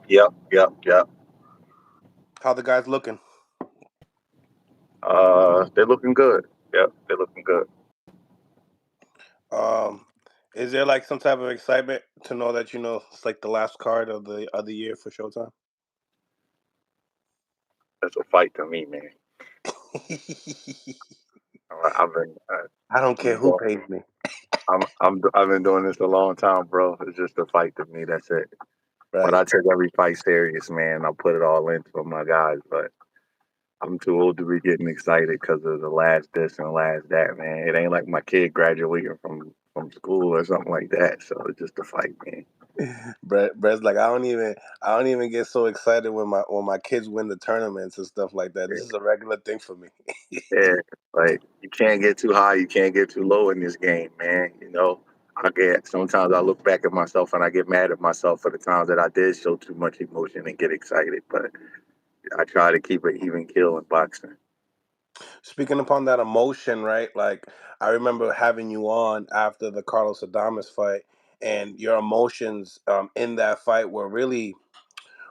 Yep. How the guys looking? They're looking good. Yep, they're looking good. Um, is there like some type of excitement to know that it's like the last card of the year for Showtime? That's a fight to me, man. I've been, I don't care been who doing, pays me. I've been doing this a long time, bro. It's just a fight to me. That's it. But Right. I take every fight serious, man. I put it all into my guys. But I'm too old to be getting excited because of the last this and last that, man. It ain't like my kid graduating from school or something like that. So it's just a fight, man. Brett's like I don't even get so excited when my kids win the tournaments and stuff like that. This is a regular thing for me. Yeah, like you can't get too high, you can't get too low in this game, man. I get sometimes I look back at myself and I get mad at myself for the times that I did show too much emotion and get excited. But I try to keep an even keel in boxing. Speaking upon that emotion, right? Like I remember having you on after the Carlos Adames fight, and your emotions in that fight were really,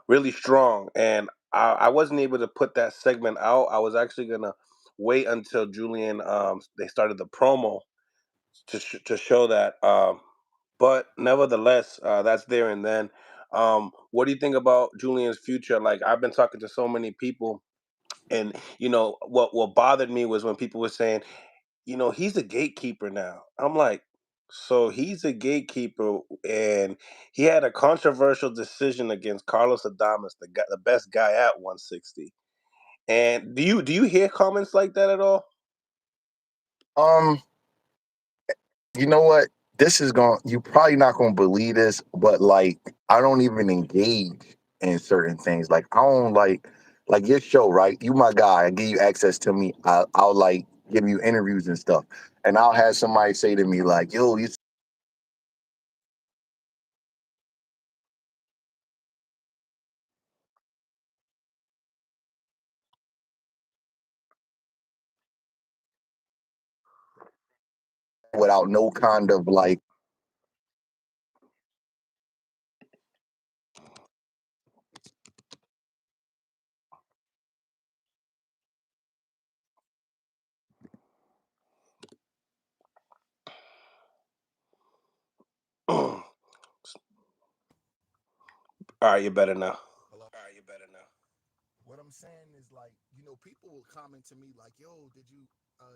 really strong. And I wasn't able to put that segment out. I was actually gonna wait until Julian they started the promo to show that. But nevertheless, that's there and then. What do you think about Julian's future? Like I've been talking to so many people, and what bothered me was when people were saying, he's a gatekeeper now. I'm like, so he's a gatekeeper, and he had a controversial decision against Carlos Adames, the best guy at 160. And do you hear comments like that at all? Um, you know what? This is going you probably not gonna believe this, but like I don't even engage in certain things. Like I don't like your show, right? You my guy. I give you access to me. I'll like give you interviews and stuff. And I'll have somebody say to me, like, yo, you without no kind of like All right, you're better now. Hello. All right, you're better now. What I'm saying is like, people will comment to me like, "Yo, did you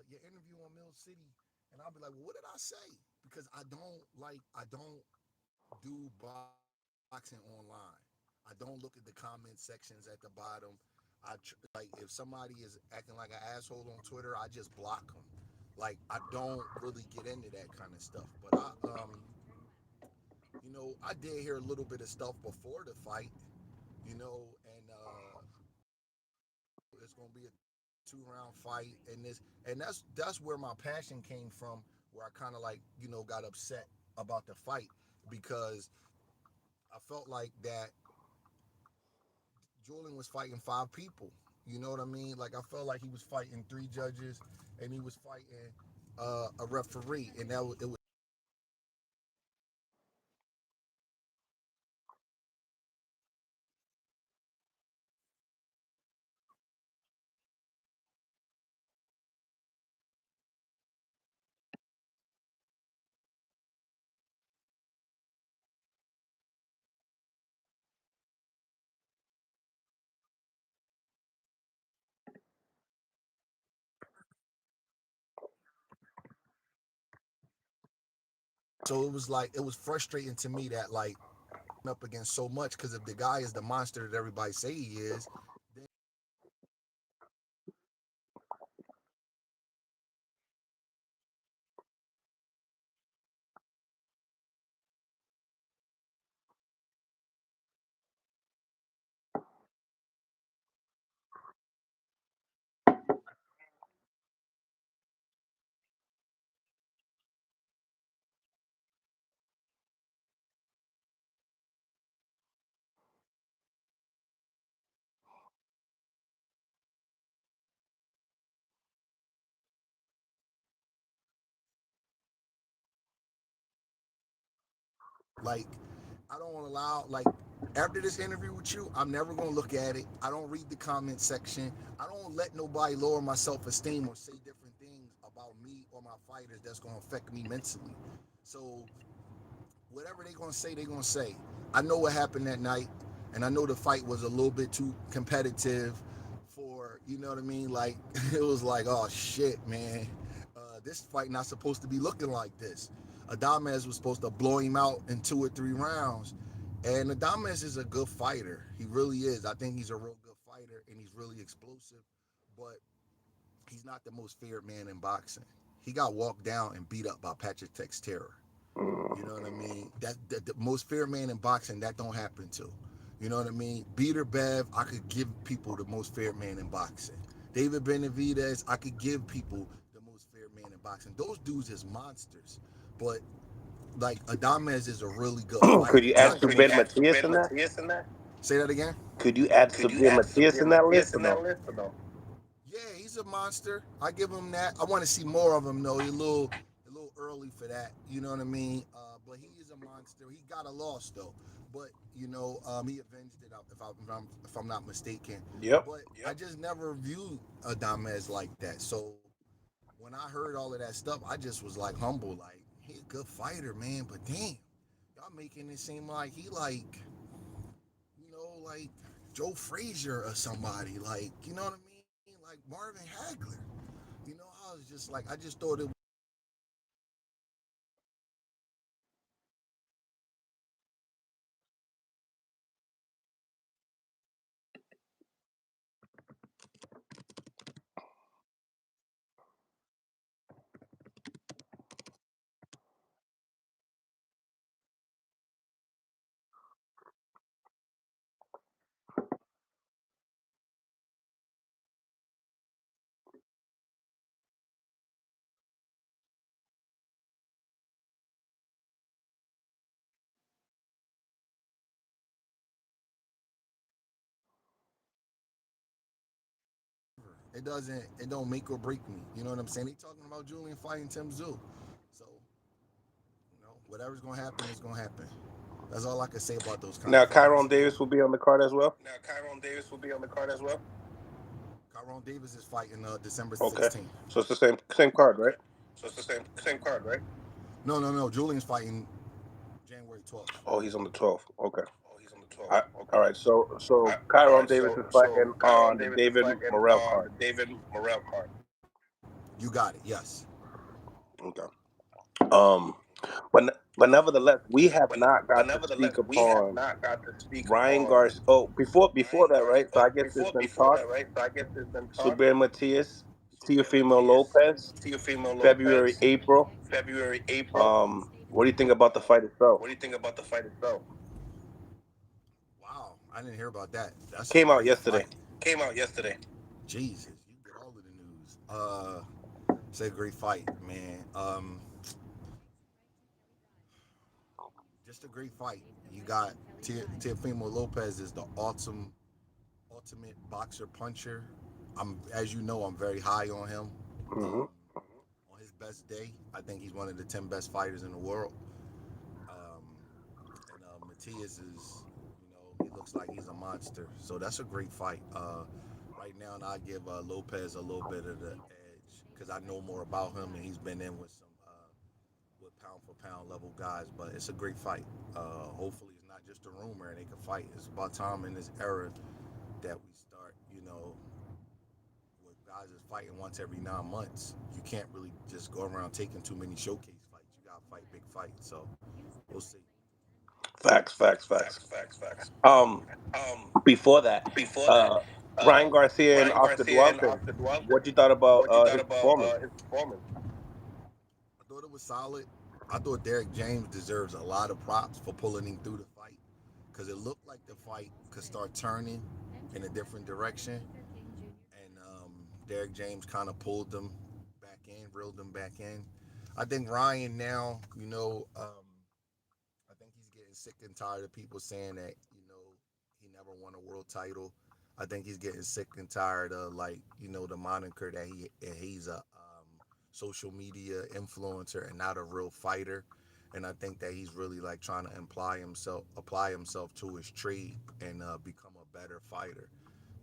your interview on Mill City?" And I'll be like, "Well, what did I say?" Because I don't do boxing online. I don't look at the comment sections at the bottom. Like if somebody is acting like an asshole on Twitter, I just block them. Like I don't really get into that kind of stuff. But I did hear a little bit of stuff before the fight, and it's gonna be a 2 round fight, and that's where my passion came from, where I kind of like got upset about the fight because I felt like that Julian was fighting 5 people. You know what I mean? Like I felt like he was fighting 3 judges, and he was fighting a referee, and it was so it was frustrating to me that like up against so much because if the guy is the monster that everybody say he is, like I don't want to allow like After this interview with you, I'm never gonna look at it. I don't read the comment section. I don't let nobody lower my self-esteem or say different things about me or my fighters that's gonna affect me mentally. So whatever they're gonna say, they're gonna say. I know what happened that night, and I know the fight was a little bit too competitive for, you know what I mean? Like it was like, oh shit, man, this fight not supposed to be looking like this. Adames was supposed to blow him out in 2 or 3 rounds, and Adames is a good fighter. He really is. I think he's a real good fighter, and he's really explosive, but he's not the most feared man in boxing. He got walked down and beat up by Patrick Texterra. You know what I mean? That the most fair man in boxing, that don't happen to. You know what I mean? Beater Bev, I could give people the most fair man in boxing. David Benavidez, I could give people the most fair man in boxing. Those dudes is monsters. But like Adames is a really good Could fighter. you And add I think Subir Matias in that? say that again. Could you add Subir Matias in that list or no? Yeah, he's a monster. I give him that. I want to see more of him though. He's a little early for that. You know what I mean? But he is a monster. He got a loss though. But he avenged it if I'm not mistaken. Yep. But I just never viewed Adames like that. So when I heard all of that stuff, I just was like humble. Like he a good fighter, man. But damn, y'all making it seem like he like Joe Frazier or somebody. Like you know what I mean? Like Marvin Hagler. I was just like, I just thought it was it don't make or break me. You know what I'm saying? They talking about Julian fighting Tim Zoo. So, whatever's gonna happen is gonna happen. That's all I can say about those kind of Now fights. Kyron Davis will be on the card as well. Kyron Davis is fighting December Okay, 16th. so it's the same card, right? No. Julian's fighting January 12th. Oh, he's on the 12th. Okay. All right. So Kyron Davis is fighting on the David Morrell card. You got it. Yes. Okay. Um, but nevertheless, we have not got to speak upon Ryan Garcia. Oh, before that, right? So I guess there's been talks. Subir Matias, Teofimo Lopez, February, April. What do you think about the fight itself? Wow, I didn't hear about that. That's a Came out great yesterday. fight. Jesus, you get all of the news. It's a great fight, man. Just a great fight. You got Teofimo Lopez is the ultimate boxer puncher. As you know, I'm very high on him. Hmm. On his best day, I think he's one of the 10 best fighters in the world. Um, and Matias is, he looks like he's a monster. So that's a great fight. Right now, and I give Lopez a little bit of the edge because I know more about him and he's been in with some with pound for pound level guys. But it's a great fight. Hopefully, it's not just a rumor and they can fight. It's about time in this era that we start, with guys is fighting once every 9 months. You can't really just go around taking too many showcase fights. You gotta fight big fights. So we'll see. Facts, facts, facts. Um, Before that, uh, Ryan Garcia and Oscar Duarte. What you thought about his performance? I thought it was solid. I thought Derek James deserves a lot of props for pulling him through the fight because it looked like the fight could start turning in a different direction, and Derek James kind of pulled them back in, reeled them back in. I think Ryan now, I think he's getting sick and tired of people saying that, he never won a world title. I think he's getting sick and tired of like, the moniker that he's a social media influencer and not a real fighter. and I think that he's really like trying to apply himself to his trade and become a better fighter.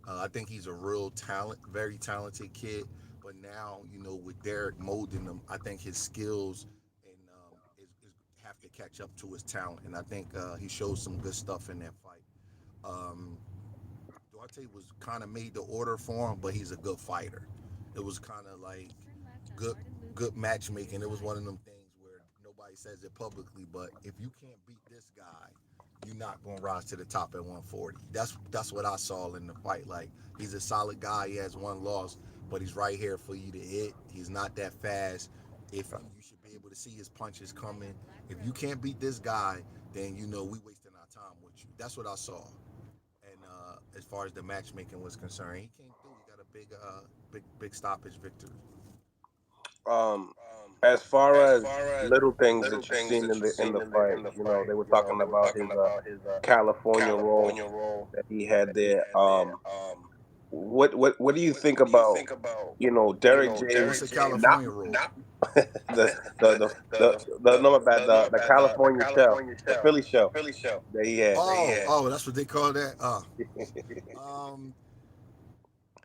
I think he's a real talent, very talented kid. But now, with Derek molding him, I think his skills and is have to catch up to his talent. And I think he showed some good stuff in that fight. Um, Duarte was kind of made the order for him, but he's a good fighter. It was kind of like good good matchmaking. It was one of them things where nobody says it publicly, but if you can't beat this guy, you're not gonna rise to the top at 140. That's what I saw in the fight. Like he's a solid guy. He has one loss, but he's right here for you to hit. He's not that fast. If you should be able to see his punches coming. If you can't beat this guy, then we wasting our time with you. That's what I saw. And as far as the matchmaking was concerned, he came through. He got a big stoppage victory. Um, as far as little things that you've seen in the fight, they were talking about his California role that he had there. What do you think about Derek What's James a not California roll? the no, my bad, the California show, the Philly show that he had. Oh, that's what they call that. Um,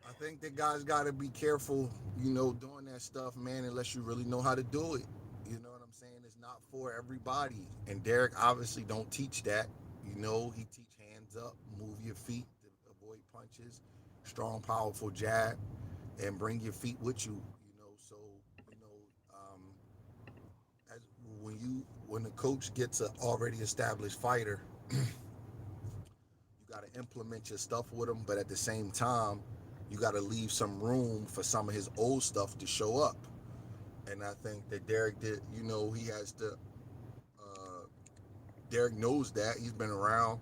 I think the guys got to be careful, doing that stuff, man, unless you really know how to do it. You know what I'm saying? It's not for everybody. And Derek obviously don't teach that. He teach hands up, move your feet to avoid punches, strong, powerful jab, and bring your feet with you. So you know, um, as when the coach gets an already established fighter, you got to implement your stuff with him, but at the same time, you got to leave some room for some of his old stuff to show up. And I think that Derek did. He has to. Uh, Derek knows that he's been around,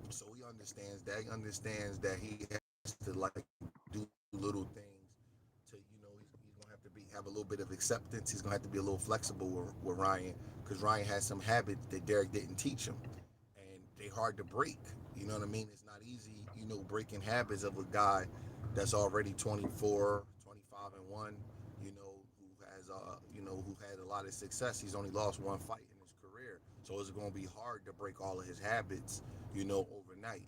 so he understands that. He understands that he has to like do little things to. He's gonna have to have a little bit of acceptance. He's gonna have to be a little flexible with Ryan because Ryan has some habits that Derek didn't teach him, and they hard to break. You know what I mean? It's not easy, breaking habits of a guy that's already 24, 25 and 1, who had a lot of success. He's only lost one fight in his career. So it's going to be hard to break all of his habits, overnight.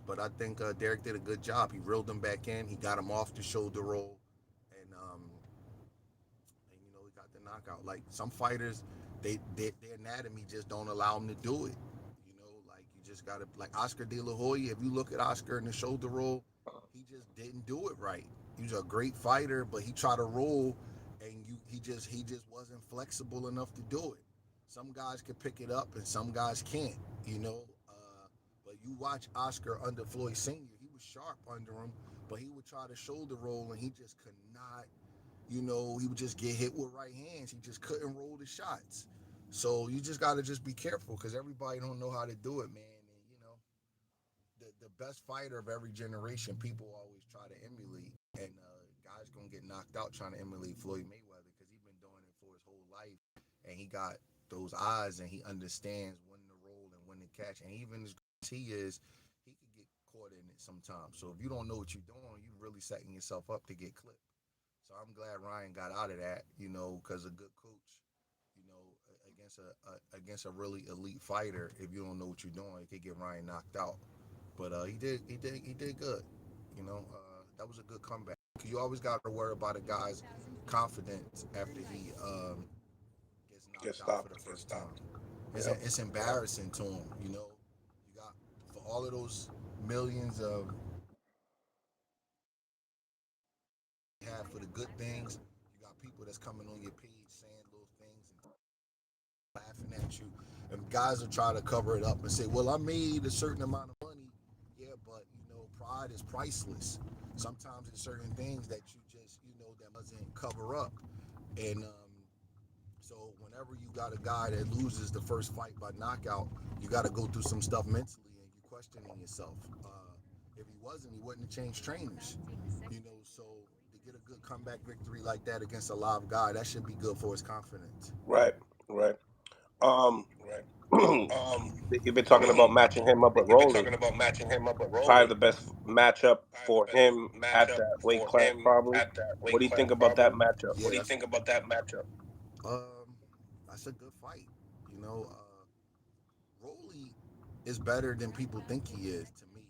But I think Derek did a good job. He reeled him back in. He got him off the shoulder roll, and he got the knockout. Like some fighters, their anatomy just don't allow them to do it. Like you just gotta like Oscar De La Hoya. If you look at Oscar in the shoulder roll, he just didn't do it right. He was a great fighter, but he tried to roll, and he just wasn't flexible enough to do it. Some guys could pick it up, and some guys can't. You know, but you watch Oscar under Floyd Senior. He was sharp under him, but he would try to shoulder roll, and he just could not. He would just get hit with right hands. He just couldn't roll the shots. So you just gotta just be careful because everybody don't know how to do it, man. And the best fighter of every generation, people always try to emulate, and guys gonna get knocked out trying to emulate Floyd Mayweather because he's been doing it for his whole life, and he got those eyes, and he understands when to roll and when to catch, and even as great as he is, he could get caught in it sometimes. So if you don't know what you're doing, you're really setting yourself up to get clipped. So I'm glad Ryan got out of that, because a good coach, against a really elite fighter, if you don't know what you're doing, it could get Ryan knocked out. But he did good. That was a good comeback. You always got to worry about a guy's confidence after he gets Get knocked out for stopped. the first time. It's Yep. it's embarrassing to him. You got for all of those millions of you have for the good things. You got people that's coming on your page saying little things and laughing at you, and guys will try to cover it up and say, "Well, I made a certain amount of money." Yeah, but pride is priceless. Sometimes there's certain things that you just that doesn't cover up, and so whenever you got a guy that loses the first fight by knockout, you got to go through some stuff mentally, and you questioning yourself. If he wasn't, he wouldn't have changed trainers. So to get a good comeback victory like that against a live guy, that should be good for his confidence. Right. Right. Um, you've been talking about matching him up with Roelly. Probably the best matchup for him at that weight class, probably. What do you think about that matchup? Yeah, that's a good fight. Roelly is better than people think he is to me.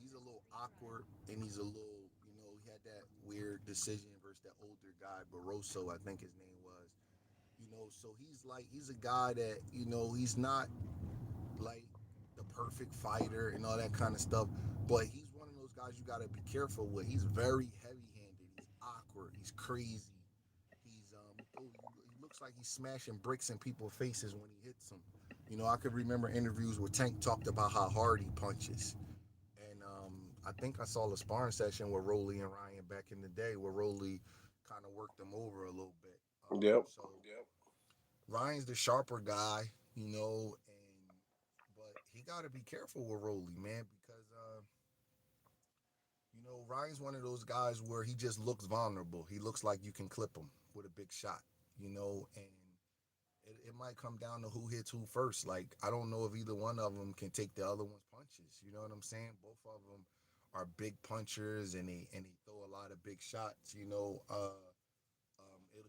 He's a little awkward and he's a little, he had that weird decision versus that older guy, Barroso, I think his name was. So he's a guy that, he's not like the perfect fighter and all that kind of stuff, but he's one of those guys you got to be careful with. He's very heavy-handed. He's awkward. He's crazy. He looks like he's smashing bricks in people's faces when he hits them. I could remember interviews where Tank talked about how hard he punches. And I think I saw the sparring session with Roelly and Ryan back in the day where Roelly kind of worked them over a little bit. Yep. Ryan's the sharper guy, but he got to be careful with Roelly, man, because Ryan's one of those guys where he just looks vulnerable. He looks like you can clip him with a big shot, and it might come down to who hits who first. Like, I don't know if either one of them can take the other one's punches. You know what I'm saying? Both of them are big punchers and they throw a lot of big shots. It'll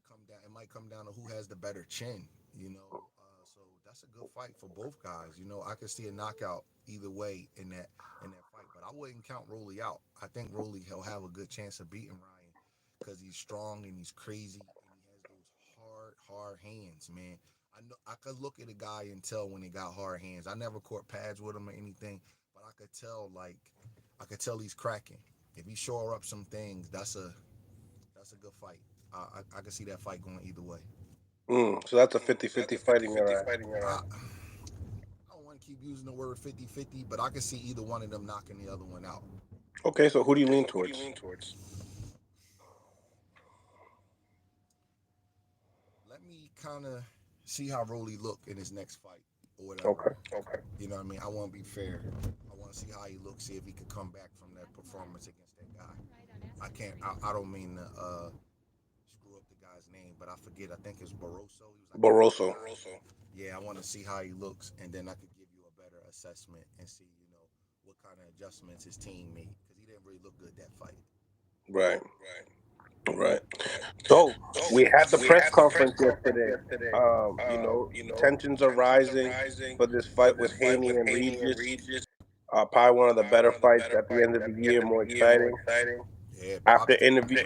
come down. It might come down to who has the better chin. So that's a good fight for both guys. I could see a knockout either way in that fight, but I wouldn't count Roelly out. I think Roelly he'll have a good chance of beating Ryan because he's strong and he's crazy and he has those hard hands, man. I know I could look at a guy and tell when he got hard hands. I never caught pads with him or anything, but I could tell he's cracking. If he shore up some things, that's a good fight. I can see that fight going either way. So that's a 50-50 fight in your eyes. I don't want to keep using the word 50-50, but I can see either one of them knocking the other one out. Okay, so who do you lean towards? Let me kind of see how Roelly look in his next fight or Okay. whatever. You know what I mean? I want to be fair. I want to see how he looks, see if he could come back from that performance against that guy. I can't. I don't mean to screw up the guy's name, but I forget. I think it's Barroso. He was like a big Barroso. guy. Yeah, I want to see how he looks, and then I could give you a better assessment and see, what kind of adjustments his team made because he didn't really look good that fight. Right. Right. So we had the press conference yesterday. Tensions are rising for this fight with Haney and Regis. Probably one of the better fights at the end of the year, more exciting. Yeah, After props to interview,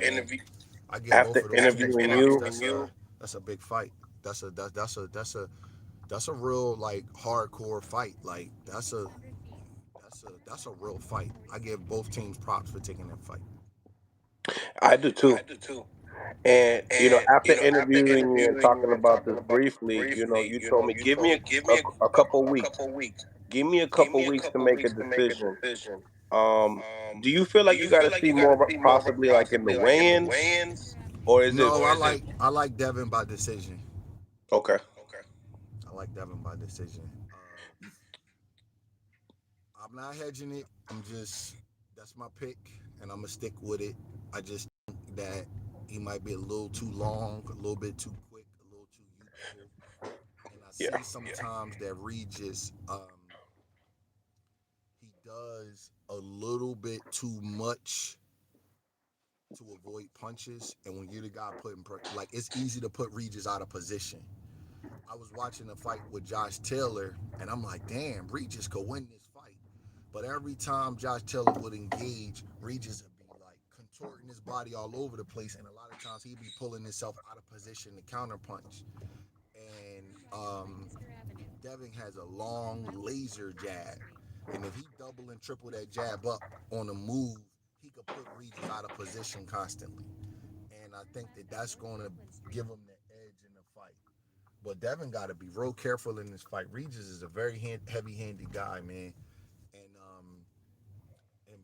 I give both after of those teams interviewing props. you, That's a big fight. That's a real like hardcore fight. Like that's a real fight. I give both teams props for taking that fight. I do too. And after interviewing you and talking about this briefly, you told me give me a couple weeks. Give me a couple weeks to make a decision. Um, do you feel like you got to see more possibly like in the weigh-ins, or is it No, I like Devin by decision. okay? I like Devin by decision. I'm not hedging it. That's my pick, and I'm gonna stick with it. I just think that he might be a little too long, a little bit too quick, a little too youthful, and I Yeah, see sometimes that Regis, he does a little bit too much to avoid punches, and when you're the guy like it's easy to put Regis out of position. I was watching a fight with Josh Taylor, and I'm like, damn, Regis could win this fight. But every time Josh Taylor would engage, Regis would be like contorting his body all over the place, and a lot of times he'd be pulling himself out of position to counterpunch. And Devin has a long laser jab, and if he double and triple that jab up on a move, he could put Regis out of position constantly. And I think that that's going to give him the edge in the fight. But Devin got to be real careful in this fight. Regis is a very heavy-handed guy, man, and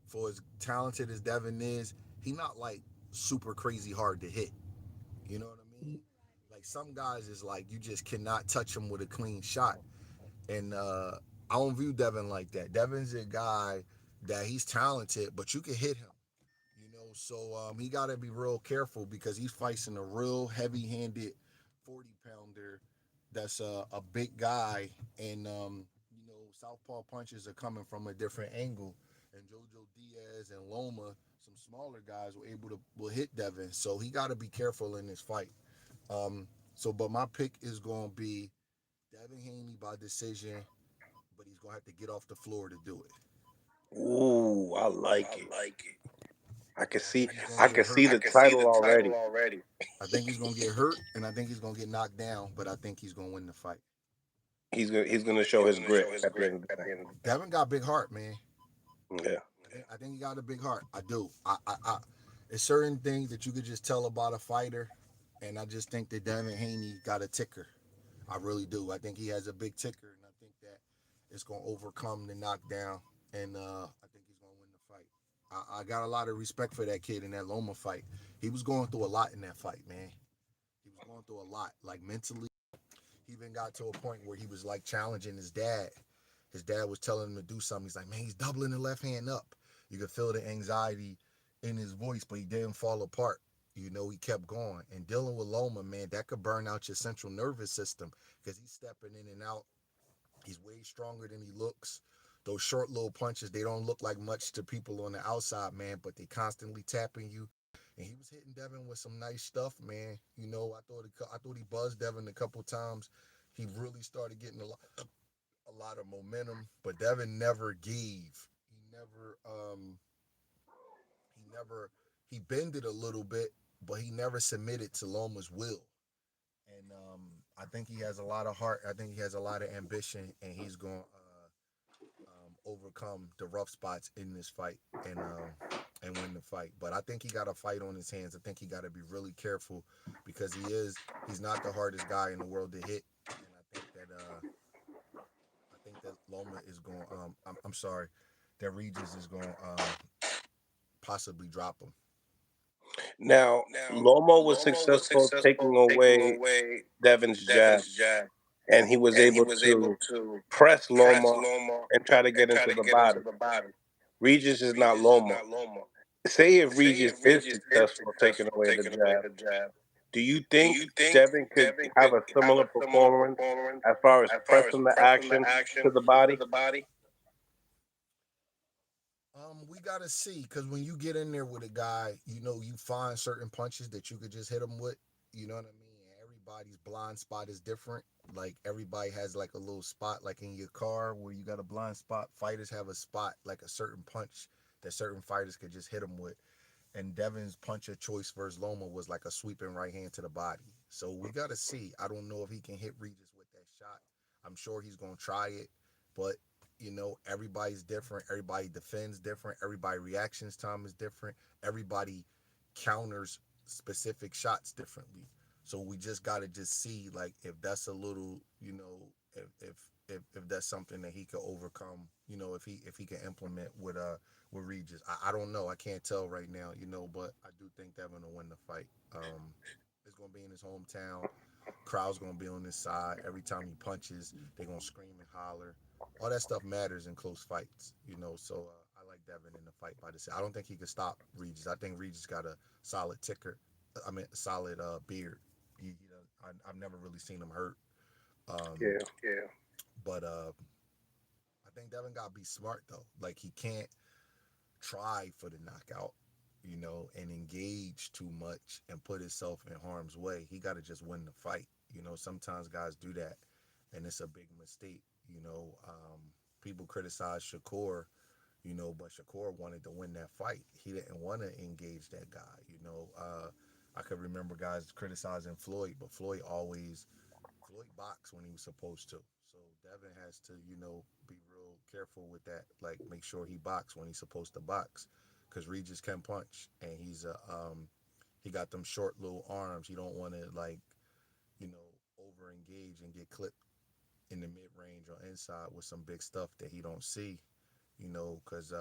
for as talented as Devin is, he not like super crazy hard to hit. You know what I mean? Like some guys is like you just cannot touch him with a clean shot, and I don't view Devin like that. Devin's a guy that he's talented, but you can hit him. So he got to be real careful because he's fighting a real heavy-handed 40-pounder that's a big guy, and southpaw punches are coming from a different angle. And Jojo Diaz and Loma, some smaller guys, were able to will hit Devin, so he got to be careful in this fight. But my pick is going to be Devin Haney by decision, but he's gonna have to get off the floor to do it. Ooh, I like it. I can I see, think he's gonna I get can hurt. see the title already. I think he's gonna get hurt, and I think he's gonna get knocked down. But I think he's gonna win the fight. He's gonna show his grit at the end of the day. Devin got big heart, man. Yeah. I think he got a big heart. I do. It's certain things that you could just tell about a fighter, and I just think that Devin Haney got a ticker. I really do. I think he has a big ticker, and I think that it's gonna overcome the knockdown, and I think he's gonna win the fight. I got a lot of respect for that kid in that Loma fight. He was going through a lot in that fight, man. He was going through a lot, like mentally. He even got to a point where he was like challenging his dad. His dad was telling him to do something. He's like, man, he's doubling the left hand up. You could feel the anxiety in his voice, but he didn't fall apart. You know, he kept going. And dealing with Loma, man, that could burn out your central nervous system because he's stepping in and out. He's way stronger than he looks. Those short little punches, they don't look like much to people on the outside, man, but they constantly tapping you. And he was hitting Devin with some nice stuff, man. You know, I thought he buzzed Devin a couple times. He really started getting a lot of momentum, but Devin never gave. He bended a little bit, but he never submitted to Loma's will. And I think he has a lot of heart. I think he has a lot of ambition, and he's going to overcome the rough spots in this fight and win the fight. But I think he got a fight on his hands. I think he got to be really careful because he's not the hardest guy in the world to hit, and I think that Loma is going. I'm sorry, that Regis is going possibly drop him. Now, Lomo was successful taking away Devin's jab, and he was able to press Loma and try to get into the body. Regis is not Loma. Say if Regis is successful taking away the jab, do you think Devin could have a similar performance as far as pressing the action to the body? We gotta see because when you get in there with a guy, you know you find certain punches that you could just hit him with. You know what I mean? Everybody's blind spot is different. Like everybody has like a little spot, like in your car where you got a blind spot. Fighters have a spot, like a certain punch that certain fighters could just hit him with. And Devin's punch of choice versus Loma was like a sweeping right hand to the body. So we gotta see. I don't know if he can hit Regis with that shot. I'm sure he's gonna try it, but everybody's different. Everybody defends different. Everybody reactions time is different. Everybody counters specific shots differently. So we just gotta just see like if that's a little, if that's something that he could overcome. If he can implement with Regis. I don't know. I can't tell right now. But I do think Devin will win the fight. It's gonna be in his hometown. Crowd's gonna be on his side. Every time he punches, they're gonna scream and holler. All that stuff matters in close fights. So I like Devin in the fight by this. I don't think he could stop Regis. I think Regis got a solid ticker. I mean, a solid beard. I've never really seen him hurt. Um, Yeah. but I think Devin got to be smart though. Like he can't try for the knockout, and engage too much and put himself in harm's way. He got to just win the fight. Sometimes guys do that, and it's a big mistake. People criticize Shakur, but Shakur wanted to win that fight. He didn't want to engage that guy. I could remember guys criticizing Floyd, but Floyd boxed when he was supposed to. So Devin has to be real careful with that. Like make sure he box when he's supposed to box, because Regis can punch, and he got them short little arms. He don't want to you know over engage and get clipped in the mid range or inside with some big stuff that he don't see. Because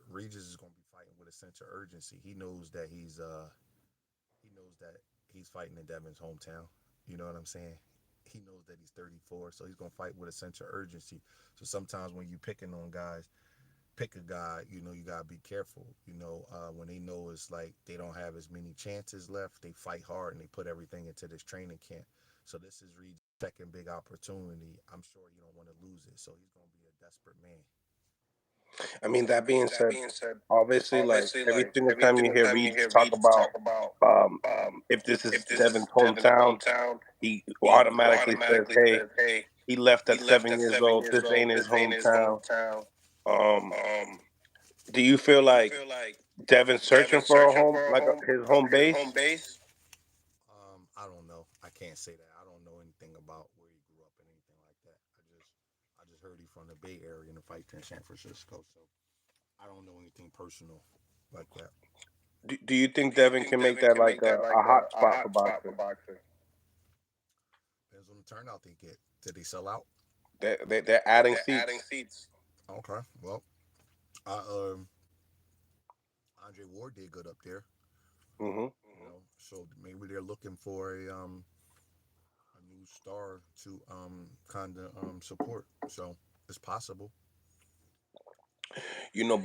Regis is gonna be fighting with a sense of urgency. He knows that he's fighting in Devin's hometown. You know what I'm saying? He knows that he's 34, so he's gonna fight with a sense of urgency. So sometimes when you picking on guys, pick a guy. You gotta be careful. When they know it's like they don't have as many chances left, they fight hard and they put everything into this training camp. So this is Reed's second big opportunity. I'm sure you don't want to lose it. So he's gonna be a desperate man. I mean, that being said, obviously, like every single time you hear Regis talk about if this is Devin's hometown, he automatically says, "Hey, He left He at left seven at years seven old. years This old. ain't his This ain't his hometown. hometown. Um, Um, do you feel do you like feel like Devin's searching Devin for a searching home, for a like home, his home his home base? base? I don't know. I can't say that. I don't know anything about where he grew up and anything like that. I just heard he from the Bay Area and the fight in San Francisco. So I don't know anything personal like that. Do you think Do you Devin think can make Devin that can like make that a like hot a spot for hot spot for boxing? boxing? Depends on the turnout they get. Did they sell out? They're adding They're adding seats. seats. Okay. Well, I Andre Ward did good up there. Hmm. So maybe they're looking for a new star to kind of support. So it's possible.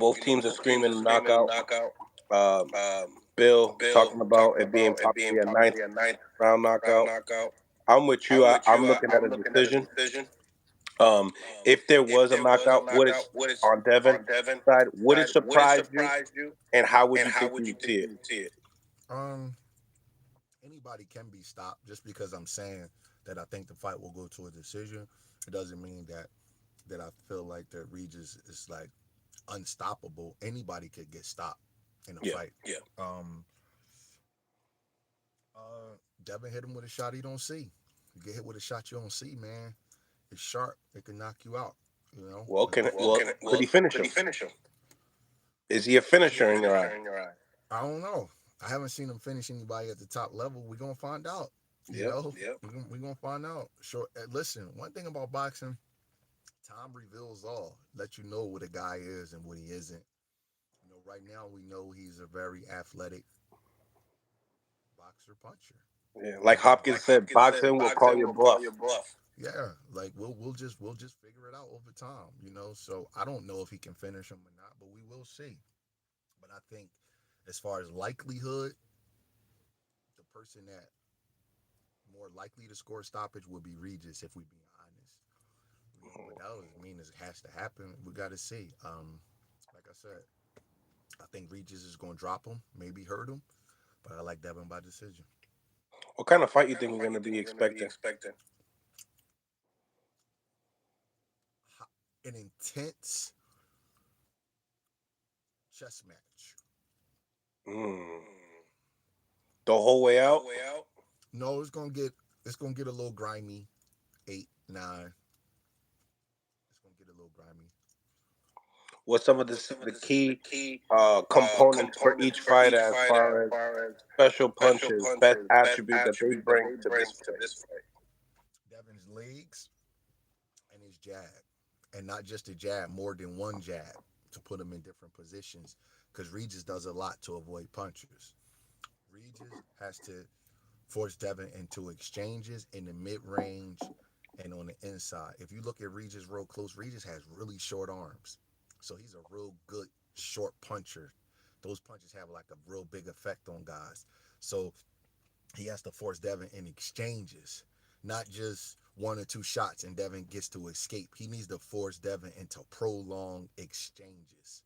Both teams are Both teams are screaming screaming knockout. knockout. Um, Um, Bill Bill talking about talking it being about it being possibly a ninth possibly a ninth round round knockout. knockout. I'm with you. I'm with I'm you. looking at I'm a looking at a decision. decision. Um, if there If was a there was a knockout, would it knockout, would it on Devin on Devin side? Would it side? Would it surprise you? surprise you? And how would And you how think would you you would see think it? you would see it? Um, Anybody can be stopped. Just because I'm saying that I think the fight will go to a decision, it doesn't mean that I feel like that Regis is like unstoppable. Anybody could get stopped in a Yeah. fight. Yeah. Devin hit him with a shot he don't see. You get hit with a shot you don't see, man. It's sharp. It can knock you out. You know. Well, could Well, he finish could he him? finish him? Is he a Is he a finisher in your eye? finisher in your eye? I don't know. I haven't seen him finish anybody at the top level. We're gonna find out. You Yep. know. Yep. We're gonna find out. Sure. Listen, one thing about boxing, time reveals all. Let you know what a guy is and what he isn't. Right now we know he's a very athletic boxer puncher. Yeah. Like Like Hopkins said, Hopkins said, boxing will call boxing your will call bluff. your bluff. Yeah, like we'll just figure it out over time, So I don't know if he can finish him or not, but we will see. But I think, as far as likelihood, the person that more likely to score stoppage would be Regis, if we being honest. But that doesn't mean it has to happen. We got to see. Like I said, I think Regis is going to drop him, maybe hurt him, but I like Devin by decision. What kind of fight What you kind think of we're fight going you to think be we're going to be expecting? expecting? An intense chess match. Mm. The whole way The out. whole way out? No, it's gonna get a little grimy. 8, 9. It's gonna get a little grimy. What's some of What's some of the the key key components for components each for fighter each as fighter as far as far as special special punches, best punches, best attribute that they attribute that bring they to bring this to fight? this fight? Devin's legs and his jab, and not just a jab, more than one jab to put him in different positions. Because Regis does a lot to avoid punches. Regis has to force Devin into exchanges in the mid range and on the inside. If you look at Regis real close, Regis has really short arms. So he's a real good short puncher. Those punches have like a real big effect on guys. So he has to force Devin in exchanges, not just one or two shots and Devin gets to escape. He needs to force Devin into prolonged exchanges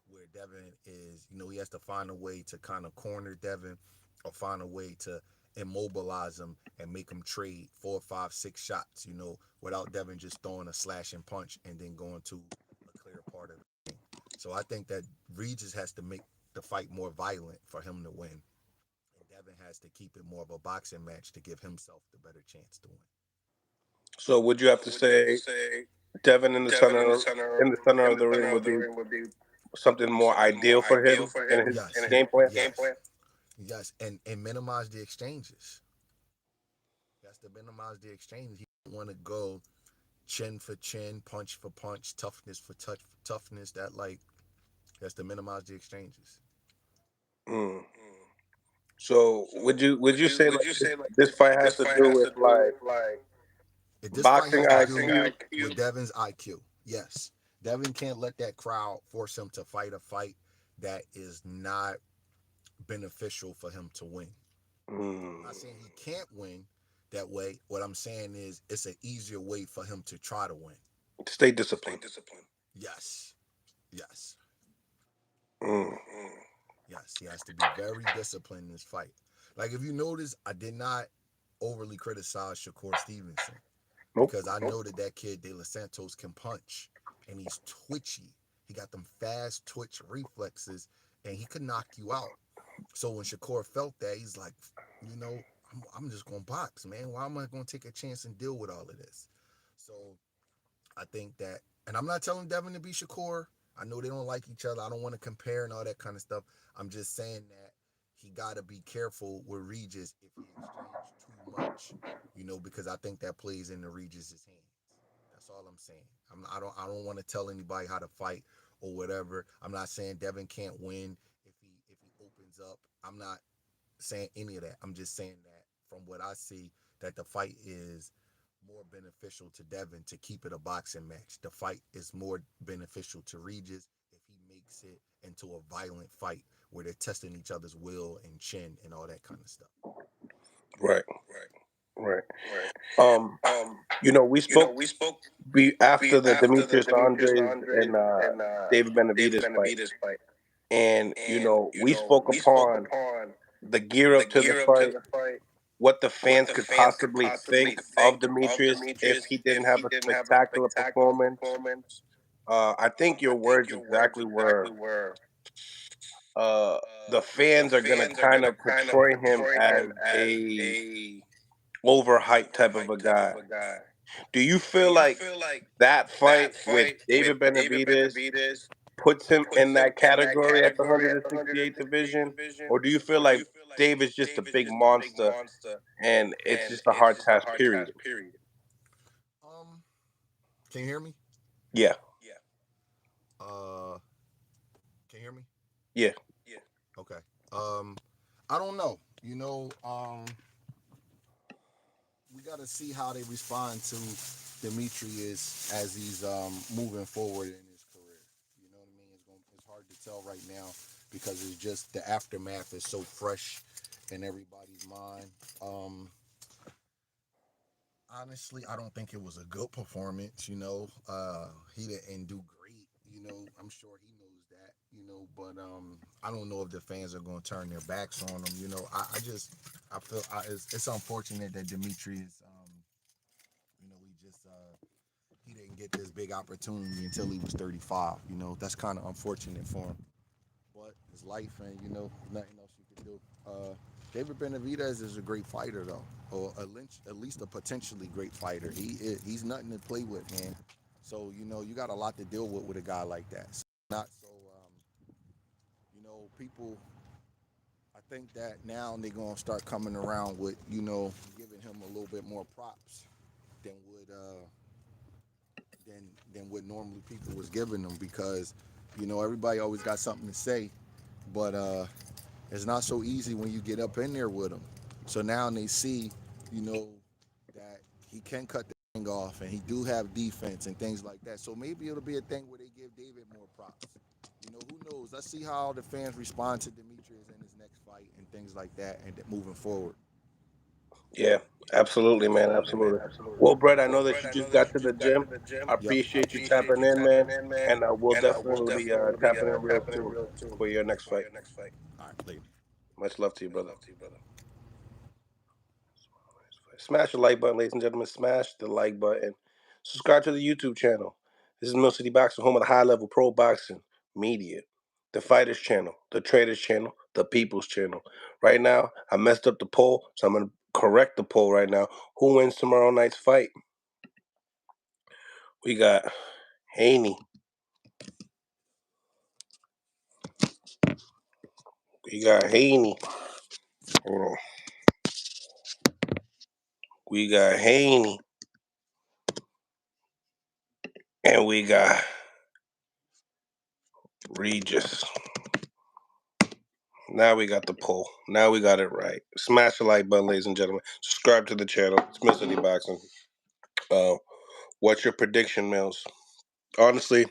where Devin is, he has to find a way to kind of corner Devin or find a way to immobilize him and make him trade 4, 5, 6 shots, without Devin just throwing a slashing punch and then going to a clear part of the game. So I think that Regis has to make the fight more violent for him to win. And Devin has to keep it more of a boxing match to give himself the better chance to win. So would you have So to would you have to say say Devin Devin in the center in of the the ring center would of the be ring would be something more something more ideal for ideal him for in him his yes, game plan? yes, yes, and minimize the exchanges. He has to minimize the exchanges. He don't want to go chin for chin, punch for punch, toughness for toughness. That he has to minimize the exchanges. Mm. So So would you say would like you say like this fight has this to fight do has with to do like with this fight boxing has to do IQ? with Devin's IQ? Yes, Devin can't let that crowd force him to fight a fight that is not beneficial for him to win. Mm. I'm not saying he can't win that way. What I'm saying is it's an easier way for him to try to win. Stay Stay disciplined. disciplined. Yes. Yes. Mm. Yes. He has to be very disciplined in this fight. Like if you notice, I did not overly criticize Shakur Stevenson. Nope. because I know that kid De Los Santos can punch, and he's twitchy. He got them fast twitch reflexes, and he could knock you out. So when Shakur felt that, he's like, you know, I'm just gonna box, man. Why am I gonna take a chance and deal with all of this? So I think that, and I'm not telling Devin to be Shakur. I know they don't like each other. I don't want to compare and all that kind of stuff. I'm just saying that he got to be careful with Regis if he exchanges too much, because I think that plays into Regis's hands. That's all I'm saying. I don't want to tell anybody how to fight or whatever. I'm not saying Devin can't win if he opens up. I'm not saying any of that. I'm just saying that from what I see, that the fight is more beneficial to Devin to keep it a boxing match. The fight is more beneficial to Regis if he makes it into a violent fight where they're testing each other's will and chin and all that kind of stuff. Right. Right. Right. Right. Um, we spoke We spoke after the after the Demetrius Demetrius Andres Andres and and David David Benavidez fight, Benavidez fight, and and we spoke we spoke upon upon the gear the up to the gear up to fight, the fight, what the what fans the could fans could possibly possibly think of think of Demetrius if Demetrius he if didn't have he a didn't have a spectacular spectacular performance. performance. I think your I think words your words exactly were, exactly were uh, the the fans are gonna fans are kind gonna of kind of portray him portray as him as a a overhyped type of a overhyped type guy. of a guy. Do you Do feel you like feel like that fight that with fight with David David Benavidez Benavidez puts him in puts him that in that category at the category at the 168 168 division? division? Or do you feel Or do like you feel like David's just a David's big just a big monster monster and it's and just a it's hard just a task, hard period? task, period? Um, can you hear me? Yeah, Yeah. Uh, can you hear me? yeah. Yeah. Okay. I don't know. We got to see how they respond to Demetrius as he's moving forward in his career. You know what I mean? It's hard to tell right now because it's just the aftermath is so fresh in everybody's mind. Um, Honestly, I don't think it was a good performance. He didn't do great. I'm sure he knows that. But I don't know if the fans are going to turn their backs on him. I feel it's unfortunate that Demetrius, he didn't get this big opportunity until he was 35. That's kind of unfortunate for him. But it's life, and nothing else you can do. David Benavidez is a great fighter, though, or at least a potentially great fighter. He's nothing to play with, man. So you got a lot to deal with a guy like that. So, not so people. I think that now they're gonna start coming around with giving him a little bit more props than would than what normally people was giving them because everybody always got something to say, but it's not so easy when you get up in there with them. So now they see, you know, that he can cut the thing off and he do have defense and things like that. So maybe it'll be a thing where they give David more props. Who knows? Let's see how the fans respond to Demetrius in his next fight and things like that and moving forward. Yeah, Yeah, absolutely, man. absolutely, man, Absolutely. absolutely. Well, Brett, I Well, know that Brett, you I know just that got you to the just got to gym. the gym. I Yep. I appreciate you appreciate tapping you in, man. tapping in, man. And we'll And we'll definitely be definitely be tapping in real tapping in soon real soon for your next for fight. your next fight. All right, later. Much love to you, Much brother. love to you, brother. Smash the like button, ladies and gentlemen. Smash the like button. Subscribe to the YouTube channel. This is Mill City Boxing, home of the high level pro boxing media. The Fighters channel, the Traders channel, the People's channel. Right now, I messed up the poll, so I'm going to correct the poll right now. Who wins tomorrow night's fight? We got Haney. We got Haney. We got Haney. And we got Regis. Now we got the poll. Now we got it right. Smash the like button, ladies and gentlemen. Subscribe to the channel. It's Mill City Boxing. What's your prediction, Mills? Honestly,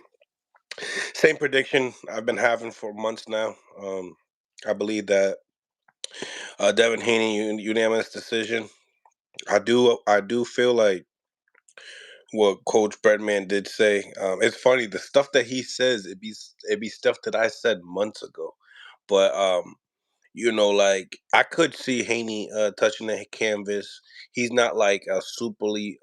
same prediction I've been having for months now. I believe that Devin Haney unanimous decision. I do feel like what Coach Breadman did say. It's funny the stuff that he says. It be stuff that I said months ago, but like I could see Haney touching the canvas. He's not like a superly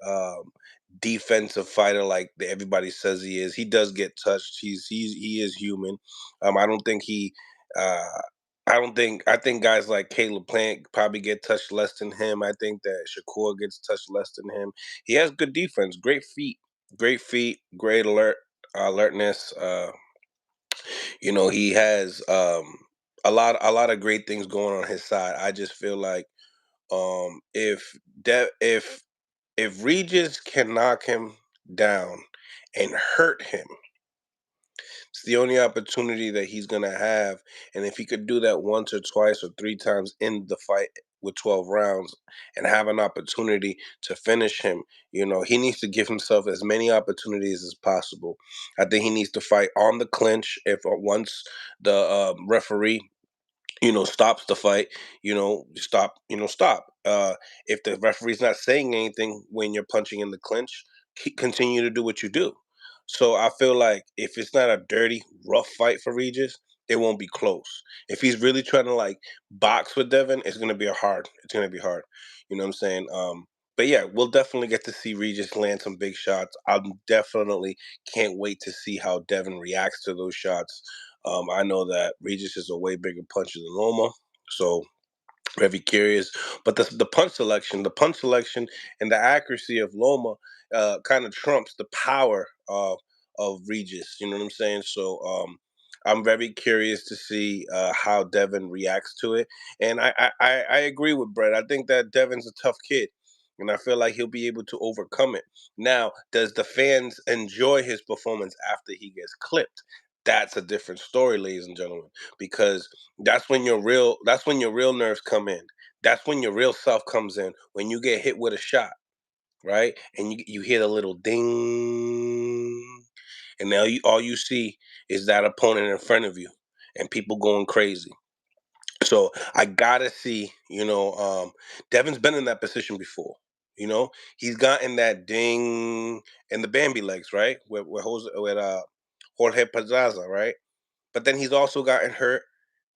defensive fighter like everybody says he is. He does get touched. He is human. I don't think he. Uh, I don't think. I think guys like Caleb Plant probably get touched less than him. I think that Shakur gets touched less than him. He has good defense, great feet, great alertness. He has a lot of great things going on his side. I just feel like if if Regis can knock him down and hurt him, it's the only opportunity that he's gonna have. And if he could do that once or twice or three times in the fight with 12 rounds and have an opportunity to finish him, he needs to give himself as many opportunities as possible. I think he needs to fight on the clinch if once the referee stops the fight, stop. If the referee's not saying anything when you're punching in the clinch, continue to do what you do. So I feel like if it's not a dirty, rough fight for Regis, it won't be close. If he's really trying to like box with Devin, it's gonna be hard. You know what I'm saying? But yeah, we'll definitely get to see Regis land some big shots. I'm definitely can't wait to see how Devin reacts to those shots. I know that Regis is a way bigger puncher than Loma, so very curious. But the punch selection, and the accuracy of Loma kind of trumps the power of Regis. You know what I'm saying? So I'm very curious to see how Devin reacts to it. And I agree with Brett. I think that Devin's a tough kid. And I feel like he'll be able to overcome it. Now, does the fans enjoy his performance after he gets clipped? That's a different story, ladies and gentlemen, because that's when your real nerves come in. That's when your real self comes in. When you get hit with a shot, right? And you hear the little ding, and now all you see is that opponent in front of you and people going crazy. So I gotta see, Devin's been in that position before. He's gotten that ding in the Bambi legs, right? With Jorge Pedraza, right? But then he's also gotten hurt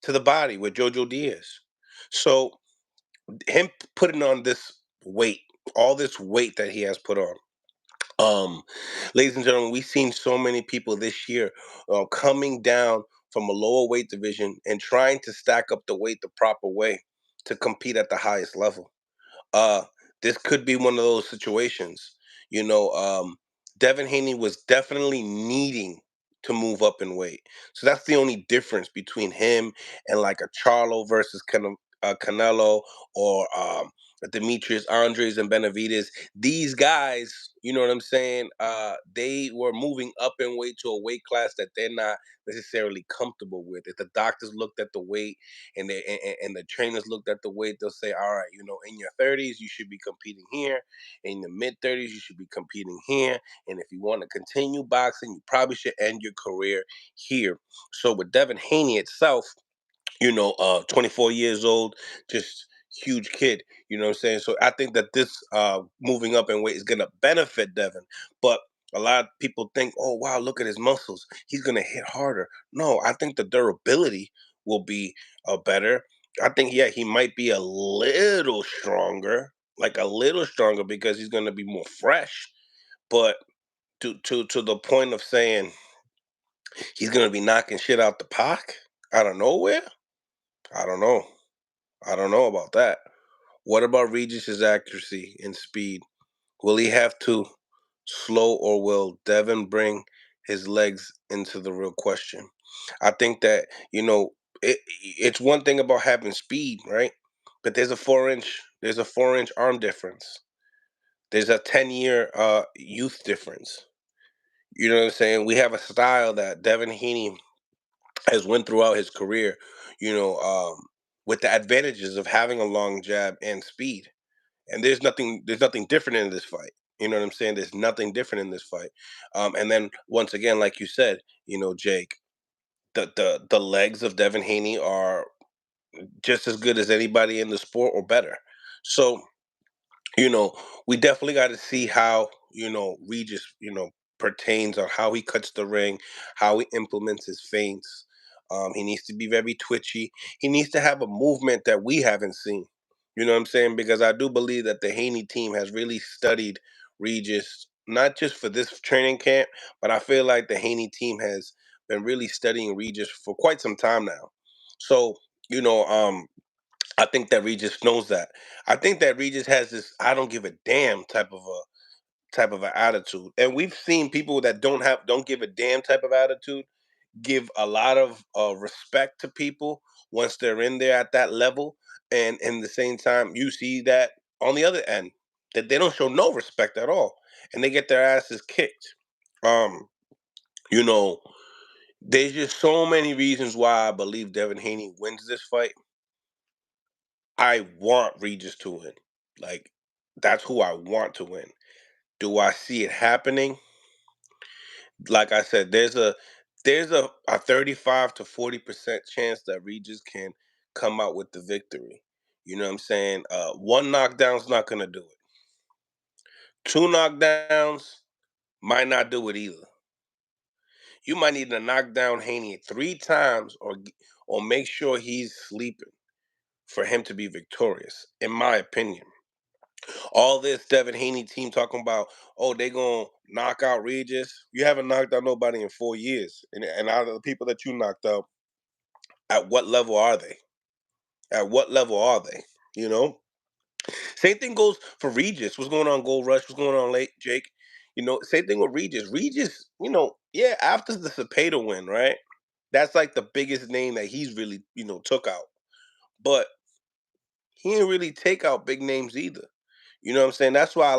to the body with Jojo Diaz. So him putting on this weight, all this weight that he has put on. Um, Ladies and gentlemen, we've seen so many people this year coming down from a lower weight division and trying to stack up the weight the proper way to compete at the highest level. uh this could be one of those situations. You know, Devin Haney was definitely needing to move up in weight. So that's the only difference between him and like a Charlo versus Canelo, or Demetrius Andres and Benavidez. These guys, you know what I'm saying? They were moving up in weight to a weight class that they're not necessarily comfortable with. If the doctors looked at the weight and the trainers looked at the weight, they'll say, all right, in your 30s, you should be competing here. In the mid 30s, you should be competing here. And if you want to continue boxing, you probably should end your career here. So with Devin Haney itself, 24 years old, just huge kid. You know what I'm saying? So I think that this moving up in weight is going to benefit Devin. But a lot of people think, oh, wow, look at his muscles. He's going to hit harder. No, I think the durability will be better. I think, yeah, he might be a little stronger, like a little stronger because he's going to be more fresh. But to the point of saying he's going to be knocking shit out the park out of nowhere, I don't know. I don't know about that. What about Regis's accuracy and speed? Will he have to slow, or will Devin bring his legs into the real question? I think that, it's one thing about having speed, right? But there's a 4-inch arm difference. There's a 10-year youth difference. You know what I'm saying? We have a style that Devin Haney has went throughout his career, you know, um, with the advantages of having a long jab and speed. And there's nothing different in this fight. You know what I'm saying? There's nothing different in this fight. And then once again, like you said, Jake, the legs of Devin Haney are just as good as anybody in the sport or better. So you know, we definitely got to see how, Regis, pertains on how he cuts the ring, how he implements his feints. He needs to be very twitchy. He needs to have a movement that we haven't seen. You know what I'm saying? Because I do believe that the Haney team has really studied Regis not just for this training camp, but I feel like the Haney team has been really studying Regis for quite some time now. So, you know, I think that Regis knows that. I think that Regis has this "I don't give a damn" type of an attitude, and we've seen people that don't give a damn type of attitude give a lot of respect to people once they're in there at that level, and in the same time, you see that on the other end that they don't show no respect at all, and they get their asses kicked. Um, you know, there's just so many reasons why I believe Devin Haney wins this fight. I want Regis to win. Like, that's who I want to win. Do I see it happening? Like I said, there's a 35 to 40% chance that Regis can come out with the victory. You know what I'm saying? One knockdown's not gonna do it. Two knockdowns might not do it either. You might need to knock down Haney 3 times or make sure he's sleeping for him to be victorious, in my opinion. All this Devin Haney team talking about, oh, they gonna knock out Regis. You haven't knocked out nobody in 4 years, and out of the people that you knocked out, at what level are they? At what level are they? You know. Same thing goes for Regis. What's going on, Gold Rush? What's going on, late Jake? You know, same thing with Regis. Regis, yeah, after the Cepeda win, right? That's like the biggest name that he's really, took out. But he didn't really take out big names either. You know what I'm saying? That's why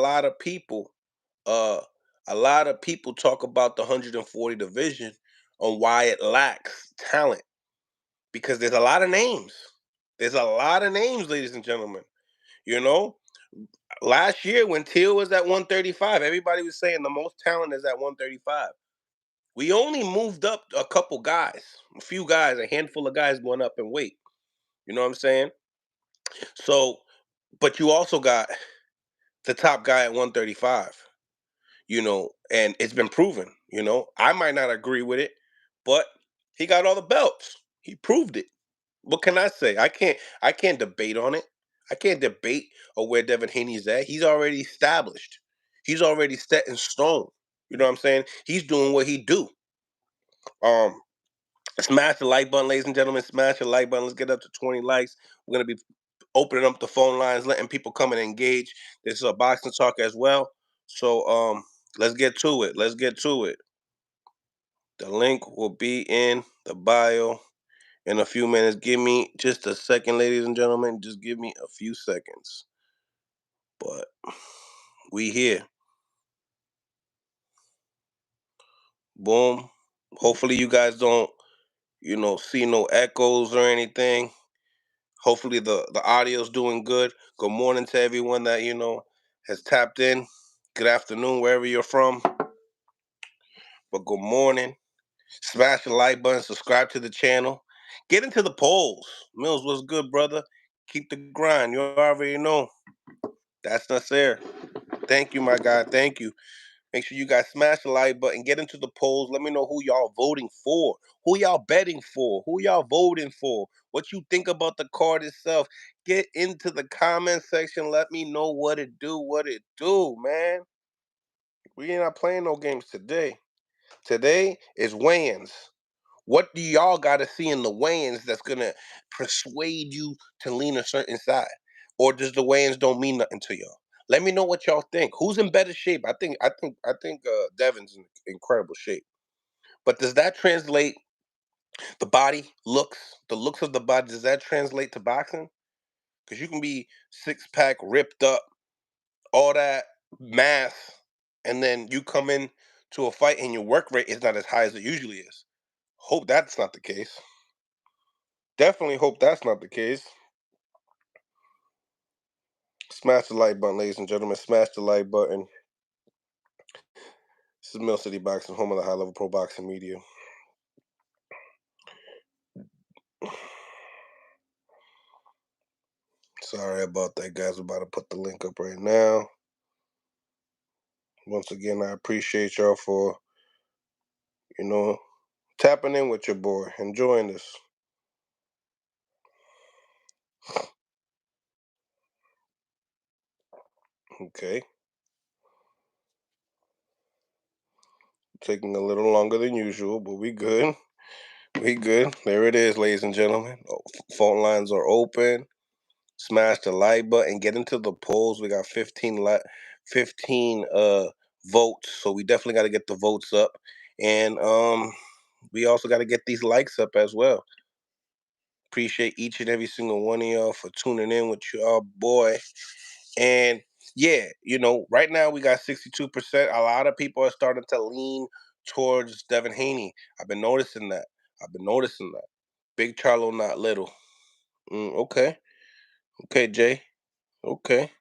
uh a lot of people talk about the 140 division on why it lacks talent, because there's a lot of names. There's a lot of names, ladies and gentlemen. You know, last year when Teal was at 135, everybody was saying the most talent is at 135. We only moved up a couple guys, a few guys, a handful of guys went up in weight. You know what I'm saying? So, but you also got the top guy at 135. And it's been proven. I might not agree with it, but he got all the belts. He proved it. What can I say? I can't debate on it. I can't debate on where Devin Haney's at. He's already established. He's already set in stone. You know what I'm saying? He's doing what he do. Um, Smash the like button, ladies and gentlemen. Smash the like button. Let's get up to 20 likes. We're gonna be opening up the phone lines, letting people come and engage. This is a boxing talk as well. So let's get to it. Let's get to it. The link will be in the bio in a few minutes. Give me just a second, ladies and gentlemen. Just give me a few seconds. But we here. Boom. Hopefully you guys don't, see no echoes or anything. Hopefully the audio's doing good. Good morning to everyone that, has tapped in. Good afternoon, wherever you're from. But good morning. Smash the like button, subscribe to the channel. Get into the polls. Mills, what's good, brother? Keep the grind. You already know. That's not there. Thank you, my guy. Thank you. Make sure you guys smash the like button. Get into the polls. Let me know who y'all voting for. Who y'all betting for? Who y'all voting for? What you think about the card itself? Get into the comment section. Let me know what it do, man. We ain't not playing no games today. Today is weigh-ins. What do y'all got to see in the weigh-ins that's gonna persuade you to lean a certain side, or does the weigh-ins don't mean nothing to y'all? Let me know what y'all think. Who's in better shape? I think Devin's in incredible shape. But does that translate the body looks, the looks of the body? Does that translate to boxing? Because you can be 6 pack, ripped up, all that mass, and then you come in to a fight and your work rate is not as high as it usually is. Hope that's not the case. Definitely hope that's not the case. Smash the like button, ladies and gentlemen. Smash the like button. This is Mill City Boxing, home of the high level pro boxing media. Sorry about that, guys. We're about to put the link up right now. Once again, I appreciate y'all for, tapping in with your boy, enjoying this. Okay. Taking a little longer than usual, but we good. We good. There it is, ladies and gentlemen. Phone lines are open. Smash the like button. Get into the polls. We got 15 votes, so we definitely got to get the votes up, and we also got to get these likes up as well. Appreciate each and every single one of y'all for tuning in with y'all boy. And yeah, right now we got 62%. A lot of people are starting to lean towards Devin Haney. I've been noticing that. Big Charlo, not little. Okay. Okay, Jay. Okay.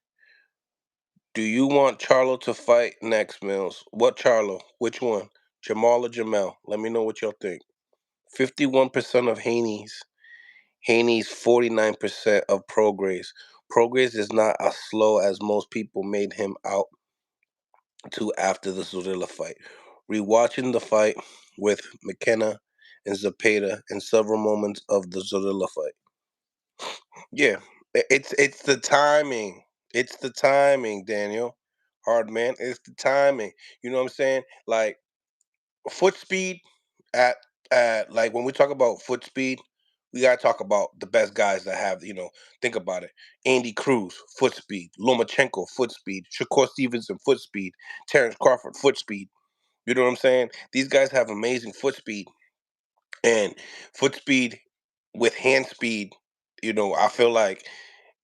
Do you want Charlo to fight next, Mills? What Charlo? Which one? Jamal or Jamel? Let me know what y'all think. 51% of Haney's 49% of Prograis. Prograis is not as slow as most people made him out to after the Zorilla fight. Rewatching the fight with McKenna and Zapata and several moments of the Zorilla fight. Yeah, it's the timing. It's the timing, Daniel. Hard man, it's the timing. You know what I'm saying? Like foot speed at like when we talk about foot speed, we gotta talk about the best guys that have, think about it. Andy Cruz, foot speed, Lomachenko, foot speed, Shakur Stevenson, foot speed, Terrence Crawford, foot speed. You know what I'm saying? These guys have amazing foot speed and foot speed with hand speed. I feel like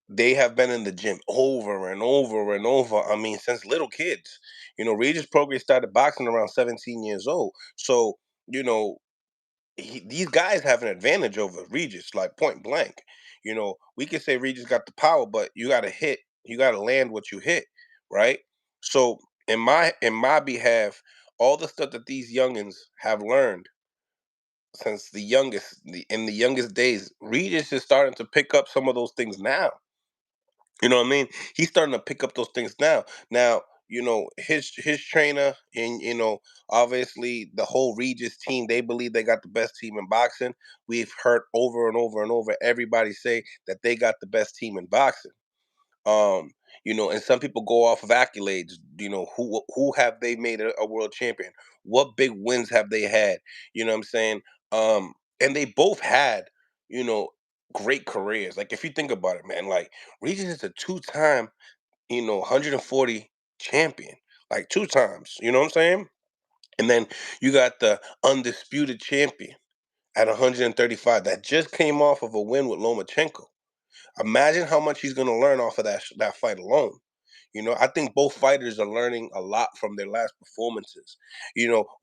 they have been in the gym over and over and over. I mean, since little kids. Regis Prograis started boxing around 17 years old. So, you know, these guys have an advantage over Regis, like point blank. We can say Regis got the power, but you got to hit, you got to land what you hit, right? So, in my behalf, all the stuff that these youngins have learned since in the youngest days, Regis is starting to pick up some of those things now. You know what I mean? He's starting to pick up those things now. Now, his trainer and obviously the whole Regis team, they believe they got the best team in boxing. We've heard over and over and over everybody say that they got the best team in boxing. Um, and some people go off of accolades. Who have they made a world champion? What big wins have they had? You know what I'm saying? And they both had, you know, great careers. Like if you think about it, man, like Regis is a two-time, 140 champion, like two times. You know what I'm saying? And then you got the undisputed champion at 135 that just came off of a win with Lomachenko. Imagine how much he's going to learn off of that fight alone. I think both fighters are learning a lot from their last performances.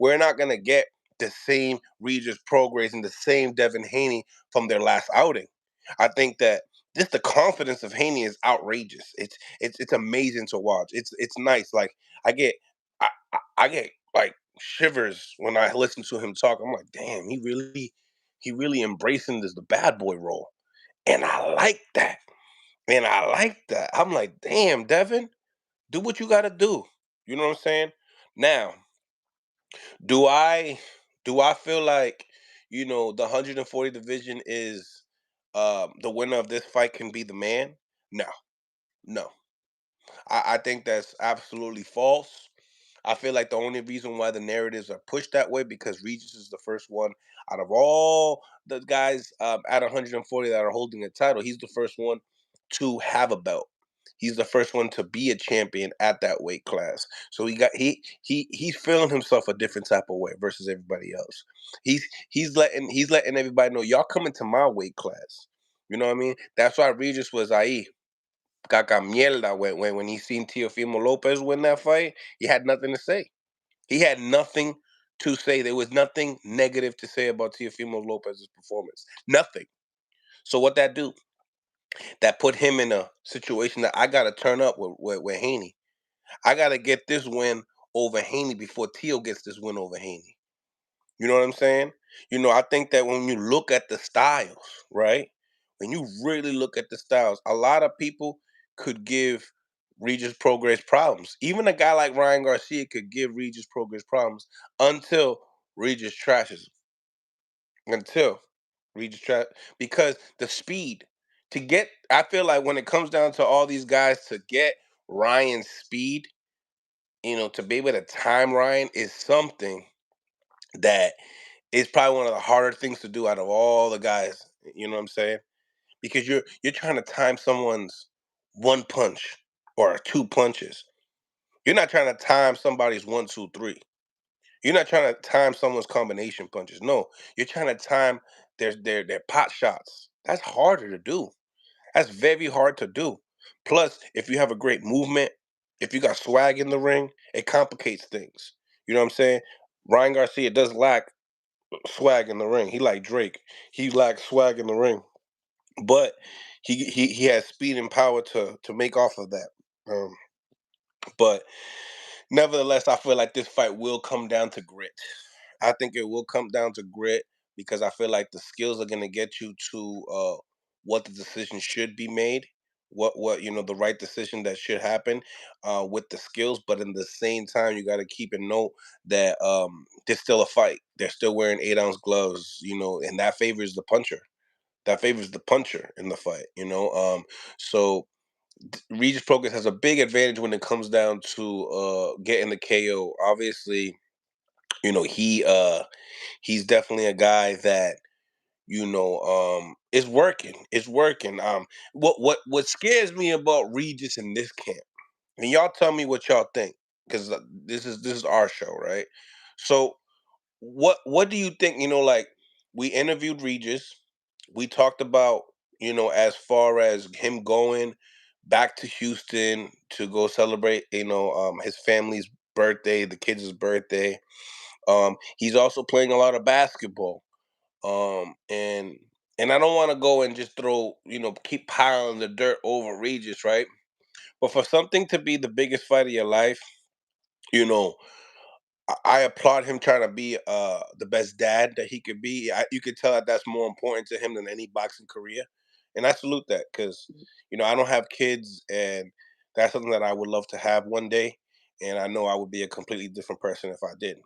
We're not going to get the same Regis Prograis and the same Devin Haney from their last outing. I think that just the confidence of Haney is outrageous. It's amazing to watch. It's nice. Like I get like shivers when I listen to him talk. I'm like, damn, he really embracing the bad boy role. And I like that. And I like that. I'm like, damn, Devin, do what you got to do. You know what I'm saying? Now, do I feel like the 140 division is the winner of this fight can be the man? No, no. I think that's absolutely false. I feel like the only reason why the narratives are pushed that way because Regis is the first one out of all the guys at 140 that are holding a title. He's the first one to have a belt. He's the first one to be a champion at that weight class. So he's feeling himself a different type of way versus everybody else. He's letting everybody know y'all coming to my weight class. You know what I mean? That's why Regis was ahí caca mierda when he seen Teofimo Lopez win that fight. He had nothing to say. He had nothing to say. There was nothing negative to say about Teofimo Lopez's performance. Nothing. So what that do? That put him in a situation that I gotta turn up with Haney. I gotta get this win over Haney before Teo gets this win over Haney. You know what I'm saying? I think that when you look at the styles, right? When you really look at the styles, a lot of people could give Regis Prograis problems. Even a guy like Ryan Garcia could give Regis Prograis problems until Regis trashes him. Until Regis trash because the speed to get I feel like when it comes down to all these guys to get Ryan's speed, to be able to time Ryan is something that it's probably one of the harder things to do out of all the guys. You know what I'm saying? Because you're trying to time someone's one punch or two punches. You're not trying to time somebody's 1, 2, 3. You're not trying to time someone's combination punches. No, you're trying to time their pot shots. That's harder to do. That's very hard to do. Plus, if you have a great movement, if you got swag in the ring, it complicates things. You know what I'm saying? Ryan Garcia does lack swag in the ring. He like Drake. He lacks swag in the ring, but he has speed and power to make off of that. Um, but nevertheless, I feel like this fight will come down to grit. I think it will come down to grit because I feel like the skills are going to get you to what the decision should be made, what the right decision that should happen with the skills. But in the same time, you got to keep in note that there's still a fight. They're still wearing 8-ounce gloves, and that favors the puncher. That favors the puncher in the fight. So Regis Prograis has a big advantage when it comes down to getting the KO. Obviously, he's definitely a guy that is working. It's working. What scares me about Regis in this camp, and y'all tell me what y'all think, because this is our show, right? So what do you think? Like, we interviewed Regis. We talked about, as far as him going back to Houston to go celebrate, his family's birthday, the kids' birthday. He's also playing a lot of basketball. And I don't want to go and just throw, keep piling the dirt over Regis, right? But for something to be the biggest fight of your life, you know, I applaud him trying to be the best dad that he could be. You could tell that that's more important to him than any boxing career, and I salute that because I don't have kids, and that's something that I would love to have one day. And I know I would be a completely different person if I didn't.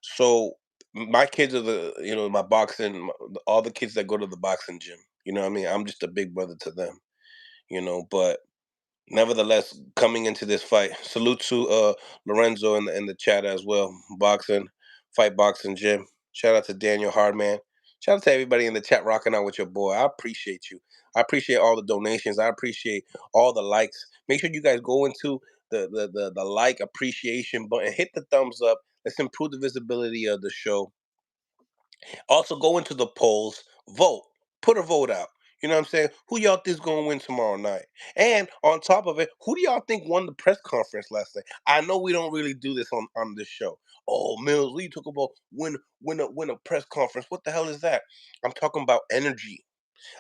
So my kids are my boxing, all the kids that go to the boxing gym. You know what I mean? I'm just a big brother to them. But nevertheless, coming into this fight, salute to Lorenzo in the chat as well. Boxing, fight boxing gym. Shout out to Daniel Hardman. Shout out to everybody in the chat rocking out with your boy. I appreciate you. I appreciate all the donations. I appreciate all the likes. Make sure you guys go into the like appreciation button. Hit the thumbs up. Let's improve the visibility of the show. Also, go into the polls, vote, put a vote out. You know what I'm saying? Who y'all think's gonna win tomorrow night? And on top of it, who do y'all think won the press conference last night? I know we don't really do this on this show. Oh, Mills, what you talk about win a press conference? What the hell is that? I'm talking about energy.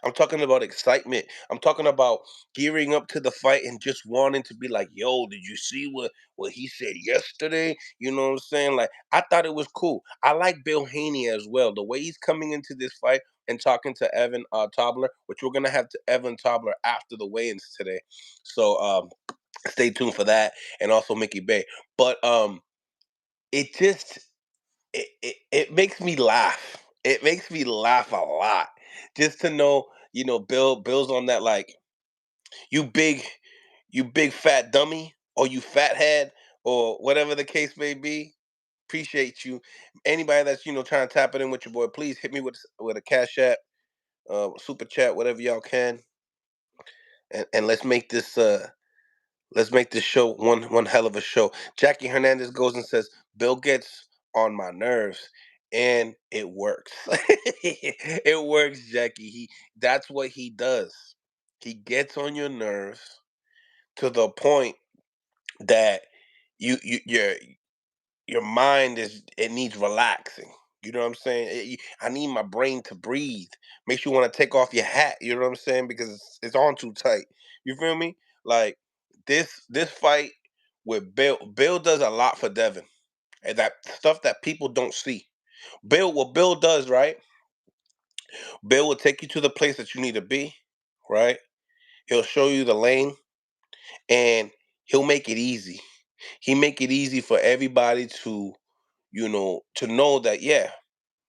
I'm talking about excitement. I'm talking about gearing up to the fight and just wanting to be like, yo, did you see what he said yesterday? You know what I'm saying? Like, I thought it was cool. I like Bill Haney as well. The way he's coming into this fight and talking to Evan Tobler, which we're gonna have to Evan Tobler after the weigh-ins today. So stay tuned for that, and also Mickey Bay. But it just it makes me laugh. It makes me laugh a lot just to know, Bill's on that, like, you big you big fat dummy, or you fathead, or whatever the case may be. Appreciate you. Anybody that's trying to tap it in with your boy, please hit me with a cash app, super chat, whatever y'all can, and let's make this show one hell of a show. Jackie Hernandez goes and says, Bill gets on my nerves, and it works. It works, Jackie. That's what he does. He gets on your nerves to the point that your mind it needs relaxing. You know what I'm saying? I need my brain to breathe. Makes you want to take off your hat. You know what I'm saying? Because it's on too tight. You feel me? Like, this fight with Bill. Bill does a lot for Devin, and that stuff that people don't see. What Bill does, right? Bill will take you to the place that you need to be, right? He'll show you the lane, and he'll make it easy. He make it easy for everybody to know that, yeah,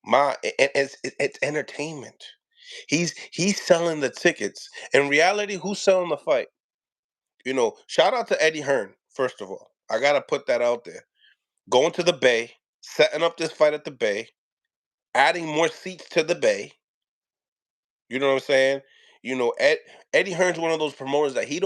it's entertainment. He's selling the tickets. In reality, who's selling the fight? Shout out to Eddie Hearn, first of all. I gotta put that out there. Going to the Bay, setting up this fight at the Bay, adding more seats to the Bay. You know what I'm saying? Eddie Hearn's one of those promoters that he's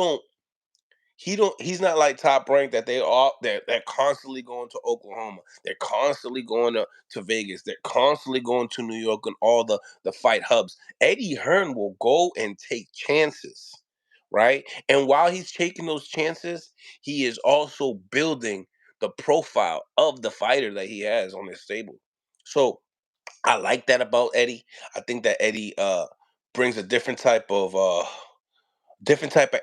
not like Top Rank that they're constantly going to Oklahoma. They're constantly going to Vegas. They're constantly going to New York and all the fight hubs. Eddie Hearn will go and take chances, right? And while he's taking those chances, he is also building the profile of the fighter that he has on his stable. So I like that about Eddie. I think that Eddie brings a different type of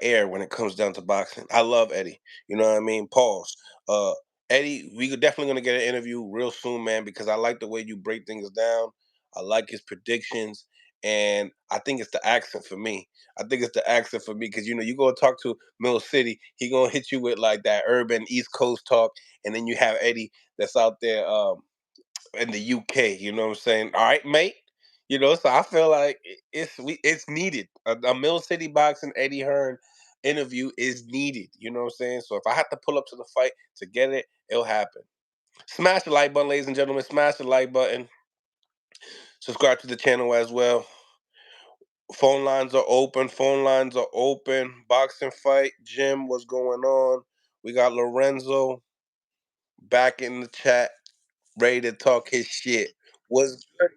air when it comes down to boxing. I love Eddie. You know what I mean? Pause. Uh, Eddie, we definitely gonna get an interview real soon, man, because I like the way you break things down. I like his predictions, and I think it's the accent for me. I think it's the accent for me because you go talk to Mill City, he gonna hit you with like that urban East Coast talk, and then you have Eddie that's out there. In the UK. You know what I'm saying? All right, mate. So I feel like it's needed. A Mill City Boxing Eddie Hearn interview is needed. You know what I'm saying? So if I have to pull up to the fight to get it, it'll happen. Smash the like button, ladies and gentlemen. Smash the like button. Subscribe to the channel as well. Phone lines are open. Phone lines are open. Boxing fight. Jim, what's going on? We got Lorenzo back in the chat, ready to talk his shit. What's good?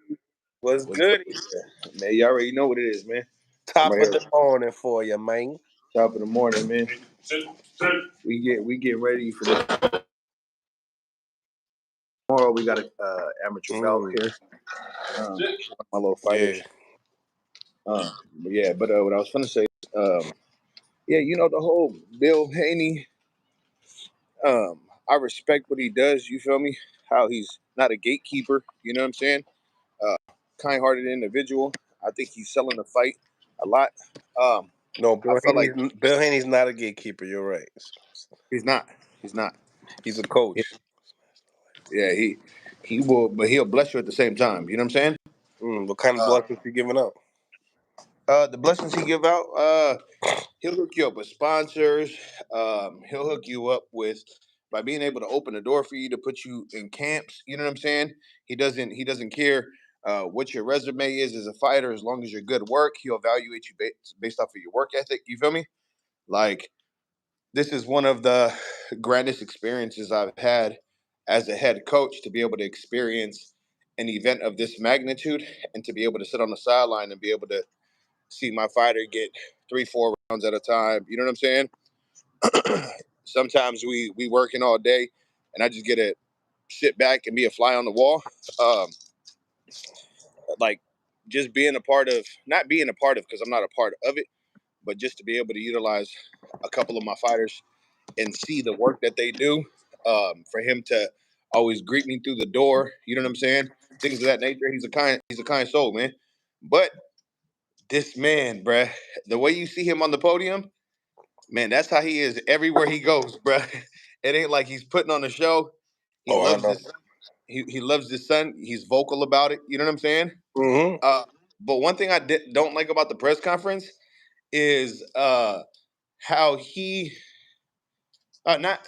What's What's good, good? man? You already know what it is, man. I'm Top right of here, the morning for you, man. top of the morning, man. We get ready for this. Tomorrow we got a amateur bout Mm, here. My little yeah. fighters. But yeah, but what I was gonna say, yeah, the whole Bill Haney. I respect what he does. You feel me? How he's not a gatekeeper. You know what I'm saying? Uh, kind-hearted individual. I think he's selling the fight a lot. Um, No, I felt like Bill Haney's not a gatekeeper. You're right. he's not. He's not. He's a coach. Yeah, he will, but he'll bless you at the same time. You know what I'm saying? What kind of Uh, blessings you giving up? the blessings he give out, he'll hook you up with sponsors. He'll hook you up with by being able to open the door for you to put you in camps. You know what I'm saying? He doesn't care what your resume is as a fighter, as long as you're good work. He'll evaluate you based off of your work ethic. You feel me? Like, this is one of the grandest experiences I've had as a head coach, to be able to experience an event of this magnitude and to be able to sit on the sideline and be able to see my fighter get 3-4 rounds at a time. You know what I'm saying? Sometimes we working all day and I just get to sit back and be a fly on the wall. Um, like, just being a part of, not being a part of, because I'm not a part of it, but just to be able to utilize a couple of my fighters and see the work that they do. For him to always greet me through the door, you know what I'm saying? Things of that nature. He's a kind soul, man. But this man, bruh, the way you see him on the podium, man, that's how he is everywhere he goes, bruh. It ain't like he's putting on a show. He Oh, I loves know. this. He loves his son. He's vocal about it. You know what I'm saying? Mm-hmm. Uh, but one thing I don't like about the press conference is how he not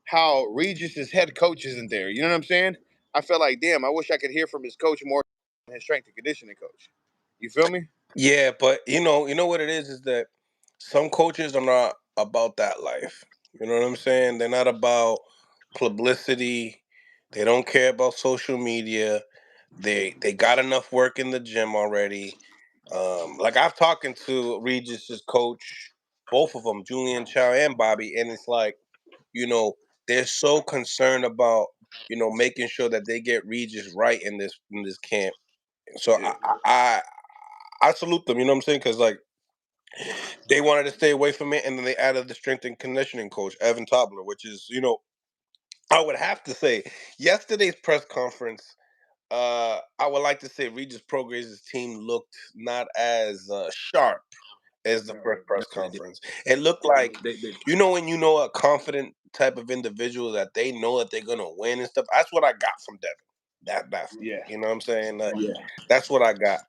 how Regis's head coach isn't there. You know what I'm saying? I felt like, damn, I wish I could hear from his coach more than his strength and conditioning coach. You feel me? Yeah, but you know what it is that some coaches are not about that life. You know what I'm saying? They're not about publicity. They don't care about social media. They got enough work in the gym already. Like I've talking to Regis's coach, both of them, Julian Chow and Bobby, and it's like, you know, they're so concerned about, making sure that they get Regis right in this camp. So Yeah. I salute them, you know what I'm saying? Because like they wanted to stay away from it, and then they added the strength and conditioning coach, Evan Tobler, which is, I would have to say yesterday's press conference. I would like to say Regis Prograis' team looked not as sharp as the first press They did. conference. It looked like, They when a confident type of individual that they know that they're gonna win and stuff. That's what I got from Devin. That's yeah. you know what I'm saying. Yeah. That's what I got.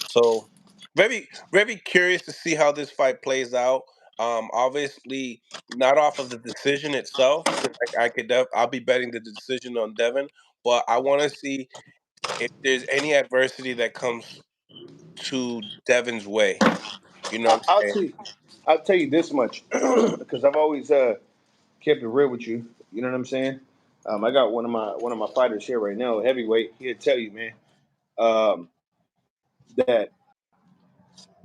So very very curious to see how this fight plays out. Obviously not off of the decision itself because I'll be betting the decision on Devin, but I want to see if there's any adversity that comes to Devin's way. You know what I'm saying? I'll tell you this much because I've always kept it real with you. You know what I'm saying? I got one of my fighters here right now, heavyweight. He'll tell you, man, that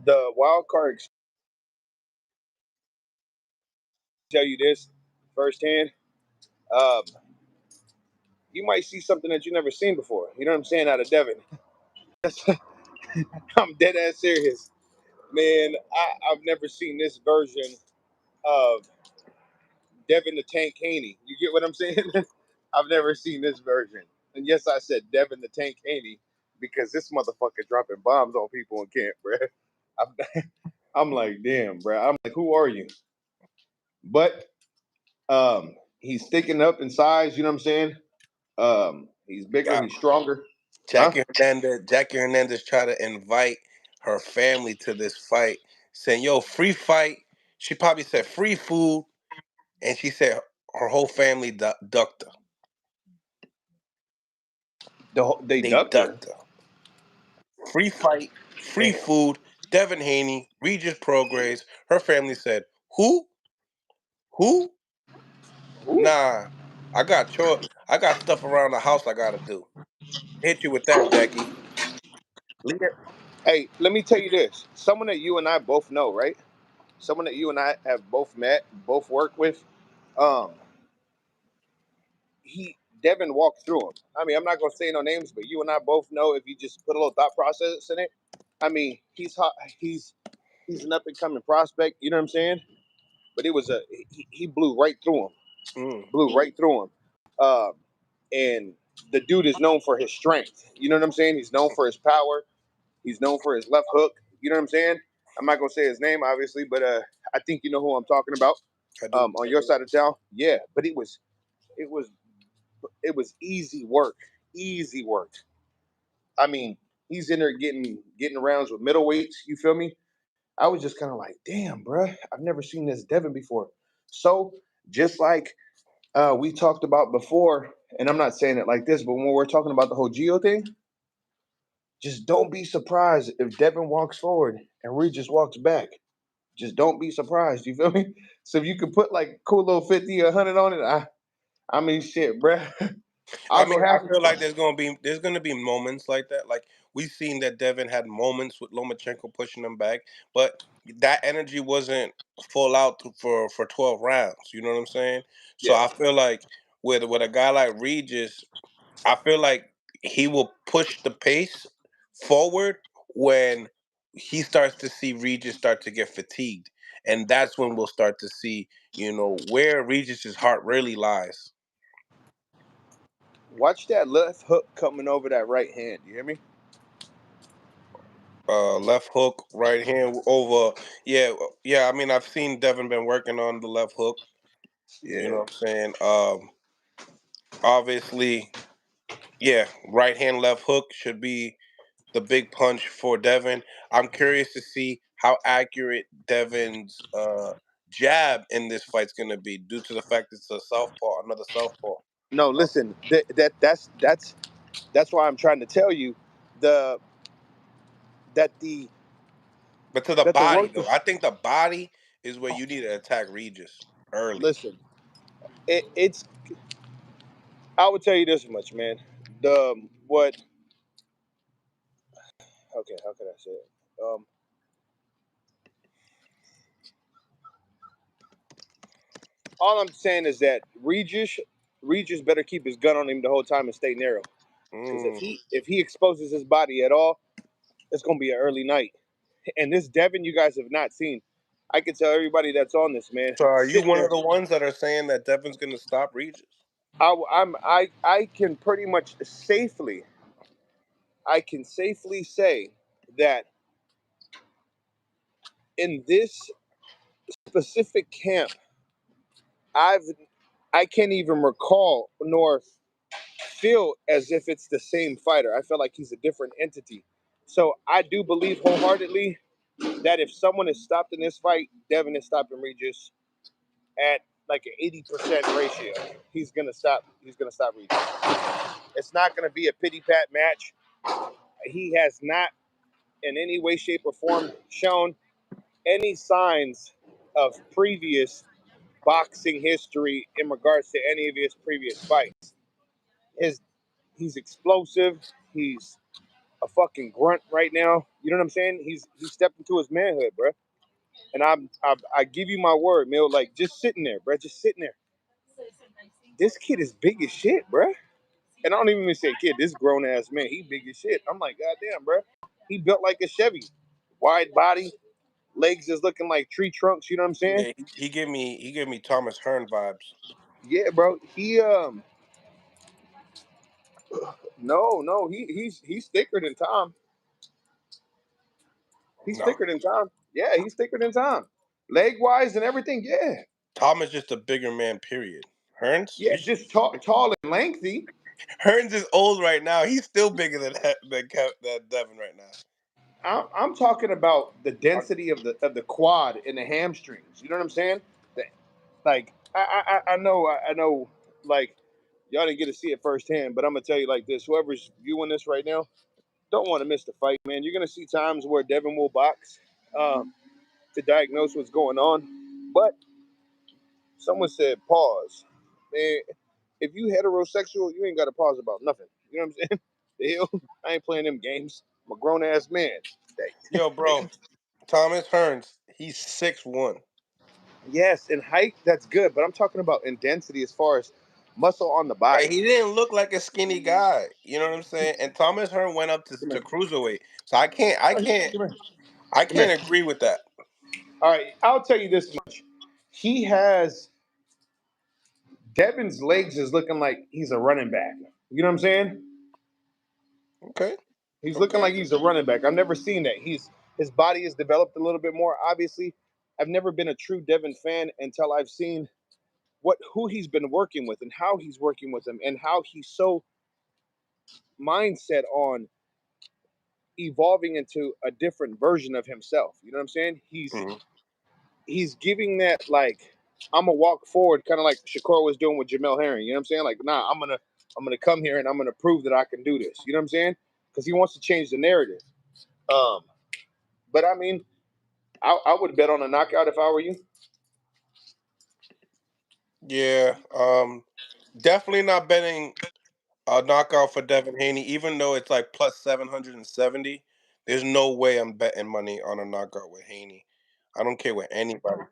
the wild card tell you this firsthand. Um, you might see something that you never seen before. You know what I'm saying? Out of Devin, I'm dead ass serious, man. I've never seen this version of Devin the Tank Haney. You get what I'm saying? I've never seen this version. And yes, I said Devin the Tank Haney because this motherfucker dropping bombs on people in camp, bro. I'm like, damn, bro. I'm like, who are you? But he's sticking up in size. You know what I'm saying? He's bigger. He's stronger. Huh? Jackie Hernandez tried to invite her family to this fight, saying, "Yo, free fight." She probably said free food, and she said her whole family ducked her. They They ducked her. ducked her. Free fight, free Damn. food. Devin Haney, Regis Prograis. Her family said, "Who? Who? Ooh. Nah, I got stuff around the house I gotta do." Hit you with that, Jackie. Leave it. Hey, let me tell you this. Someone that you and I both know, right? Someone that you and I have both met, both worked with. Um, Devin walked through him. I mean, I'm not gonna say no names, but you and I both know if you just put a little thought process in it. I mean, he's hot. He's an up and coming prospect. You know what I'm saying? But it was he blew right through him. Mm. Blew right through him. And the dude is known for his strength. You know what I'm saying? He's known for his power. He's known for his left hook. You know what I'm saying? I'm not gonna say his name, obviously, but I think you know who I'm talking about. I do. On your side of town, yeah. But it was it was easy work. Easy work. I mean, he's in there getting rounds with middleweights. You feel me? I was just kind of like, damn, bruh, I've never seen this Devin before. So just like we talked about before, and I'm not saying it like this, but when we're talking about the whole Geo thing, just don't be surprised if Devin walks forward and Regis walks back. Just don't be surprised. You feel me? So if you could put like cool little 50 or 100 on it, I mean, shit, bruh. I I'll go mean, I half. feel like there's gonna be moments like that. Like we've seen that Devin had moments with Lomachenko pushing him back, but that energy wasn't full out for 12 rounds. You know what I'm saying? So Yeah. I feel like with a guy like Regis, I feel like he will push the pace forward when he starts to see Regis start to get fatigued, and that's when we'll start to see where Regis's heart really lies. Watch that left hook coming over that right hand. You hear me? Left hook, right hand over. Yeah. I mean, I've seen Devin been working on the left hook. You know Yeah. what I'm saying? Obviously, yeah, right hand, left hook should be the big punch for Devin. I'm curious to see how accurate Devin's jab in this fight's gonna be, due to the fact it's a southpaw, another southpaw. No, listen. That's why I'm trying to tell you the that the But to the that the body, work. though, I think the body is where you need to attack Regis early. Listen, it's. I would tell you this much, man. The what? Okay, how can I say it? All I'm saying is that Regis better keep his gun on him the whole time and stay narrow. Because Mm. if he exposes his body at all, it's gonna be an early night. And this Devin, you guys have not seen. I can tell everybody that's on this, man, So are you sitting one there. of the ones that are saying that Devin's going to stop Regis? I can pretty much safely. I can safely say that in this specific camp, I've I can't even recall nor feel as if it's the same fighter. I feel like he's a different entity. So I do believe wholeheartedly that if someone is stopped in this fight, Devin is stopping Regis at like an 80% ratio. He's gonna stop Regis. It's not going to be a pity pat match. He has not, in any way, shape, or form, shown any signs of previous boxing history in regards to any of his previous fights. He's explosive. He's a fucking grunt right now. You know what I'm saying? He's stepped into his manhood, bro. And I give you my word, Mill. Like just sitting there, bro. Just sitting there. This kid is big as shit, bro. And I don't even say kid. This grown ass man, he big as shit. I'm like, goddamn, bro. He built like a Chevy, wide body, legs is looking like tree trunks. You know what I'm saying? Yeah, he gave me Thomas Hearn vibes. Yeah, bro. He no, he's thicker than Tom. He's No, thicker than Tom. Yeah, he's thicker than Tom. Leg wise and everything, yeah. Tom is just a bigger man. Period. Hearns, Yeah, just tall and lengthy. Hearns is old right now. He's still bigger than Devin right now. I'm talking about the density of the quad and the hamstrings. You know what I'm saying? Like I know like y'all didn't get to see it firsthand, but I'm gonna tell you like this: whoever's viewing this right now, don't want to miss the fight, man. You're gonna see times where Devin will box to diagnose what's going on, but someone said pause. Man, if you heterosexual, you ain't got to pause about nothing. You know what I'm saying? The hell, I ain't playing them games. I'm a grown ass man. Yo, bro, Thomas Hearns, he's 6'1". Yes, in height, that's good, but I'm talking about in density as far as muscle on the Like, body. he didn't look like a skinny guy. You know what I'm saying? And Thomas Hearn went up Come to here. cruiserweight. So I can't Come here. I Come here. can't agree with that. All right, I'll tell you this much. He has Devin's legs is looking like he's a running back. You know what I'm saying? Okay. He's looking Okay. like he's a running back. I've never seen that. His body has developed a little bit more. Obviously, I've never been a true Devin fan until I've seen who he's been working with and how he's working with him and how he's so mindset on evolving into a different version of himself. You know what I'm saying? Mhm. He's giving that like I'm gonna walk forward, kind of like Shakur was doing with Jamel Herring. You know what I'm saying? Like, nah, I'm gonna come here and I'm gonna prove that I can do this. You know what I'm saying? Because he wants to change the narrative. Um, but I mean, I would bet on a knockout if I were you. Yeah. Definitely not betting a knockout for Devin Haney, even though it's like plus 770. There's no way I'm betting money on a knockout with Haney. I don't care what anybody.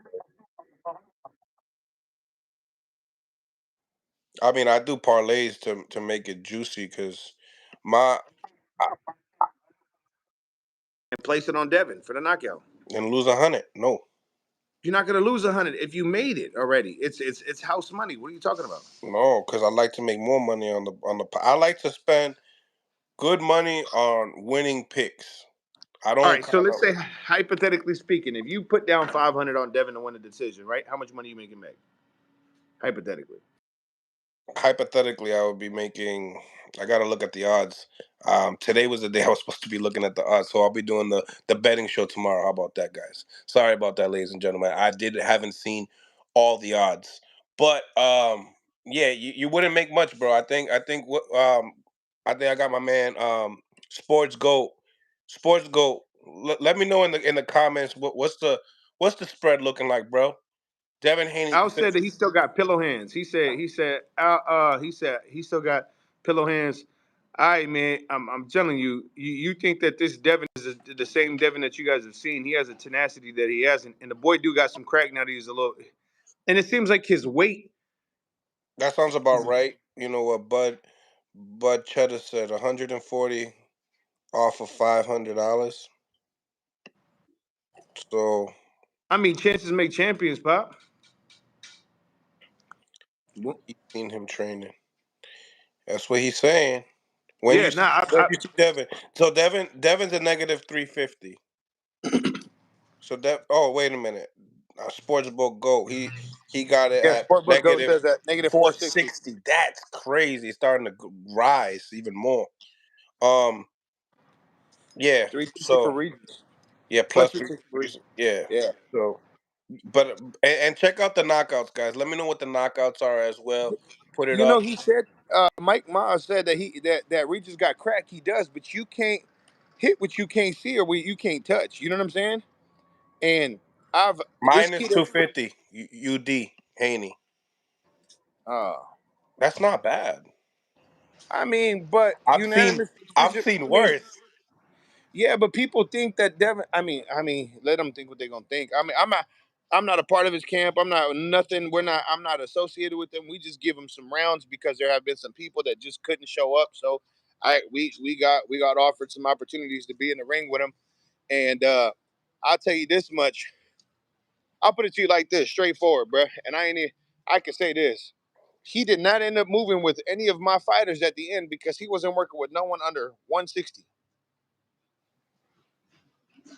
I mean, I do parlays to make it juicy because my And place it on Devin for the knockout. and lose 100. No, You're not gonna lose 100 if you made it already. It's house money. What are you talking about? no, because I like to make more money on the. I like to spend good money on winning picks. I All don't right, so kind let's say of hypothetically speaking, if you put down 500 on Devin to win a decision, right? How much money you making back? Hypothetically. hypothetically I would be making. I got to look at the odds. Today was the day I was supposed to be looking at the odds, so I'll be doing the betting show tomorrow. How about that, guys? Sorry about that, ladies and gentlemen. I haven't seen all the odds, but yeah, you wouldn't make much, bro. I think I got my man Sports Goat. Sports Goat. Let me know in the comments what's the spread looking like, bro. Devin Haney. Al said that he still got pillow hands. He said he still got pillow hands. All right, man. I'm telling you, you think that this Devin is the same Devin that you guys have seen. He has a tenacity that he hasn't, and the boy do got some crack now that he's a little. And it seems like his weight. That sounds about right. You know what Bud Cheddar said, 140 off of $500. So I mean, chances make champions, pop. he's seen him training. That's what he's saying. When Yeah, you nah. see when you see Devin, so Devin's a negative 350. So wait a minute, Sportsbook Go he got it Yeah, at Sportbook Go negative says that negative 460. 460. That's crazy. It's starting to rise even more. Um, yeah. 360 for So Regis. yeah, Plus plus 360 for Regis. yeah. Yeah. So. But and check out the knockouts, guys. Let me know what the knockouts are as well. put it You know, up. he said Mike Miles said that Regis got crack. He does, but you can't hit what you can't see or what you can't touch. You know what I'm saying? And I've this Minus kid. 250 UD Haney. Uh, That's not bad. I mean, but I've seen unanimous I've decision. seen I mean, worse. yeah, but people think that Devin. I mean, let them think what they're gonna think. I mean, I'm not a part of his camp. I'm not nothing. We're not. I'm not associated with them. We just give him some rounds because there have been some people that just couldn't show up. So we got offered some opportunities to be in the ring with him. And I'll tell you this much. I'll put it to you like this, straightforward, bro. And I can say this. He did not end up moving with any of my fighters at the end because he wasn't working with no one under 160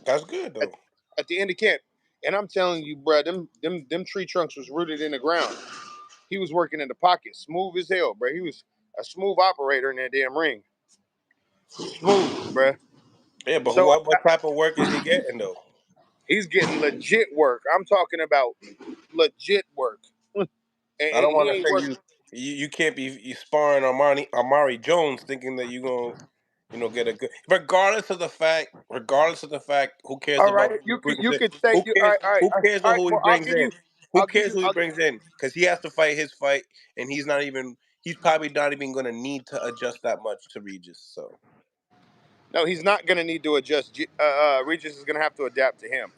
That's good at, though. at the end of camp. And I'm telling you, bro, them tree trunks was rooted in the ground. He was working in the pocket, smooth as hell, bro. He was a smooth operator in that damn ring. Smooth, bro. Yeah, but So what type of work is he getting though? he's getting legit work. I'm talking about legit work. and, I and don't he want to ain't say working. you can't be you sparring Amari Jones thinking that you're gonna get a good regardless of the fact who cares All right, about who he brings you in, could say who you all cares right, all right, who all right, cares all on right. who he Well, I'll brings give in, you, I'll give you, who he I'll, brings in, because he has to fight his fight, and he's probably not even gonna need to adjust that much to Regis. So no, he's not going to need to adjust. Regis is going to have to adapt to him.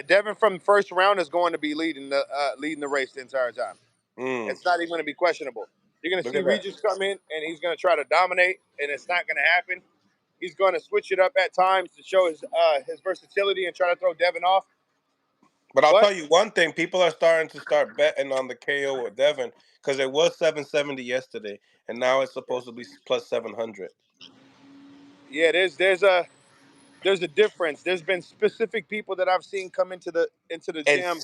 Devin from the first round is going to be leading the race the entire time. mm, It's not even going to be questionable. You're going to look see at that. Regis come in and he's going to try to dominate, and it's not going to happen. He's going to switch it up at times to show his versatility and try to throw Devin off. But I'll But tell you one thing: people are starting to start betting on the KO or Devin because it was 770 yesterday, and now it's supposed to be plus 700. yeah, there's a difference. There's been specific people that I've seen come into the And gym.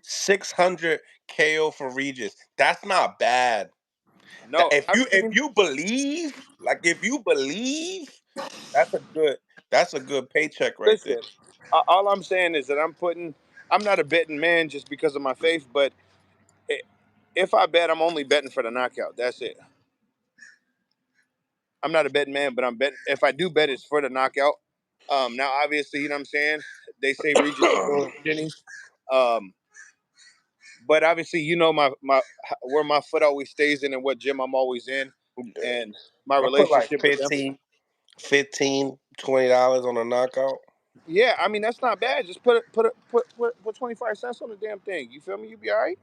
600 KO for Regis. That's not bad. That No, I've if seen. you believe, that's a good paycheck right there. Listen, all I'm saying is that I'm not a betting man just because of my faith, but if I bet, I'm only betting for the knockout. That's it. I'm not a betting man, but I'm betting. If I do bet, it's for the knockout. Now, obviously, you know what I'm saying. They say Regis is going to Haney. Um, but obviously, my where my foot always stays in and what gym I'm always in, and my I put like relationship with them. 15, $20 on a knockout. Yeah, I mean that's not bad. Just put 25 cents on the damn thing. You feel me? You be all right.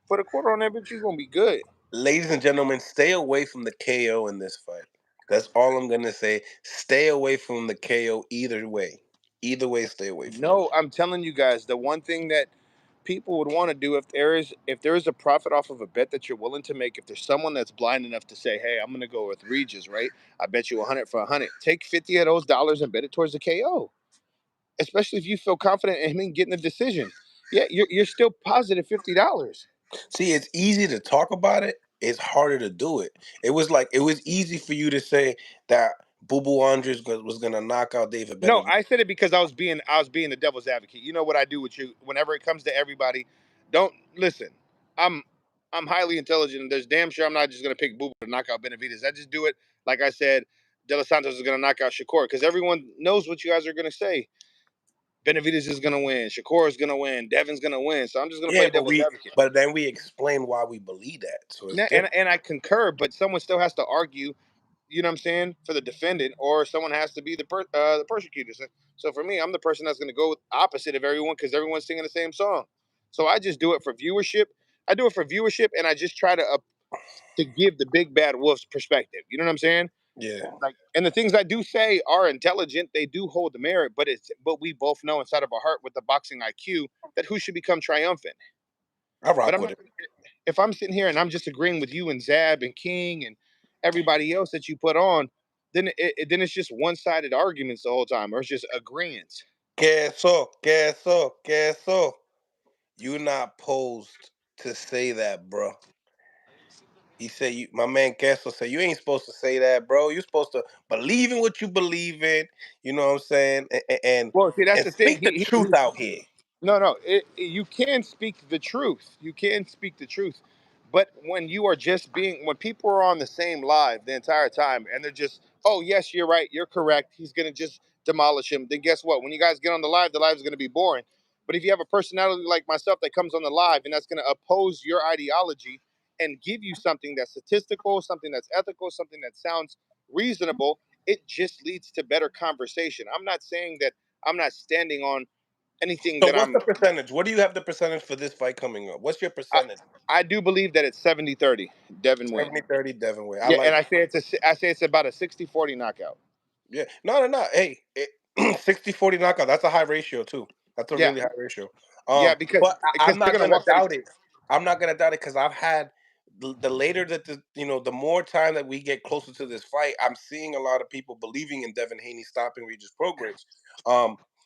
Put a quarter on that, but you're gonna be good. Ladies and gentlemen, stay away from the KO in this fight. That's all I'm gonna say. Stay away from the KO either way. Either way, stay away from it. No, I'm telling you guys, the one thing that people would want to do if there is a profit off of a bet that you're willing to make, if there's someone that's blind enough to say, hey, I'm gonna go with Regis, right? I bet you 100 for 100. Take 50 of those dollars and bet it towards the KO. Especially if you feel confident in him getting a decision. Yeah, you're still positive $50. See, it's easy to talk about it. It's harder to do it. It was easy for you to say that Boo Boo Andres was gonna knock out David No, Benavidez. I said it because I was being the devil's advocate. You know what I do with you whenever it comes to everybody. Don't listen. I'm I'm highly intelligent, and there's damn sure I'm not just gonna pick Booba to knock out Benavidez. I just do it like I said. De Los Santos is gonna knock out Shakur because everyone knows what you guys are gonna say. Benavidez is gonna win. Shakur is gonna win. Devin's gonna win. So I'm just gonna Yeah, play devil's advocate. but then we explain why we believe that. So it's different. And I concur, but someone still has to argue. You know what I'm saying, for the defendant, or someone has to be the persecutor. So for me, I'm the person that's going to go opposite of everyone because everyone's singing the same song. So I just do it for viewership. I do it for viewership, and I just try to give the big bad wolf's perspective. You know what I'm saying? Yeah, Like, and the things I do say are intelligent. They do hold the merit, but we both know inside of our heart with the boxing IQ that who should become triumphant. I But rock I'm with not. it. If I'm sitting here and I'm just agreeing with you and Zab and King and everybody else that you put on, then it's just one-sided arguments the whole time, or it's just agreements. Que eso. You not posed to say that, bro. He said, my man Kessel said, you ain't supposed to say that, bro. You're supposed to believe in what you believe in. You know what I'm saying? Well, see, that's And the thing. speak the He truth out here. no, no. You can speak the truth. You can speak the truth, But when you are just when people are on the same live the entire time and they're just, oh, yes, you're right, you're correct, he's going to just demolish him, then guess what? When you guys get on the live is going to be boring. But if you have a personality like myself that comes on the live and that's going to oppose your ideology and give you something that's statistical, something that's ethical, something that sounds reasonable, it just leads to better conversation. I'm not saying that I'm not standing on anything So that what's the percentage? What do you have the percentage for this fight coming up? What's your percentage? I do believe that it's 70-30 Devin win. 70-30 Devin way. I Yeah, like and I say it's about a 60-40 knockout. Yeah. No. Hey, 60-40 knockout. That's a high ratio too. That's a Yeah, really high ratio. yeah, because But I'm they're not gonna gonna walk that. doubt it. I'm not gonna doubt it because I've had the later that the more time that we get closer to this fight, I'm seeing a lot of people believing in Devin Haney stopping Regis Prograis.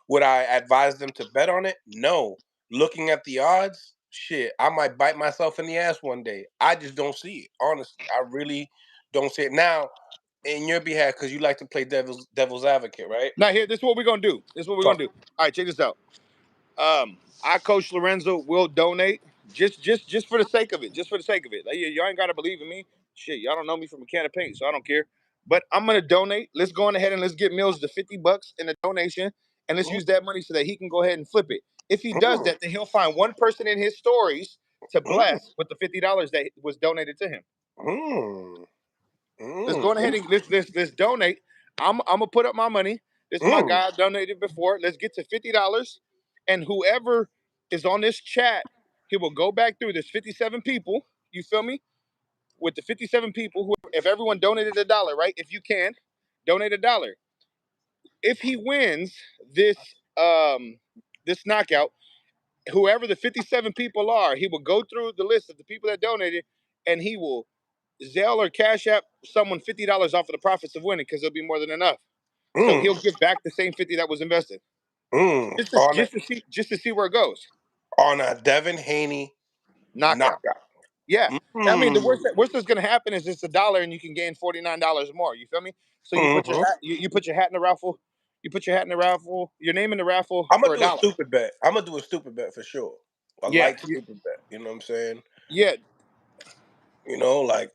Would I advise them to bet on it? No. Looking at the odds, shit, I might bite myself in the ass one day. I just don't see it. Honestly, I really don't see it now. In your behalf, because you like to play devil's advocate, right? Now here, this is what we're gonna do. All right, check this out. I coach Lorenzo will donate just for the sake of it. Just for the sake of it. Like, y'all ain't gotta believe in me. Shit, y'all don't know me from a can of paint, so I don't care. But I'm gonna donate. Let's go on ahead and let's get Mills the $50 in a donation, and let's use that money so that he can go ahead and flip it. If he does that, then he'll find one person in his stories to bless with the $50 that was donated to him. Let's go on ahead and let's donate. I'm gonna put up my money. This is my guy I donated before. Let's get to $50, and whoever is on this chat, he will go back through. There's 57 people. You feel me? With the 57 people, if everyone donated $1, right? If you can, donate $1. If he wins this this knockout, whoever the 57 people are, he will go through the list of the people that donated, and he will Zelle or Cash App someone $50 off of the profits of winning because it'll be more than enough. So he'll give back the same 50 that was invested, just to see where it goes. On a Devin Haney Knockout. knockout. Yeah. I mean, the worst that's going to happen is it's $1 and you can gain $49 more. You feel me? So you put your hat, you put your hat in the raffle. You put your hat in the raffle. Your name in the raffle I'm for gonna do a $1. stupid bet. I'm gonna do a stupid bet for sure. A Yeah. light stupid bet. You know what I'm saying? Yeah. Like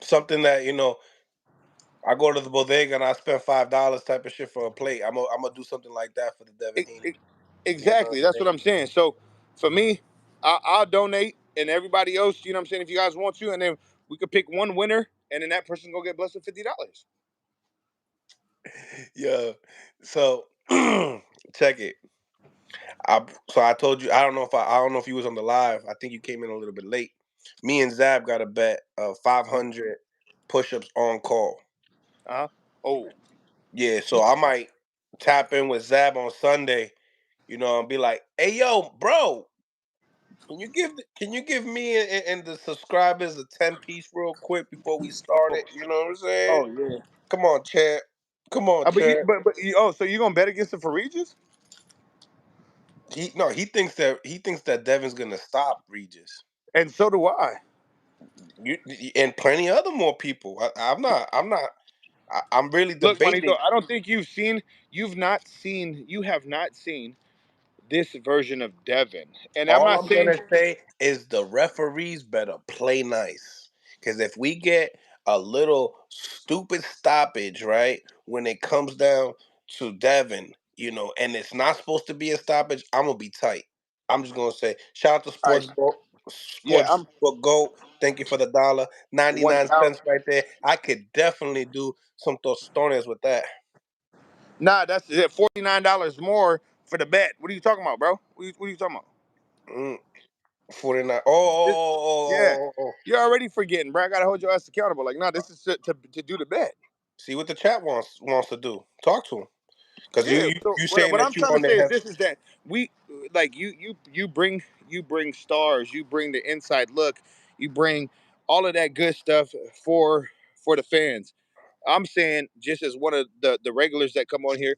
something that I go to the bodega and I spend $5 type of shit for a plate. I'm gonna do something like that for the Devin Haney. Exactly. That's what I'm saying. So for me, I'll donate, and everybody else, you know what I'm saying, if you guys want to, and then we could pick one winner, and then that person go get blessed with $50. Yeah. So check it. I told you I don't know if you was on the live. I think you came in a little bit late. Me and Zab got a bet of 500 push-ups on call. Oh. Yeah, so I might tap in with Zab on Sunday, and be like, "Hey, yo, bro, can you give me and the subscribers a 10-piece real quick before we start it?" You know what I'm saying? Oh yeah. Come on, champ. Come on, champ. So you gonna bet against him for Regis? He thinks that Devin's gonna stop Regis. And so do I. And plenty other more people. I'm really Look, Manito, debating. I don't think you have not seen this version of Devin. And I'm All not I'm saying gonna say is the referees better play nice. Because if we get a little stupid stoppage, right, when it comes down to Devin, and it's not supposed to be a stoppage, I'm gonna be tight. I'm just gonna say, shout out to all right, yeah, Sports Book Go. Thank you for the dollar. 99 cents right there. I could definitely do some tostones with that. nah, that's it. $49 more for the bet. What are you talking about, bro? What are you talking about? Mm, 49. This, yeah. Oh. You're already forgetting, bro. I gotta hold your ass accountable. Like, nah, this is to do the bet. See what the chat wants to do. Talk to him. Because Yeah. So you saying what I'm that you trying to on say their is head. this: is that we like you bring stars, you bring the inside look, you bring all of that good stuff for the fans. I'm saying, just as one of the regulars that come on here,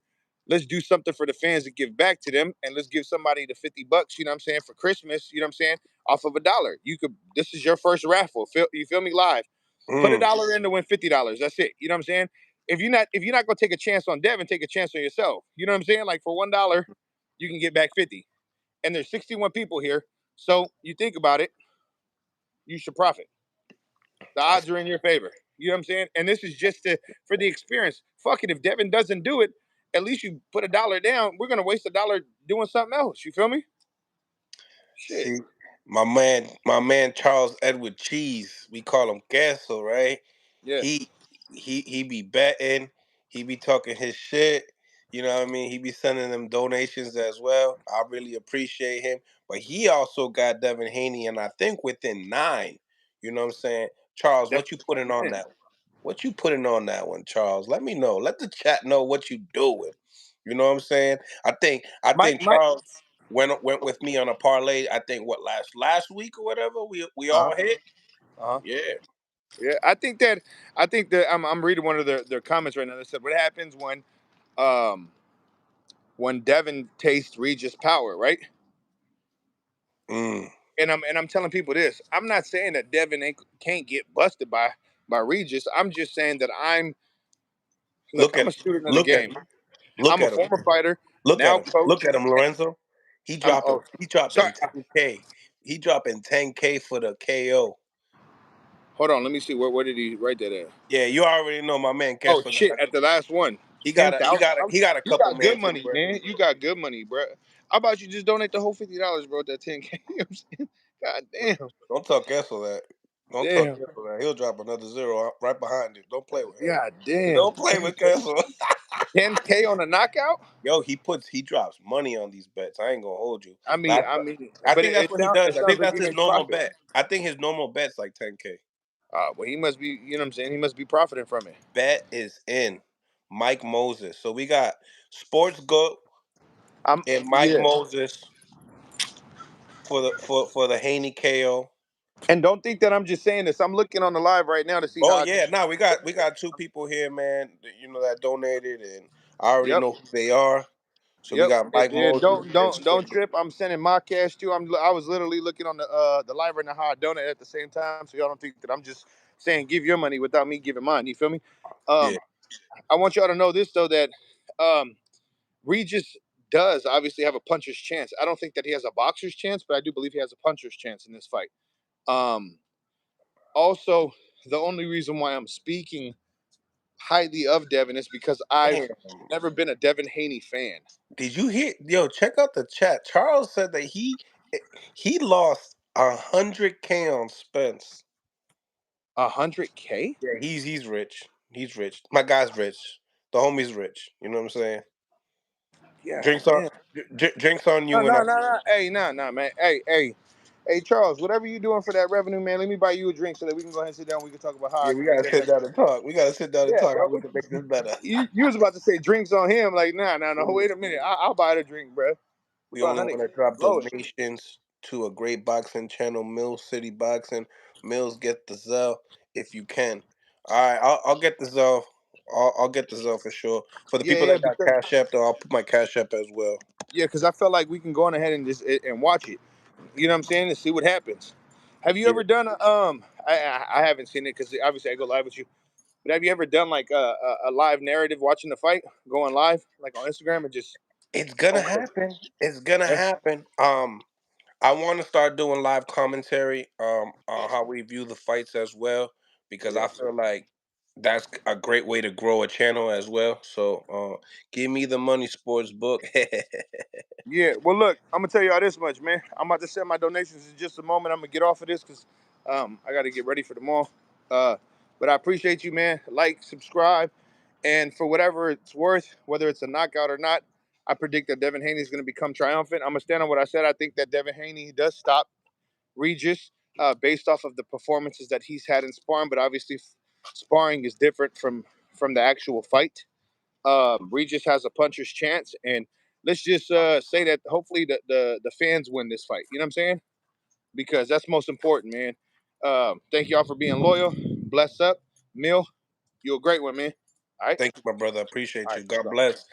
let's do something for the fans to give back to them, and let's give somebody the $50. You know what I'm saying, for Christmas. You know what I'm saying, off of $1. This is your first raffle. You feel me? Live. Put $1 in to win $50. That's it. You know what I'm saying? If you're not gonna take a chance on Devin, take a chance on yourself. You know what I'm saying? Like, for $1, you can get back 50. And there's 61 people here. So you think about it. you should profit. The odds are in your favor. You know what I'm saying? And this is just for the experience. Fuck it. If Devin doesn't do it, at least you put $1 down. We're gonna waste $1 doing something else. You feel me? Shit. See, my man Charles Edward Cheese, we call him Queso, right? Yeah. He be betting, he be talking his shit. You know what I mean? He be sending them donations as well. I really appreciate him. But he also got Devin Haney, and I think within 9. You know what I'm saying? Charles, That's what you putting on man. that? What you putting on that one, Charles? Let me know. Let the chat know what you doing. You know what I'm saying? I think Mike. Charles went with me on a parlay. I think what last week or whatever. We Uh-huh. all hit. Uh-huh. Yeah. Yeah. I think that I'm reading one of their comments right now. They said, what happens um when Devin tastes Regis power, right? Mm. And I'm telling people this. I'm not saying that can't get busted by Regis. I'm just saying that look, Look I'm at a student of the look at game. him. Look I'm a at him. former fighter, Look at now him. Look coach. at him, Lorenzo. He I'm dropping. oh He sorry. dropping 10K. He dropping 10K for the KO. Hold on, let me see where did he write that at? Yeah, you already know my man Oh Kessler. shit, at the last one. He got ten a he thousand. got a he got a You couple got good man too, money, bro. man. You got good money, bro. How about you just donate the whole $50, bro? That 10K. You know what I'm saying? God damn. Don't tell Kessler that. Don't tell Damn. Kessler that. He'll drop another zero right behind it. Don't play with him. God damn. Don't play with Kessler. 10K on a knockout? Yo, he drops money on these bets. I ain't gonna hold you. I mean, But I mean, I but think that's what he it does. I sounds think like that's he his makes normal profit. bet. I think his normal bet's like 10K. Well, he must be, you know what I'm saying? He must be profiting from it. Bet is in. Mike Moses. So we got Sports Goat I'm, and Mike yeah. Moses for the Haney KO. And don't think that I'm just saying this. I'm looking on the live right now to see Oh how I can. yeah, no, we got 2 people here, man. That donated, and I already Yep. know who they are. So we Yep. got Mike And Moses and don't Sports Goat. trip. I'm sending my cash too. I was literally looking on the live right now how I donate at the same time, so y'all don't think that I'm just saying give your money without me giving mine. You feel me? Yeah, Um, I want y'all to know this though that um, Regis does obviously have a puncher's chance. I don't think that he has a boxer's chance, but I do believe he has a puncher's chance in this fight. Um, Also, the only reason why I'm speaking highly of Devin is because I've damn. never been a Devin Haney fan. Did you hear? Yo, check out the chat. Charles said that he lost 100K on Spence. 100K? Yeah, he's rich. He's rich. My guy's rich. The homie's rich. You know what I'm saying? Yeah, Drinks on damn. drinks on No, you and no, no, no. Hey, no, no, man. Hey, Charles. Whatever you doing for that revenue, man. Let me buy you a drink so that we can go ahead and sit down. We can talk about how I yeah, we can make gotta that sit happen. down and talk. We gotta sit down and Yeah, talk how bro. we can make this better. You was about to say drinks on him. Like, nah, nah, no. Wait a minute. I'll buy the drink, bro. We For only 100K. want to drop Blow it. donations to a great boxing channel, Mill City Boxing. Mills, get the Zell if you can. All right, I'll get the Zell. I'll get the Zell for sure. For the Yeah, people yeah. that got Because Cash App, though, I'll put my Cash App as well. I felt like we can go on ahead and just and watch it. You know what I'm saying? And see what happens. Have you Yeah, ever done I haven't seen it because obviously I go live with you. But have you ever done like a live narrative watching the fight, going live like on Instagram and just it's gonna on happen. It's gonna the happen. I want to start doing live commentary on how we view the fights as well because yeah. I feel like that's a great way to grow a channel as well. So, give me the money, sports book. Yeah, well, look, I'm gonna tell y'all this much, man. I'm about to send my donations in just a moment. I'm gonna get off of this because I got to get ready for tomorrow. Uh, but I appreciate you, man. Like, subscribe, and for whatever it's worth, whether it's a knockout or not, I predict that Devin Haney is gonna become triumphant. I'm gonna stand on what I said. I think that Devin Haney does stop Regis based off of the performances that he's had in sparring, but obviously, sparring is different from the actual fight. Regis has a puncher's chance, and let's just say that hopefully the fans win this fight. You know what I'm saying? Because that's most important, man. Thank y'all for being loyal. Bless up, Mill. You're a great one, man. All right, Thank you, my brother. I all appreciate right, you. peace God out. bless.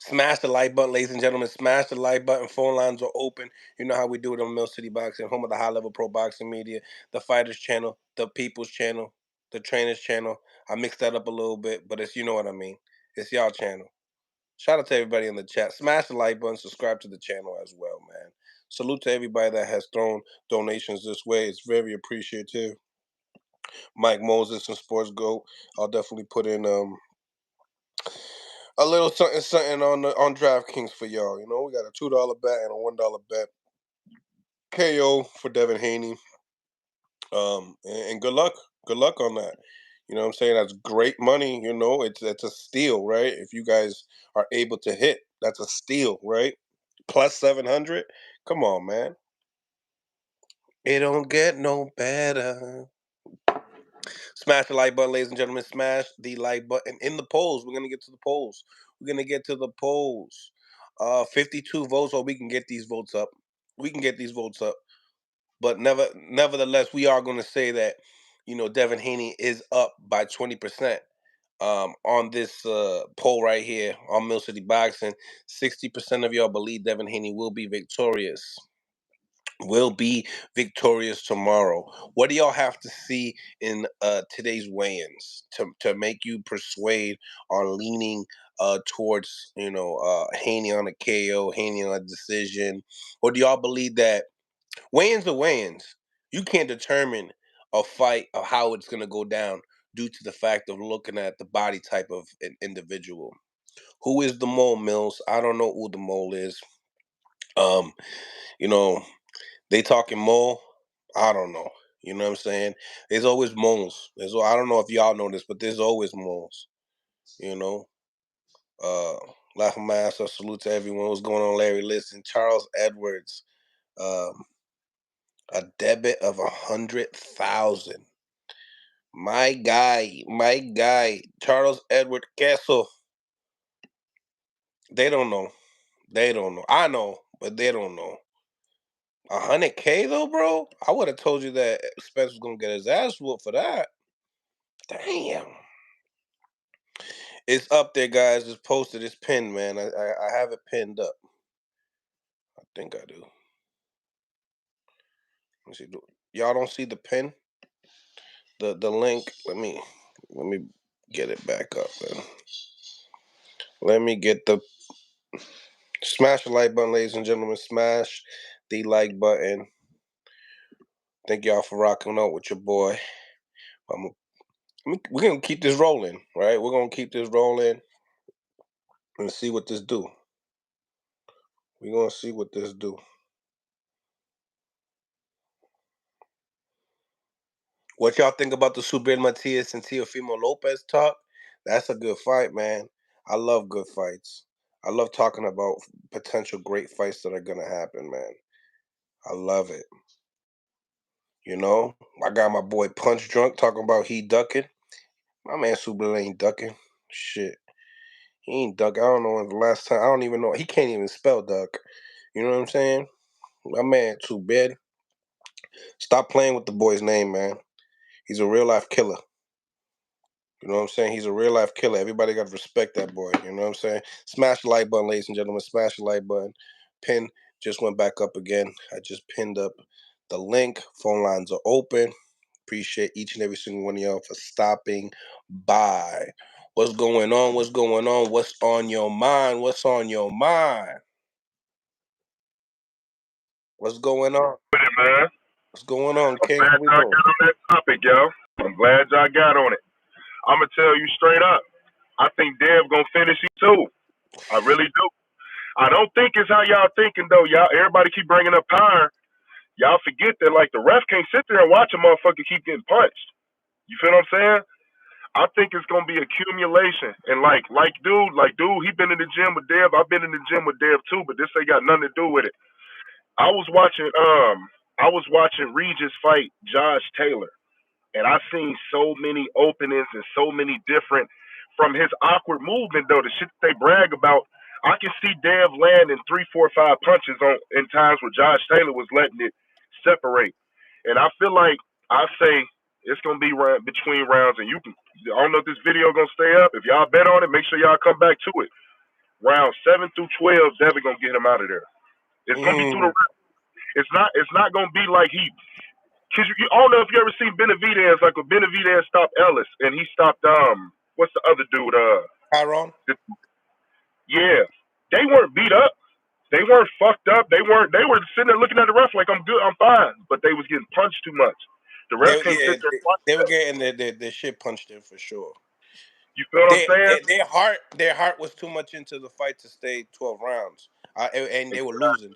Smash the like button, ladies and gentlemen. Smash the like button. Phone lines are open. You know how we do it on Mill City Boxing, home of the high level pro boxing media, the fighters channel, the people's channel, the trainers channel. I mixed that up a little bit, but you know what I mean. It's y'all channel. Shout out to everybody in the chat. Smash the like button. Subscribe to the channel as well, man. Salute to everybody that has thrown donations this way. It's very appreciative. Mike Moses and Sports Goat. I'll definitely put in a little something on DraftKings for y'all. You know, we got a $2 bet and a $1 bet. KO for Devin Haney. And good luck. Good luck on that. You know what I'm saying? That's great money. You know, it's a steal, right? If you guys are able to hit, that's a steal, right? Plus 700. Come on, man. It don't get no better. Smash the like button, ladies and gentlemen. Smash the like button. In the polls, we're gonna get to the polls. 52 votes, or we can get these votes up. But nevertheless, we are going to say that, you know, Devin Haney is up by 20% on this poll right here on Mill City Boxing. 60% of y'all believe Devin Haney will be victorious. Tomorrow. What do y'all have to see in today's weigh-ins to make you persuade on leaning towards, you know, Haney on a KO, Haney on a decision? Or do y'all believe that weigh-ins are weigh-ins? You can't determine a fight of how it's going to go down due to the fact of looking at the body type of an individual. Who is the mole, Mills? I don't know who the mole is. You know, they talking mole. I don't know. You know what I'm saying? There's always moles. I don't know if y'all know this, but there's always moles. You know. Laughing my ass off. Salute to everyone. What's going on, Larry? Listen, Charles Edwards. A debit of 100,000. My guy, Charles Edward Kessel. They don't know. I know, but they don't know. 100K though, bro. I would have told you that Spence was gonna get his ass whooped for that. Damn. It's up there, guys. It's posted. It's pinned, man. I have it pinned up. I think I do. Let me see. Y'all don't see the pin? The link. Let me get it back up, man. Let me get the smash the like button, ladies and gentlemen. Smash the like button. Thank y'all for rocking out with your boy. We're gonna keep this rolling, right? We're gonna keep this rolling and see what this do. We're gonna see what this do. What y'all think about the Subir Matias and Teofimo Lopez talk? That's a good fight, man. I love good fights. I love talking about potential great fights that are gonna happen, man. I love it. You know, I got my boy Punch Drunk talking about he ducking. My man Subir ain't ducking. Shit. He ain't duck. I don't know when the last time. I don't even know. He can't even spell duck. You know what I'm saying? My man too bad. Stop playing with the boy's name, man. He's a real life killer. You know what I'm saying? He's a real life killer. Everybody got to respect that boy. You know what I'm saying? Smash the like button, ladies and gentlemen. Smash the like button. Pin just went back up again. I just pinned up the link. Phone lines are open. Appreciate each and every single one of y'all for stopping by. What's going on? What's going on? What's on your mind? What's on your mind? What's going on? Man. What's going on, King? I'm glad y'all got on that topic, yo. I'm glad y'all got on it. I'm gonna tell you straight up. I think Dev gonna finish it too. I really do. I don't think it's how y'all thinking though. Y'all, everybody keep bringing up power. Y'all forget that like the ref can't sit there and watch a motherfucker keep getting punched. You feel what I'm saying? I think it's gonna be accumulation. And like dude, he been in the gym with Dev. I've been in the gym with Dev too, but this ain't got nothing to do with it. I was watching Regis fight Josh Taylor, and I seen so many openings and so many different from his awkward movement though, the shit that they brag about. I can see Dev landing 3, 4, 5 punches on in times where Josh Taylor was letting it separate. And I feel like I say it's gonna be between rounds, and you can. I don't know if this video gonna stay up. If y'all bet on it, make sure y'all come back to it. Round 7 through 12, Devin gonna get him out of there. It's gonna be through the. It's not gonna be like he. Cause I don't know if you ever seen Benavidez, like when Benavidez stopped Ellis and he stopped what's the other dude? Tyron. Yeah, they weren't beat up. They weren't fucked up. They weren't. They were sitting there looking at the ref like I'm good, I'm fine. But they was getting punched too much. The ref They can't yeah sit there and watch they were that. getting their shit punched in for sure. You feel what I'm saying? Their heart was too much into the fight to stay 12 rounds, and they were losing.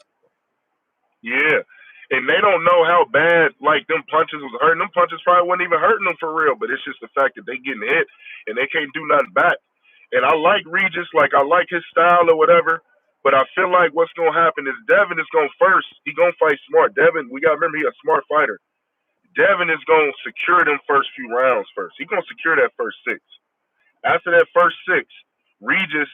Yeah. And they don't know how bad like them punches was hurting. Them punches probably wasn't even hurting them for real. But it's just the fact that they getting hit and they can't do nothing back. And I like Regis, like I like his style or whatever. But I feel like what's gonna happen is Devin is gonna first. He gonna fight smart. Devin, we gotta remember he a smart fighter. Devin is gonna secure them first few rounds first. He gonna secure that first six. After that first six, Regis,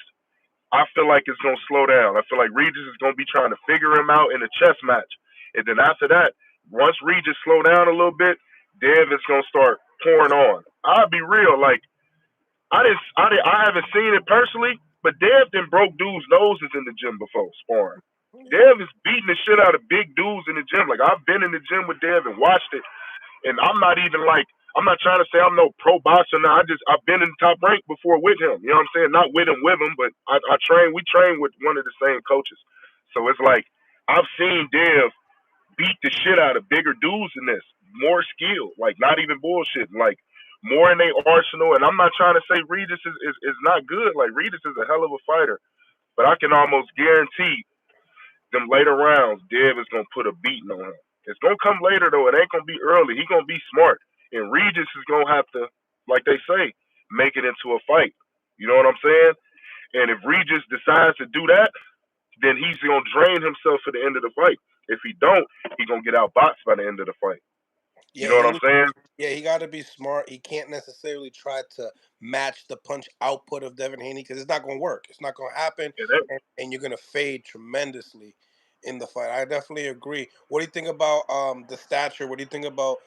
I feel like it's gonna slow down. I feel like Regis is gonna be trying to figure him out in a chess match, and then after that, once Regis slow down a little bit, Dev is gonna start pouring on. I'll be real, like I haven't seen it personally, but Dev then broke dudes' noses in the gym before sparring. Dev is beating the shit out of big dudes in the gym. Like I've been in the gym with Dev and watched it, and I'm not even like I'm not trying to say I'm no pro boxer now. I've been in top rank before with him. You know what I'm saying? Not with him, but I train. We train with one of the same coaches. So it's like I've seen Dev beat the shit out of bigger dudes in this. More skill, like not even bullshit, like more in their arsenal. And I'm not trying to say Regis is not good. Like Regis is a hell of a fighter, but I can almost guarantee them later rounds, Dev is gonna put a beating on him. It's gonna come later though. It ain't gonna be early. He gonna be smart, and Regis is gonna have to, like they say, make it into a fight. You know what I'm saying? And if Regis decides to do that, then he's gonna drain himself for the end of the fight. If he don't, he gonna get outboxed by the end of the fight. You Yeah, know what I'm saying? he got to be smart. He can't necessarily try to match the punch output of Devin Haney because it's not going to work. It's not going to happen, And that, and you're going to fade tremendously in the fight. I definitely agree. What do you think about the stature? What do you think about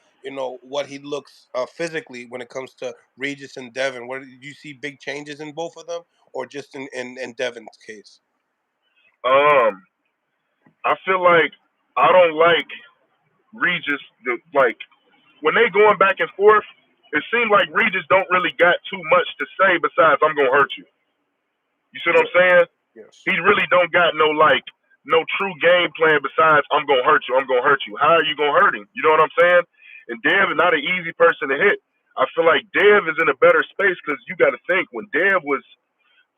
what he looks physically when it comes to Regis and Devin? What do you see big changes in both of them, or just in Devin's case? um, I feel like I don't like Regis. Like when they going back and forth, it seems like Regis don't really got too much to say besides "I'm gonna hurt you." You see what Yeah. I'm saying? Yes. He really don't got no true game plan besides I'm gonna hurt you. I'm gonna hurt you. How are you gonna hurt him? You know what I'm saying? And Dev is not an easy person to hit. I feel like Dev is in a better space because you got to think when Dev was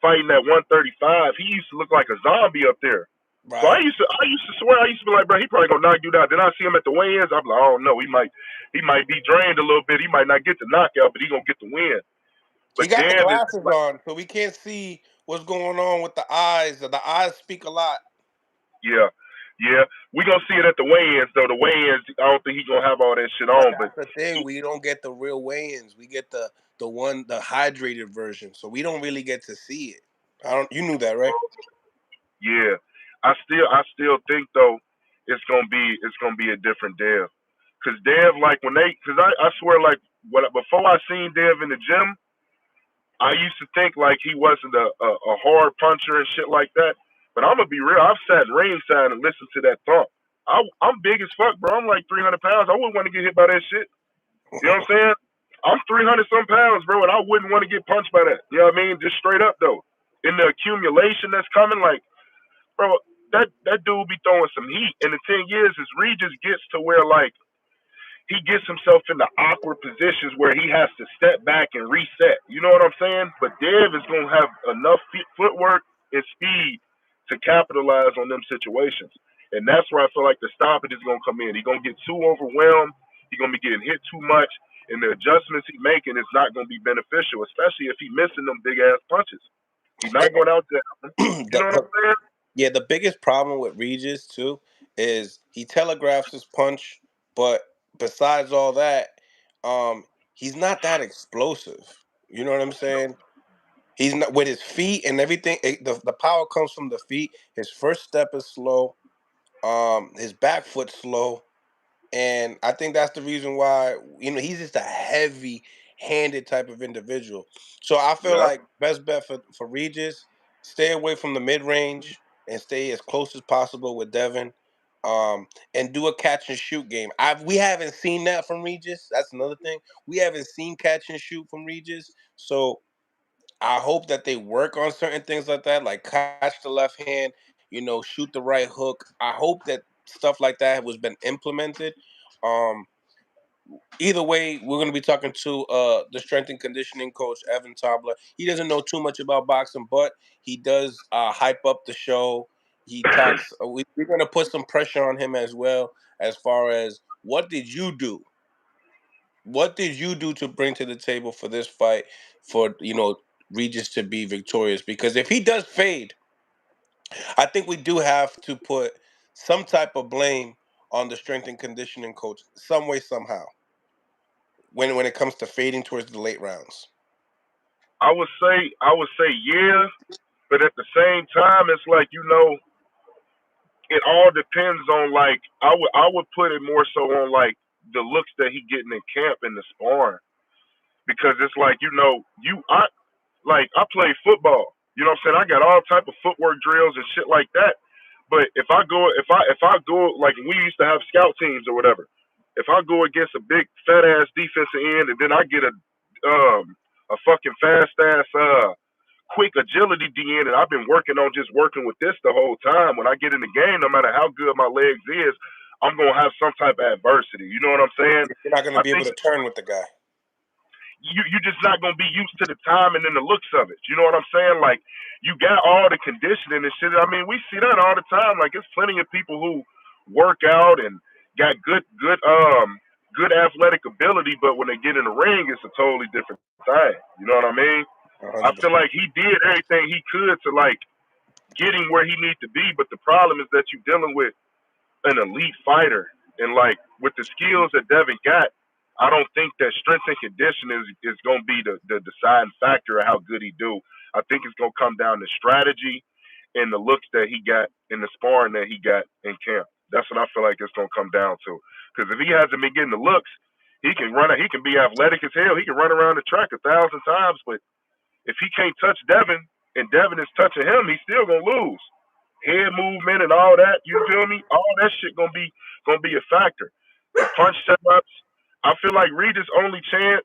fighting at 135, he used to look like a zombie up there. So Right. I used to swear I used to be like, bro, he probably gonna knock you out. Then I see him at the weigh-ins. I'm like, oh no, he might be drained a little bit. He might not get the knockout, but he gonna get the win. He But got the Dev is glasses like, on, so we can't see what's going on with the eyes. The eyes speak a lot. yeah, yeah. We gonna see it at the weigh-ins though. The weigh-ins, I don't think he gonna have all that shit But on. But that's the thing. We don't get the real weigh-ins. We get the hydrated version. So we don't really get to see it. I don't. You knew that, right? yeah, I still think though it's gonna be a different Dev. Cause Dev like cause I swear like before I seen Dev in the gym, I used to think like he wasn't a hard puncher and shit like that. But I'm gonna be real. I've sat ringside and listened to that thump. I'm big as fuck, bro. I'm like 300 pounds. I wouldn't want to get hit by that shit. You know what I'm saying? I'm 300 some pounds, bro, and I wouldn't want to get punched by that. You know what I mean? Just straight up though. In the accumulation that's coming, like, bro, that dude be throwing some heat. And the thing is Regis gets to where like he gets himself into awkward positions where he has to step back and reset. You know what I'm saying? But Dev is going to have enough footwork and speed to capitalize on them situations. And that's where I feel like the stoppage is going to come in. He's going to get too overwhelmed. He's going to be getting hit too much. And the adjustments he's making is not going to be beneficial, especially if he's missing them big ass punches. He's not going out there. You know what I'm saying? Yeah, the biggest problem with Regis too is he telegraphs his punch, but besides all that, he's not that explosive. You know what I'm saying? He's not with his feet and everything. The power comes from the feet. His first step is slow. His back foot slow, and I think that's the reason why he's just a heavy-handed type of individual. So I feel Yeah. like best bet for Regis, stay away from the mid range and stay as close as possible with Devin, and do a catch and shoot game. We haven't seen that from Regis. That's another thing. We haven't seen catch and shoot from Regis. So I hope that they work on certain things like that, like catch the left hand, shoot the right hook. I hope that stuff like that was been implemented. Either way, we're going to be talking to the strength and conditioning coach, Evan Tobler. He doesn't know too much about boxing, but he does hype up the show. He talks. We're going to put some pressure on him as well, as far as what did you do? What did you do to bring to the table for this fight for, Regis to be victorious? Because if he does fade, I think we do have to put some type of blame on the strength and conditioning coach, some way, somehow, when it comes to fading towards the late rounds. I would say yeah, but at the same time, it's like it all depends on like I would put it more so on like the looks that he getting in camp in the sparring because it's like I play football. You know what I'm saying? I got all type of footwork drills and shit like that. But if I go like we used to have scout teams or whatever, if I go against a big fat ass defensive end and then I get a fucking fast ass quick agility DN and I've been working with this the whole time. When I get in the game, no matter how good my legs is, I'm gonna have some type of adversity. You know what I'm saying? You're not going to I be able think to turn with the guy. you're just not gonna be used to the timing and the looks of it. You know what I'm saying? Like you got all the conditioning and shit. I mean, we see that all the time. Like there's plenty of people who work out and got good athletic ability, but when they get in the ring, it's a totally different thing. You know what I mean? I 100%. feel like he did everything he could to like get him where he needs to be, but the problem is that you're dealing with an elite fighter, and like with the skills that Devin got, I don't think that strength and conditioning is going to be the deciding factor of how good he do. I think it's going to come down to strategy and the looks that he got in the sparring that he got in camp. That's what I feel like it's going to come down to. Because if he hasn't been getting the looks, he can run. He can be athletic as hell. He can run around the track 1,000 times, but if he can't touch Devin and Devin is touching him, he's still gonna lose. Head movement and all that, you feel me? All that shit gonna be a factor. The punch setups, I feel like Regis' only chance,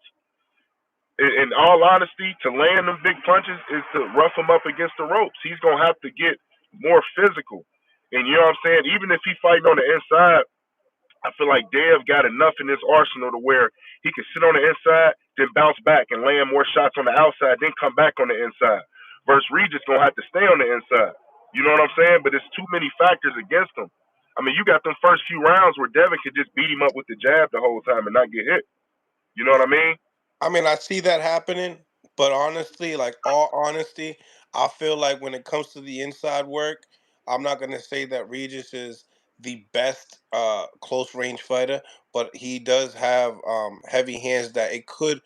in all honesty, to land them big punches is to rough him up against the ropes. He's gonna have to get more physical. And you know what I'm saying? Even if he fighting on the inside, I feel like Dev got enough in his arsenal to where he can sit on the inside, then bounce back and land more shots on the outside, then come back on the inside. Versus Regis gonna have to stay on the inside. You know what I'm saying? But it's too many factors against him. I mean, you got them first few rounds where Devin could just beat him up with the jab the whole time and not get hit. You know what I mean? I mean, I see that happening, but honestly, like all honesty, I feel like when it comes to the inside work, I'm not gonna say that Regis is the best close range fighter, but he does have heavy hands that it could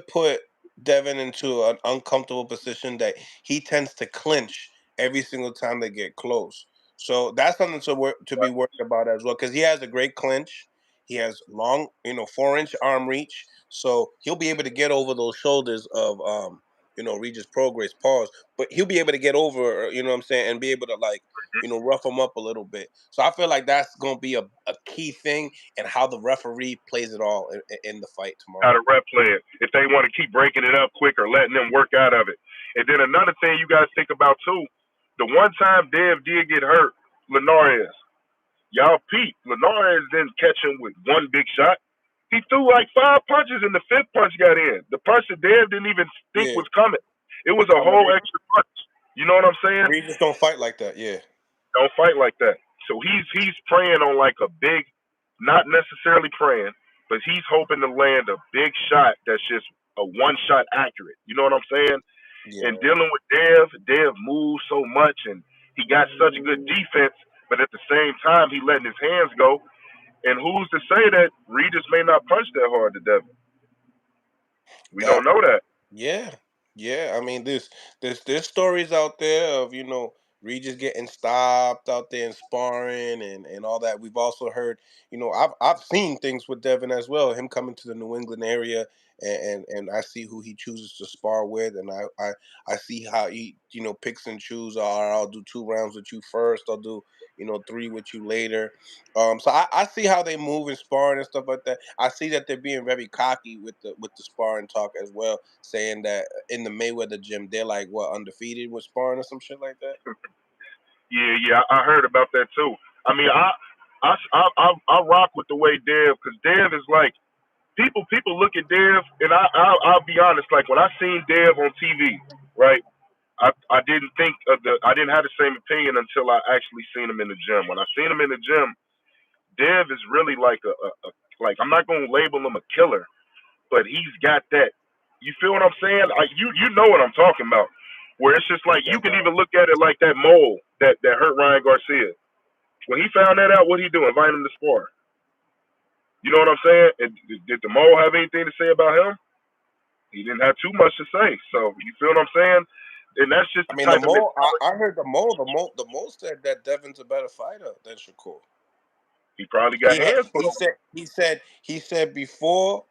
put Devin into an uncomfortable position that he tends to clinch every single time they get close. So that's something to be worried about as well, because he has a great clinch. He has long, 4-inch arm reach, so he'll be able to get over those shoulders of Regis Prograis pause, but he'll be able to get over, what I'm saying, and be able to like, rough him up a little bit. So I feel like that's gonna be a key thing and how the referee plays it all in the fight How tomorrow. to rep play it. If they want to keep breaking it up quick or letting them work out of it. And then another thing you guys think about too, the one time Dev did get hurt, Linares. Y'all peep. Linares didn't catch him with one big shot. He threw like 5 punches and the fifth punch got in. The punch that Dev didn't even think Yeah, was coming. It was it's a whole unbelievable. extra punch. You know what I'm saying? Regis don't fight like that. Yeah, Don't fight like that. So he's praying on like a big, not necessarily praying, but he's hoping to land a big shot that's just a one shot accurate. You know what I'm saying? And yeah. dealing with Dev moves so much and he got such a good defense, but at the same time he letting his hands go. And who's to say that Regis may not punch that hard to Devin? We That don't know that. Yeah, yeah. I mean, there's stories out there of Regis getting stopped out there and sparring and all that. We've also heard, I've seen things with Devin as well. Him coming to the New England area and I see who he chooses to spar with, and I see how he picks and chooses. Or I'll do 2 rounds with you first. I'll do 3 with you later. So I see how they move and sparring and stuff like that. I see that they're being very cocky with the sparring talk as well, saying that in the Mayweather gym they're like what undefeated with sparring or some shit like that. Yeah, I heard about that too. I mean, I rock with the way Dev, because Dev is like, people look at Dev, and I'll be honest. Like when I seen Dev on TV, right? I didn't think of I didn't have the same opinion until I actually seen him in the gym. When I seen him in the gym, Dev is really like a like, I'm not gonna label him a killer, but he's got that. You feel what I'm saying? Like you know what I'm talking about. Where it's just like Yeah, you can bro. even look at it like that mole that hurt Ryan Garcia. When he found that out, what he do? Invite him to spar. You know what I'm saying? And did the mole have anything to say about him? He didn't have too much to say. So you feel what I'm saying? And that's just I the mean, the type of mole. mentality. I heard the mole said that Devin's a better fighter than Shakur. He probably got He had. hands put on him. He said before,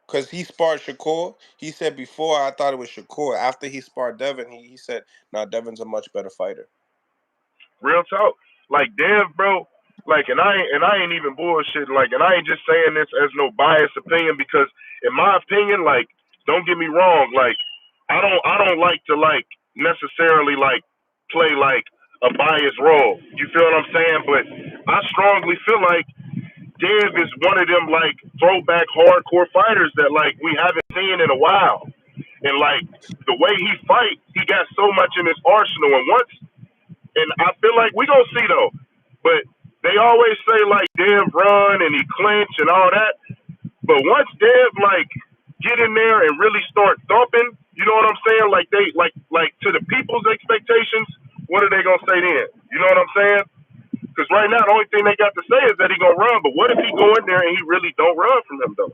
because he sparred Shakur. He said before, I thought it was Shakur. After he sparred Devin, he said, "Nah, Devin's a much better fighter." Real talk. Like Dev, bro. Like, and I ain't even bullshitting. Like, and I ain't just saying this as no biased opinion, because in my opinion, like, don't get me wrong. Like, I don't like to like necessarily like play like a biased role. You feel what I'm saying? But I strongly feel like Dev is one of them like throwback hardcore fighters that like we haven't seen in a while. And like the way he fight, he got so much in his arsenal. And once, and I feel like we gonna see though. But they always say like Dev run and he clinch and all that. But once Dev like get in there and really start thumping, you know what I'm saying? Like they like to the people's expectations, what are they gonna say then? You know what I'm saying? Because right now the only thing they got to say is that he gonna run. But what if he go in there and he really don't run from them though?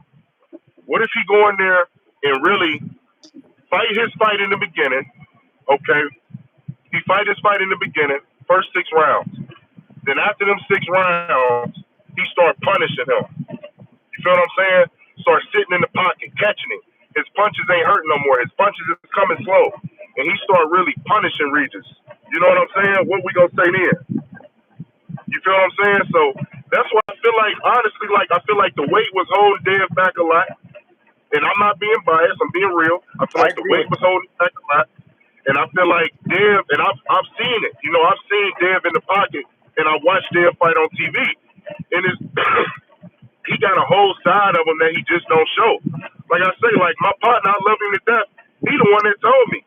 What if he go in there and really fight his fight in the beginning? Okay, he fight his fight in the beginning, first 6 rounds. Then after them 6 rounds, he start punishing him. You feel what I'm saying? Start sitting in the pocket, catching it. His punches ain't hurting no more. His punches is coming slow. And he start really punishing Regis. You know what I'm saying? What we gonna say then? You feel what I'm saying? So that's why I feel like, honestly, like I feel like the weight was holding Dev back a lot. And I'm not being biased, I'm being real. I feel I like the agree weight with was you. holding back a lot. And I feel like Dev, and I've seen it. You know, I've seen Dev in the pocket, and I watched Dev fight on TV. And it's he got a whole side of him that he just don't show. Like I say, like my partner, I love him to death. He the one that told me,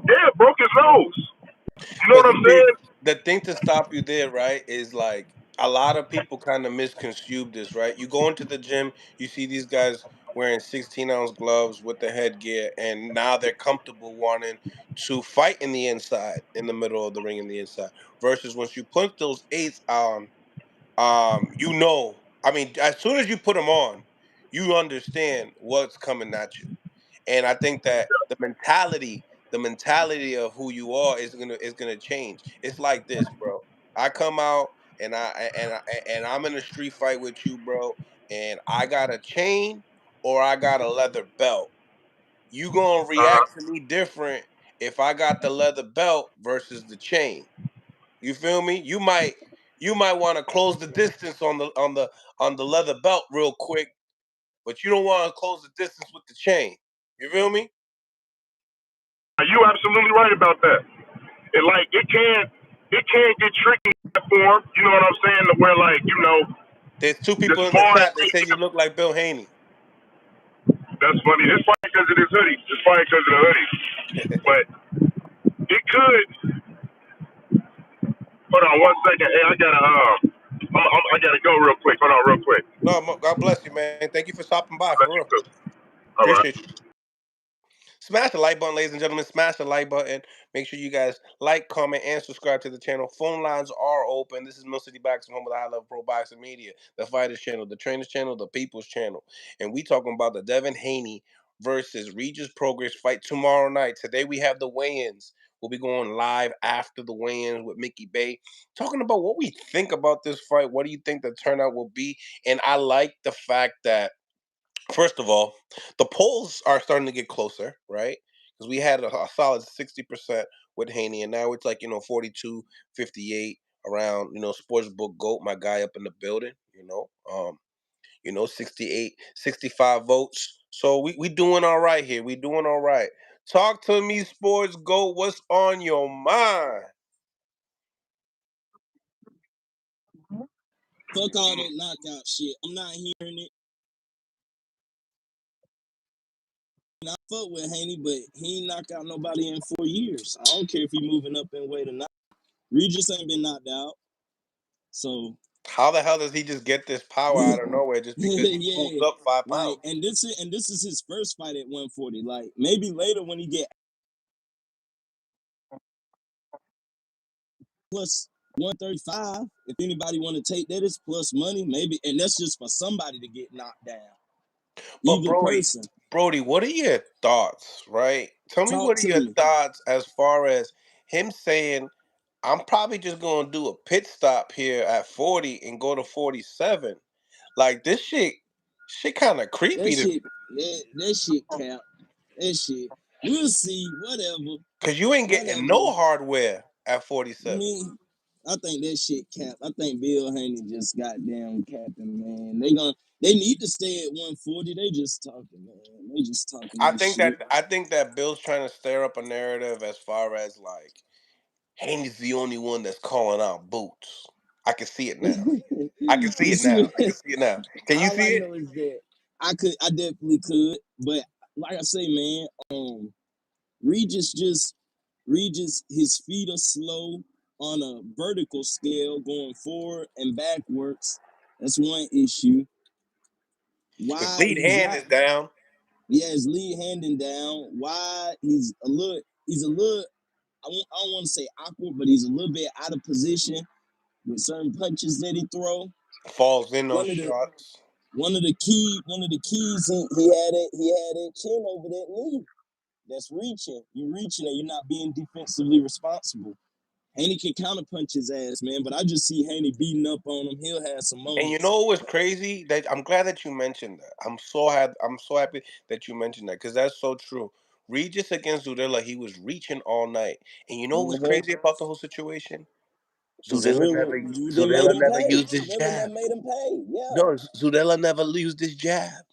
Dev broke his nose. You know But what you I'm see, saying? the thing to stop you there, right, is like a lot of people kind of misconstrue this, right? You go into the gym, you see these guys wearing 16-ounce gloves with the headgear, and now they're comfortable wanting to fight in the inside, in the middle of the ring, in the inside. Versus once you put those eights on, you know, I mean, as soon as you put them on, you understand what's coming at you. And I think that the mentality of who you are is gonna change. It's like this, bro. I come out and I'm in a street fight with you, bro, and I got a chain or I got a leather belt. You gonna Uh-huh. react to me different if I got the leather belt versus the chain. You feel me? You might want to close the distance on the leather belt real quick, but you don't want to close the distance with the chain. You feel me? You absolutely right about that. And like it can get tricky for him. You know what I'm saying? To where like There's two the people in the sparring. chat. They say you look like Bill Haney. That's funny. It's probably because of this hoodie. It's probably because of the hoodie. But it could. Hold on 1 second. Hey, I gotta go real quick. Hold on, real quick. No, God bless you, man. Thank you for stopping by Let for you real. go. All right. Appreciate you. Smash the like button, ladies and gentlemen. Smash the like button. Make sure you guys like, comment, and subscribe to the channel. Phone lines are open. This is Mill City Boxing, home of the high level pro boxing media, the fighters channel, the trainers channel, the people's channel. And we talking about the Devin Haney versus Regis Prograis fight tomorrow night. Today we have the weigh-ins. We'll be going live after the weigh-ins with Mickey Bay, talking about what we think about this fight. What do you think the turnout will be? And I like the fact that, first of all, the polls are starting to get closer, right? Because we had a solid 60% with Haney, and now it's like, 42, 58 around, Sportsbook GOAT, my guy up in the building, 68, 65 votes. So we doing all right here. We doing all right. Talk to me, Sports GOAT. What's on your mind? Fuck all that knockout shit. I'm not hearing it. I fuck with Haney, but he ain't knocked out nobody in 4 years. I don't care if he moving up in weight or not. Regis ain't been knocked out. So how the hell does he just get this power out of nowhere just because he moved up 5 pounds? Like, and this is his first fight at 140. Like, maybe later when he get plus 135, if anybody want to take that, it's plus money, maybe, and that's just for somebody to get knocked down. But Either person. Brody, what are your thoughts, right? Tell me what are your thoughts as far as him saying, I'm probably just going to do a pit stop here at 40 and go to 47. Like, this shit kind of creepy to me. That shit cap. That shit. We'll see. Whatever. Because you ain't getting no hardware at 47. I think that shit cap. I think Bill Haney just goddamn capping, man. They need to stay at 140. They just talking, man. They just talking. I think that Bill's trying to stir up a narrative as far as like Haney's the only one that's calling out Boots. I can see it now. I can see it now. Can you see it? All I know is that I definitely could, but like I say, man, Regis, his feet are slow on a vertical scale going forward and backwards. That's one issue. His lead hand is down. Yeah, his lead handing down. Why he's a little I don't want to say awkward, but he's a little bit out of position with certain punches that he throw. Falls in on shots. One of the keys he had that chin over that knee. That's reaching. You're reaching and you're not being defensively responsible. Haney can counterpunch his ass, man, but I just see Haney beating up on him. He'll have some moments. And you know what's crazy? That I'm glad that you mentioned that. I'm so happy that you mentioned that because that's so true. Regis against Zudela, he was reaching all night. And you know what's crazy about the whole situation? Zudela never used his jab. Made him pay. Yeah. No, Zudela never used his jab.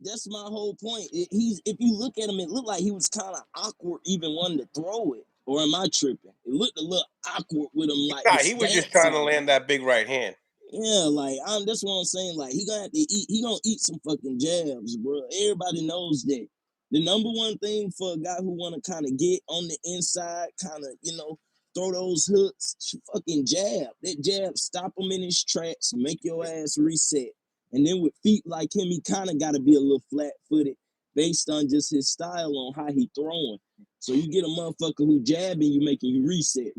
That's my whole point. If you look at him, it looked like he was kind of awkward even wanting to throw it. Or am I tripping? It looked a little awkward with him. Like he was just trying to land that big right hand. Yeah, like that's what I'm saying. Like he gonna have to eat. He gonna eat some fucking jabs, bro. Everybody knows that. The number one thing for a guy who want to kind of get on the inside, kind of throw those hooks, fucking jab. That jab stop him in his tracks, make your ass reset. And then with feet like him, he kind of got to be a little flat-footed based on just his style on how he throwing. So you get a motherfucker who jabbing you, making you reset.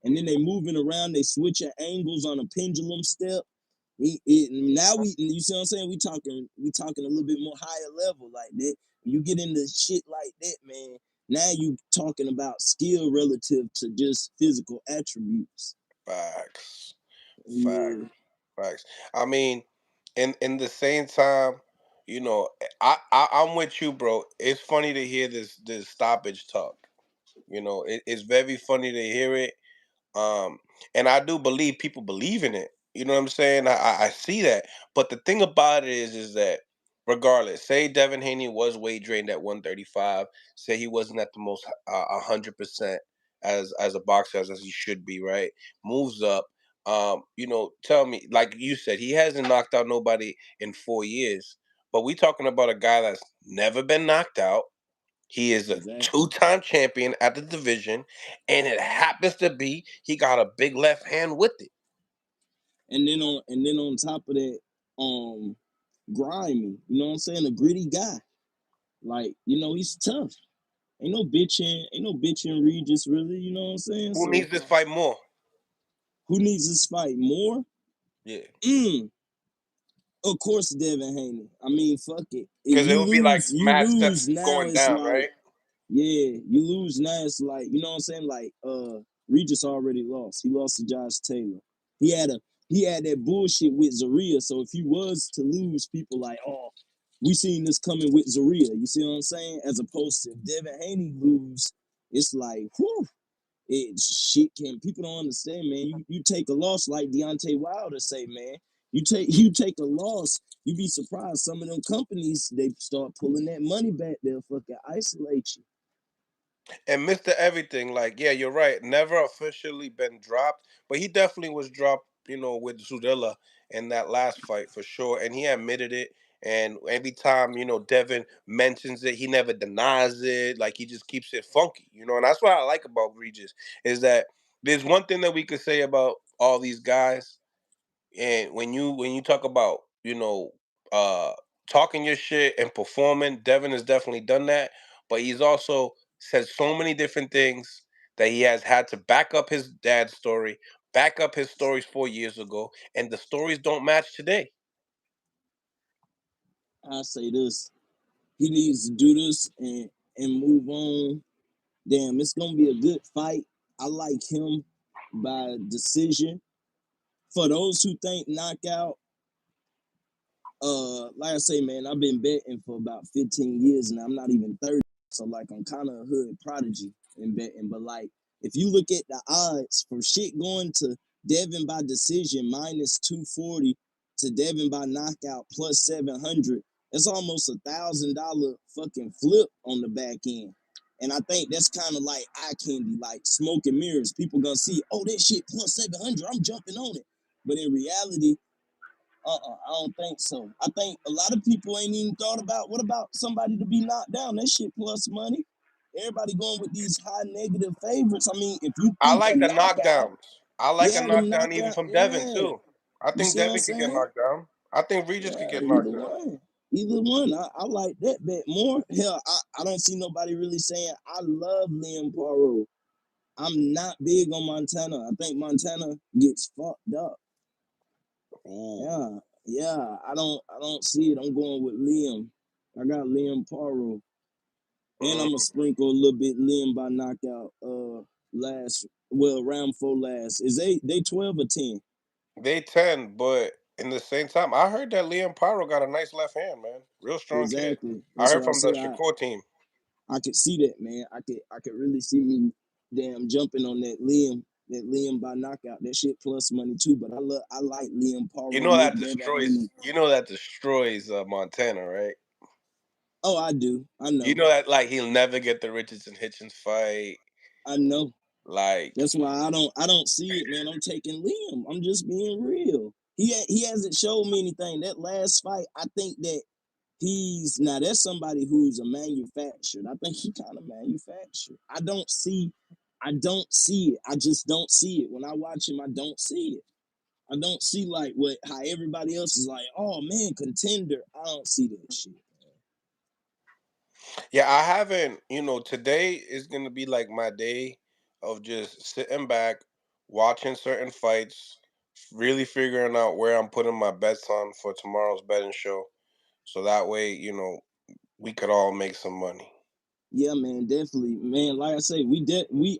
And then they moving around, they switching angles on a pendulum step. You see what I'm saying? We talking a little bit more higher level like that. You get into shit like that, man. Now you talking about skill relative to just physical attributes. Facts. I mean, in the same time, I'm with you, bro. It's funny to hear this stoppage talk. It's very funny to hear it. And I do believe people believe in it. You know what I'm saying? I see that. But the thing about it is that regardless, say Devin Haney was weight drained at 135, say he wasn't at the most 100% as a boxer as he should be, right? Moves up. Tell me, like you said, he hasn't knocked out nobody in 4 years. But we talking about a guy that's never been knocked out. He is a two-time champion at the division, and it happens to be he got a big left hand with it. And then on top of that, grimy. You know what I'm saying? A gritty guy. Like, he's tough. Ain't no bitching Regis really, you know what I'm saying? Who needs this fight more? Who needs this fight more? Yeah. Of course, Devin Haney. I mean, fuck it. Because it would be like match steps now going down, like, right? Yeah, you lose now. It's like, you know what I'm saying? Like, Regis already lost. He lost to Josh Taylor. He had that bullshit with Zaria. So if he was to lose, people like, oh, we seen this coming with Zaria. You see what I'm saying? As opposed to if Devin Haney lose, it's like, whew. People don't understand, man. You take a loss like Deontay Wilder say, man. You take a loss, you be surprised. Some of them companies, they start pulling that money back. They'll fucking isolate you. And Mr. Everything, like, yeah, you're right. Never officially been dropped, but he definitely was dropped with Zudilla in that last fight for sure, and he admitted it. And every time Devin mentions it, he never denies it. Like he just keeps it funky, And that's what I like about Regis is that there's one thing that we could say about all these guys. And when you talk about uh talking your shit and performing, Devin has definitely done that. But he's also said so many different things that he has had to back up his dad's story, back up his stories 4 years ago, and the stories don't match today. I say this: he needs to do this and move on. Damn, it's gonna be a good fight. I like him by decision. For those who think knockout, like I say, man, I've been betting for about 15 years and I'm not even 30. So like I'm kind of a hood prodigy in betting. But like if you look at the odds from shit going to Devin by decision minus 240 to Devin by knockout plus 700, it's almost $1,000 fucking flip on the back end. And I think that's kind of like eye candy, like smoke and mirrors. People gonna see, oh, that shit plus 700, I'm jumping on it. But in reality, I don't think so. I think a lot of people ain't even thought about what about somebody to be knocked down. That shit plus money. Everybody going with these high negative favorites. I mean, if you I think a like the knockout, knockdowns. I like a yeah, them knockdown even knockout, from Devin yeah. too. I You think see what I'm Devin could get saying? knocked down. I think Regis could Yeah, get either knocked down. one. Either one. I like that bet more. Hell, I don't see nobody really saying I love Liam Poirot. I'm not big on Montana. I think Montana gets fucked up. Ooh. Yeah. I don't see it. I'm going with Liam. I got Liam Poirot. And I'm gonna Mm. sprinkle a little bit Liam by knockout. Round 4 last. Is they 12 or 10? They 10, but in the same time, I heard that Liam Pyro got a nice left hand, man. Real strong kid. Exactly. I That's heard why I from the say Shakur team. I could see that, man. I could really see me damn jumping on that Liam by knockout. That shit plus money too. But I like Liam You Poirot know with that Devin destroys. Haney. You know that destroys Montana, right? Oh, I do. I You know. know that like he'll never get the Richardson Hitchens fight. I know. Like That's why I don't see it, man. I'm taking Liam. I'm just being real. He hasn't showed me anything. That last fight, I think that that's somebody who's a manufactured. I think he kind of manufactured. I don't see it. I just don't see it. When I watch him, I don't see it. I don't see like how everybody else is like, oh man, contender. I don't see that shit. yeah, I haven't. Today is gonna be like my day of just sitting back, watching certain fights, really figuring out where I'm putting my bets on for tomorrow's betting show. So that way, we could all make some money. Yeah, man, definitely, man. Like I say,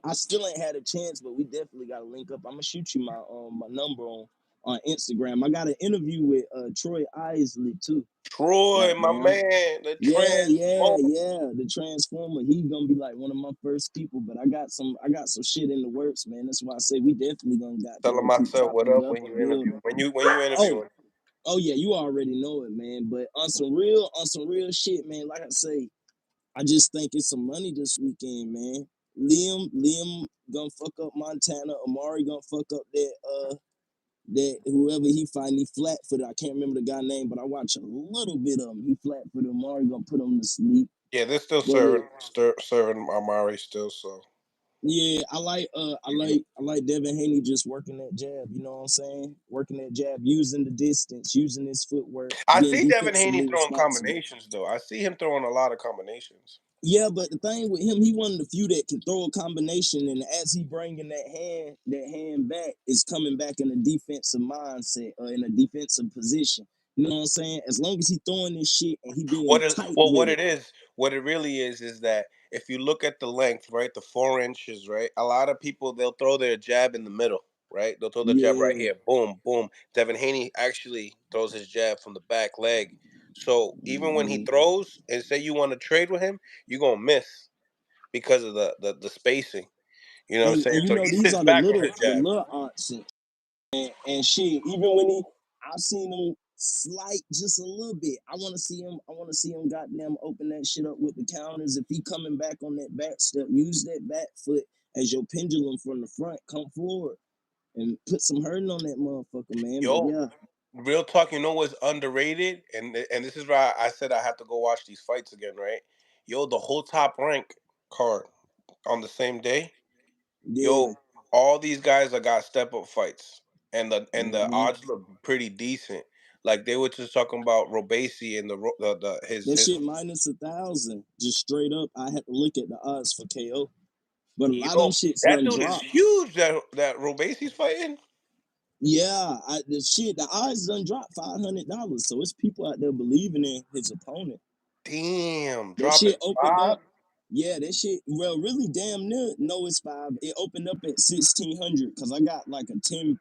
I still ain't had a chance, but we definitely got to link up. I'm gonna shoot you my number on Instagram. I got an interview with Troy Isley too. Troy, my Goddamn. man, the Transformer. Yeah. The Transformer. He's gonna be like one of my first people. But I got some shit in the works, man. That's why I say we definitely gonna Tell him goddamn I keep said what chopping it up up when and you interview. building. When you Oh, interviewing. oh yeah, you already know it, man. But on some real shit, man. Like I say, I just think it's some money this weekend, man. Liam gonna fuck up Montana. Amari gonna fuck up that whoever he find, he flat footed. I can't remember the guy name, but I watch a little bit of him. He flat footed. Amari gonna put him to sleep. Yeah, they're still But serving Amari still. So yeah, I like Devin Haney just working that jab. You know what I'm saying? Working that jab, using the distance, using his footwork, I being see Devin Haney defensively throwing responsible. combinations though. I see him throwing a lot of combinations. Yeah, but the thing with him, he one of the few that can throw a combination, and as he bringing that hand back, is coming back in a defensive mindset or in a defensive position. You know what I'm saying? As long as he throwing this shit and he being tight with it. What it really is that if you look at the length, right, the 4 inches, right, a lot of people they'll throw their jab in the middle, right? They'll throw the jab right Yeah. here, boom, boom. Devin Haney actually throws his jab from the back leg. So even when he Mhm. throws and say you want to trade with him, you're gonna miss because of the spacing. You know what I'm And saying? you So know he these sits are the back on little his the jab. little aunts and shit. Even when I've seen him slight just a little bit. I want to see him. I want to see him goddamn open that shit up with the counters. If he coming back on that back step, use that back foot as your pendulum from the front. Come forward and put some hurting on that motherfucker, man. Yo, But yeah, real talk, you know what's underrated? And this is why I said I have to go watch these fights again, right? Yo, the whole Top Rank card on the same day. yeah. Yo, all these guys that got step up fights, and the Mm-hmm. odds look pretty decent. Like they were just talking about Robesi and That his shit minus 1,000, just straight up. I had to look at the odds for KO, but a lot of them yo, shits that done dude is dropped. huge. That Robesi's fighting. Yeah, the odds done dropped $500. So it's people out there believing in his opponent. Damn, That dropping shit opened 5. up. Yeah, that shit. Well, really, damn near. No, it's 5. It opened up at 1,600 because I got like a 10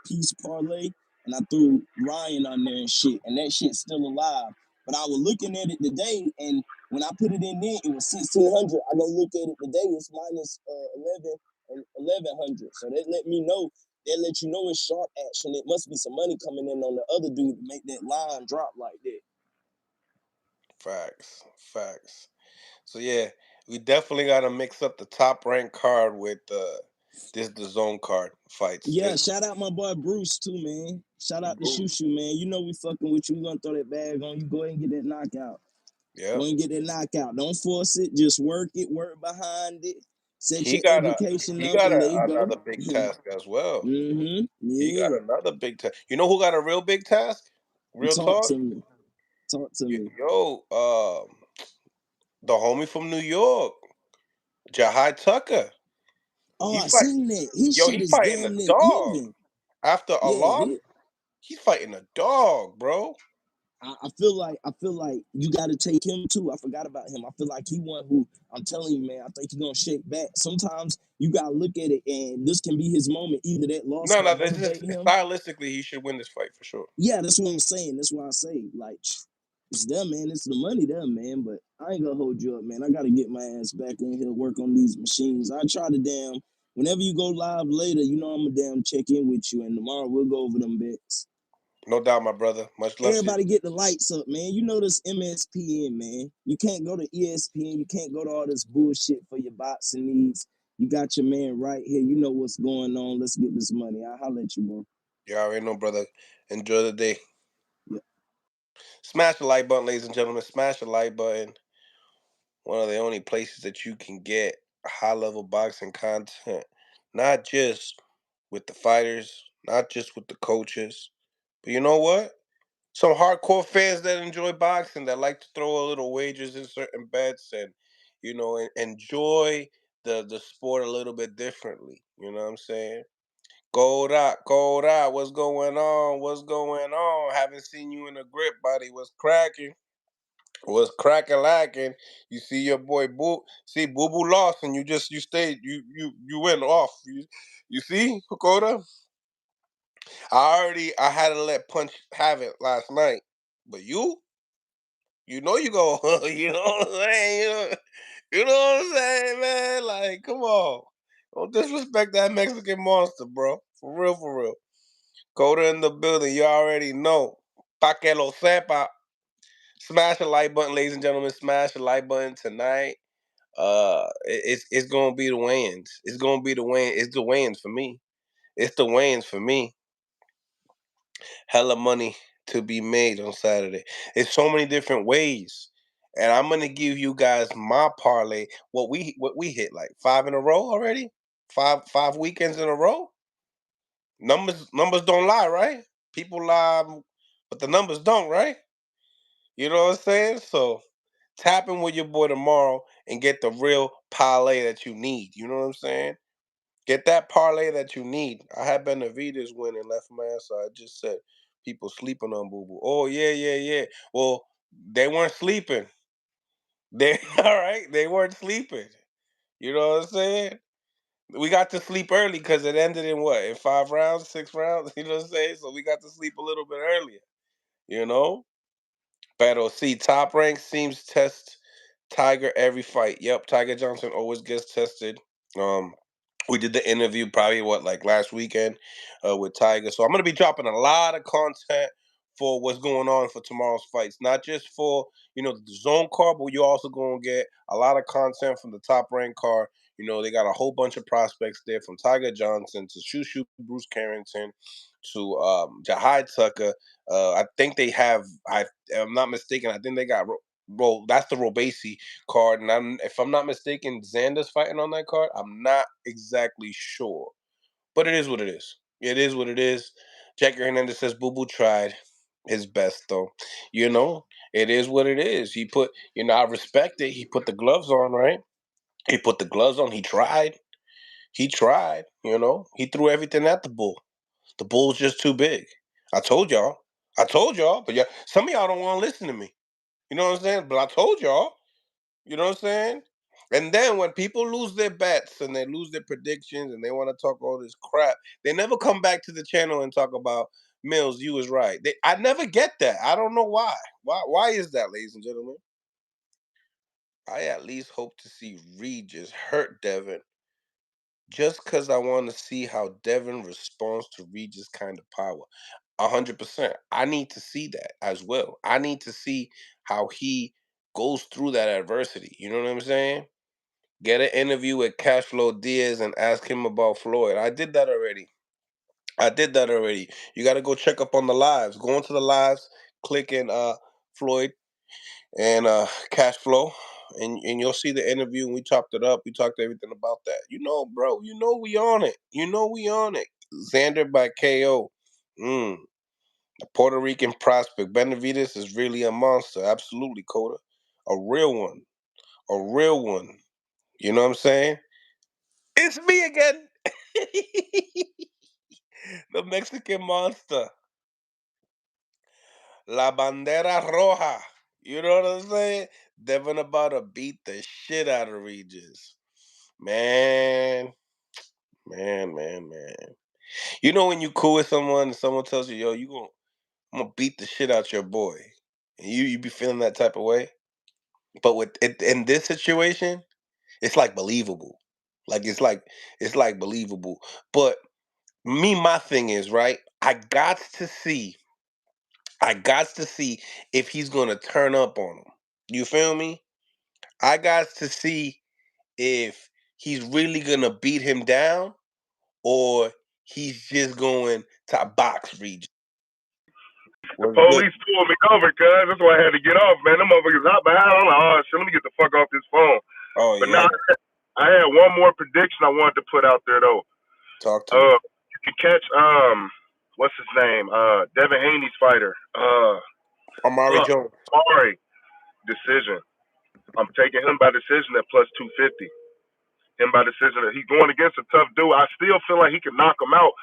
piece parlay, and I threw Ryan on there and shit, and that shit's still alive. But I was looking at it today, and when I put it in there, it was 1,600. I go look at it today, it's minus 1,100. So that let me know. That let you know it's sharp action. It must be some money coming in on the other dude to make that line drop like that. Facts. So yeah, we definitely gotta mix up the Top Rank card with the zone card fights. Yeah, shout out my boy Bruce too, man. Shout out to Shoo Shoo, man. You know we fucking with you. We gonna throw that bag on you. Go ahead and get that knockout. Yeah, Go ahead and get that knockout. Don't force it. Just work it. Work behind it. Set he your got a education he up, got and there you go. another big task as well. He got Yeah. another big task. You know who got a real big task? Real Talk talk. to me. Talk to me. Yo, the homie from New York, Jahai Tucker. Oh, He I fight. seen that. His Yo, shit he is fighting a damn near dog even. after a Yeah, loss. He's fighting a dog, bro. I feel like you got to take him too. I forgot about him. I feel like he one who I'm telling you, man. I think he's gonna shake back. Sometimes you gotta look at it, and this can be his moment. Either that loss No, can this is motivate him. stylistically he should win this fight for sure. Yeah, that's what I'm saying. That's why I say like it's there, man. It's the money there, man. But I ain't gonna hold you up, man. I gotta get my ass back in here, work on these machines. I try to damn. Whenever you go live later, you know I'm gonna damn check in with you, and tomorrow we'll go over them bets. No doubt, my brother. Much love to you. Everybody get the lights up, man. You know this MSPN, man. You can't go to ESPN. You can't go to all this bullshit for your boxing needs. You got your man right here. You know what's going on. Let's get this money. I'll holler at you, bro. You already know, brother. Enjoy the day. Yeah. Smash the like button, ladies and gentlemen. Smash the like button. One of the only places that you can get high level boxing content. Not just with the fighters, not just with the coaches. But you know what? Some hardcore fans that enjoy boxing that like to throw a little wagers in certain bets and enjoy the sport a little bit differently. You know what I'm saying? Gold out, what's going on? What's going on? Haven't seen you in a grip, buddy. What's cracking? What's cracking lacking? You see your boy Boo. See Boo Boo lost, and you stayed. You went off. You see, Pagoda. I had to let Punch have it last night, but you know you go. You know what I'm saying? You know what I'm saying, man? Like, come on, don't disrespect that Mexican monster, bro. For real, for real. Coda in the building. You already know. Pa que lo sepa. Smash the like button, ladies and gentlemen. Smash the like button tonight. It's gonna be the weigh-ins. It's gonna be the weigh. It's the weigh-ins for me. It's the weigh-ins for me. Hella money to be made on Saturday. It's so many different ways, and I'm gonna give you guys my parlay. What we hit like 5 in a row already. Five weekends in a row. Numbers don't lie, right? People lie, but the numbers don't, right? You know what I'm saying? So tap in with your boy tomorrow and get the real parlay that you need. You know what I'm saying? Get that parlay that you need. I had Benavidez winning left man, so I just said people sleeping on Boo Boo. Oh yeah. Well, they weren't sleeping. They all right. They weren't sleeping. You know what I'm saying? We got to sleep early because it ended in what? In 5 rounds, 6 rounds. You know what I'm saying? So we got to sleep a little bit earlier. You know. Pero see, Top Rank seems test Tiger every fight. Yep, Tiger Johnson always gets tested. Um, we did the interview probably like last weekend with Tiger. So I'm gonna be dropping a lot of content for what's going on for tomorrow's fights. Not just for the zone card, but you're also gonna get a lot of content from the Top Rank card. You know, they got a whole bunch of prospects there, from Tiger Johnson to Shushu Bruce Carrington to Jahai Tucker. I think they have, if I'm not mistaken, I think they got, well, that's the Robesi card. And if I'm not mistaken, Xander's fighting on that card. I'm not exactly sure. But it is what it is. It is what it is. Jackie Hernandez says Boo Boo tried his best, though. You know, it is what it is. He put, I respect it. He put the gloves on, right? He put the gloves on. He tried. He tried, He threw everything at the bull. The bull's just too big. I told y'all. But some of y'all don't want to listen to me. You know what I'm saying? But I told y'all. You know what I'm saying? And then when people lose their bets and they lose their predictions and they want to talk all this crap, they never come back to the channel and talk about, Mills, you was right. I never get that. I don't know why. Why is that, ladies and gentlemen? I at least hope to see Regis hurt Devin, just because I want to see how Devin responds to Regis' kind of power. 100%. I need to see that as well. I need to see how he goes through that adversity. You know what I'm saying? Get an interview with Cashflow Diaz and ask him about Floyd. I did that already. You got to go check up on the lives. Go into the lives, click in Floyd and Cashflow, and you'll see the interview. And we chopped it up. We talked everything about that. Bro. We on it. We on it. Xander by KO. A Puerto Rican prospect. Benavidez is really a monster. Absolutely, Coda. A real one. You know what I'm saying? It's me again. The Mexican monster. La Bandera Roja. You know what I'm saying? Devin about to beat the shit out of Regis. Man. When you cool with someone and someone tells you, yo, I'm gonna beat the shit out your boy. And you be feeling that type of way. But with it in this situation, it's like believable. It's like believable. But my thing is, right? I got to see if he's gonna turn up on him. You feel me? I got to see if he's really gonna beat him down, or he's just going to box Regis. The police pulled me over, cuz. That's why I had to get off, man. Them motherfuckers out behind. I'm like, oh shit, let me get the fuck off this phone. Oh, But yeah. now I had one more prediction I wanted to put out there though. Talk to me. You can catch what's his name? Devin Haney's fighter. Amari Jones. Amari decision. I'm taking him by decision at plus 250. Him by decision. He's going against a tough dude. I still feel like he can knock him out.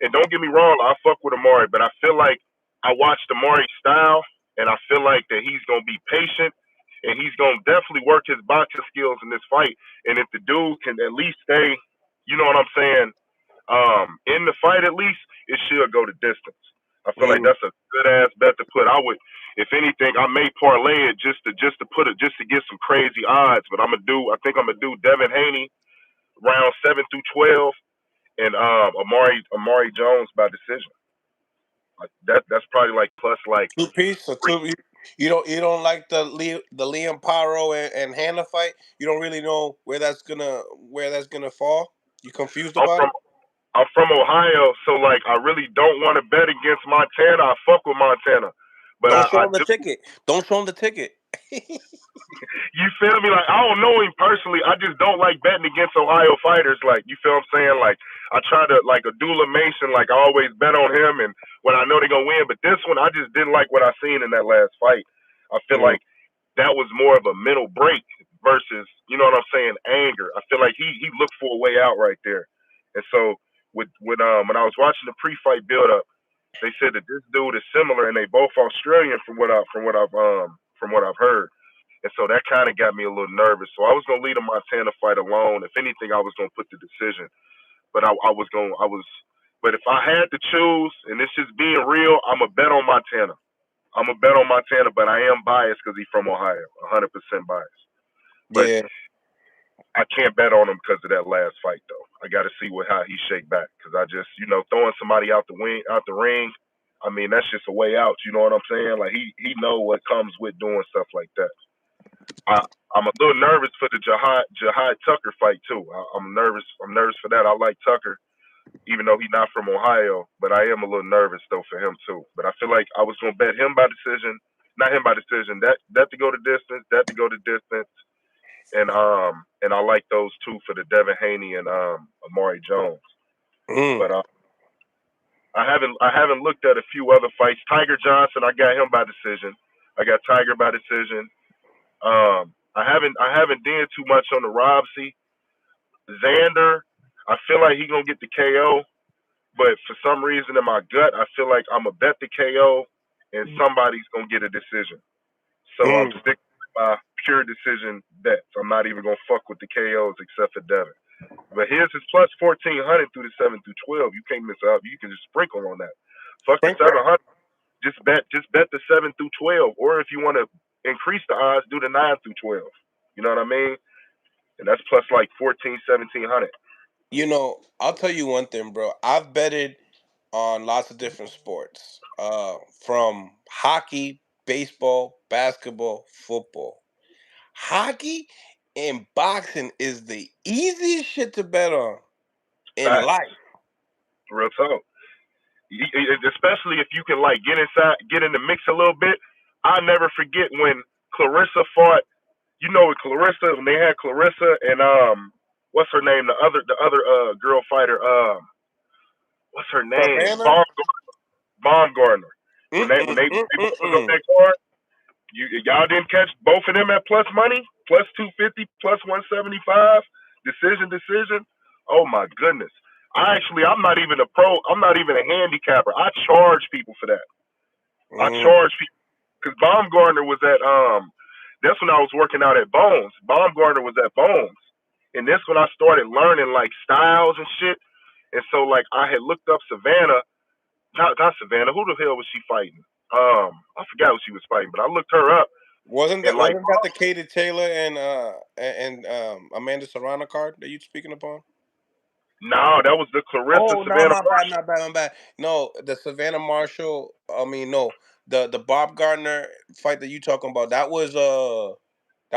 And don't get me wrong, I fuck with Amari, but I feel like I watched Amari's style, and I feel like that he's gonna be patient, and he's gonna definitely work his boxing skills in this fight. And if the dude can at least stay, you know what I'm saying, in the fight at least, it should go the distance. I feel like that's a good ass bet to put. I would, if anything, I may parlay it just to get some crazy odds. But I think I'm gonna do Devin Haney round 7 through 12, and Amari Jones by decision. Like that's probably like plus like 2 piece or 2. You don't like the Liam Paro and Hannah fight. You don't really know where that's gonna fall. You confused about it? I'm from Ohio, so like I really don't want to bet against Montana. I fuck with Montana, but don't show I him the ticket. Don't show him the ticket. You feel me? Like I don't know him personally. I just don't like betting against Ohio fighters. Like you feel what I'm saying? Like I try to like Abdullah Mason. Like I always bet on him, and when I know they're gonna win. But this one, I just didn't like what I seen in that last fight. I feel like that was more of a mental break versus, you know what I'm saying, anger. I feel like he looked for a way out right there. And so when I was watching the pre-fight build up, they said that this dude is similar, and they both Australian from what I've heard. And so that kind of got me a little nervous. So I was gonna leave the Montana fight alone. If anything, I was gonna put the decision. But but if I had to choose, and it's just being real, I'm a bet on Montana. But I am biased because he's from Ohio, 100% biased. But Yeah. I can't bet on him because of that last fight, though. I got to see how he shake back, because I just, throwing somebody out the ring. I mean, that's just a way out. You know what I'm saying? Like he know what comes with doing stuff like that. I'm a little nervous for the Jihad Tucker fight too. I'm nervous. I'm nervous for that. I like Tucker, even though he's not from Ohio, but I am a little nervous though for him too. But I feel like I was gonna bet him by decision, not him by decision. That to go to distance, that to go to distance, and I like those two for the Devin Haney and Amari Jones. Mm. But I haven't looked at a few other fights. Tiger Johnson, I got him by decision. I got Tiger by decision. I haven't did too much on the Robsy. Xander, I feel like he gonna get the KO, but for some reason in my gut, I feel like I'm gonna bet the KO, and somebody's gonna get a decision. So I'm Mm. sticking with my pure decision bets. I'm not even gonna fuck with the KOs except for Devin. But his is plus 1400 through the 7 through 12. You can't miss out. You can just sprinkle on that. Fuck the Sprinkle. 700. Just bet the 7 through 12. Or if you want to increase the odds, do the 9 through 12. You know what I mean? And that's plus like 14, 1700. You know, I'll tell you one thing, bro. I've betted on lots of different sports, from hockey, baseball, basketball, football. Hockey and boxing is the easiest shit to bet on in Facts. life. Real talk. Especially if you can like get inside, get in the mix a little bit. I never forget when Clarissa fought. You know, with Clarissa, when they had Clarissa and what's her name? The other girl fighter. What's her name? Savannah? Baumgartner. When Mm, they when mm, they, mm, they mm, both was on mm. that card, y'all didn't catch both of them at plus money, plus 250, plus 175. Decision. Oh my goodness. I'm not even a pro. I'm not even a handicapper. I charge people for that. I Mm. charge people because Baumgartner was at That's when I was working out at Bones. Baumgartner was at Bones, and this when I started learning like styles and shit. And so like I had looked up Savannah, not Savannah. Who the hell was she fighting? I forgot who she was fighting, but I looked her up Wasn't and that like, wasn't that the Katie Taylor and Amanda Serrano card that you speaking upon? no, that was the Clarissa Oh no, Savannah. my bad. No, the Savannah Marshall. I mean, no, the Bob Gardner fight that you talking about. That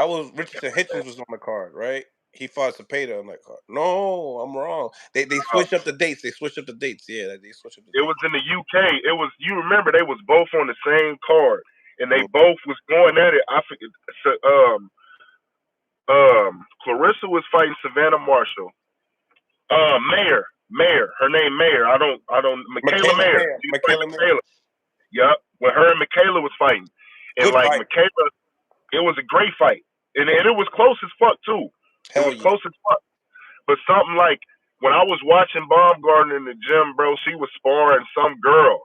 was Richardson Hitchens was on the card, right? He fought Cepeda on that card. No, I'm wrong. They Uh, switched up the dates. They switched up the dates. Yeah, they switched up the it dates. was in the UK. It was you remember they was both on the same card, and they Mm. both was going at it. I forget. So, Clarissa was fighting Savannah Marshall. Mayer. Her name Mayer. I don't. Michaela Michaela Mayer. Mayer. She was fighting Michaela Mayer. Michaela. Yep. When her and Michaela was fighting, and Good like fight. Michaela, it was a great fight, and it was close as fuck too. It Hell was yeah. close as fuck. But something like when I was watching Baumgartner in the gym, bro, she was sparring some girl,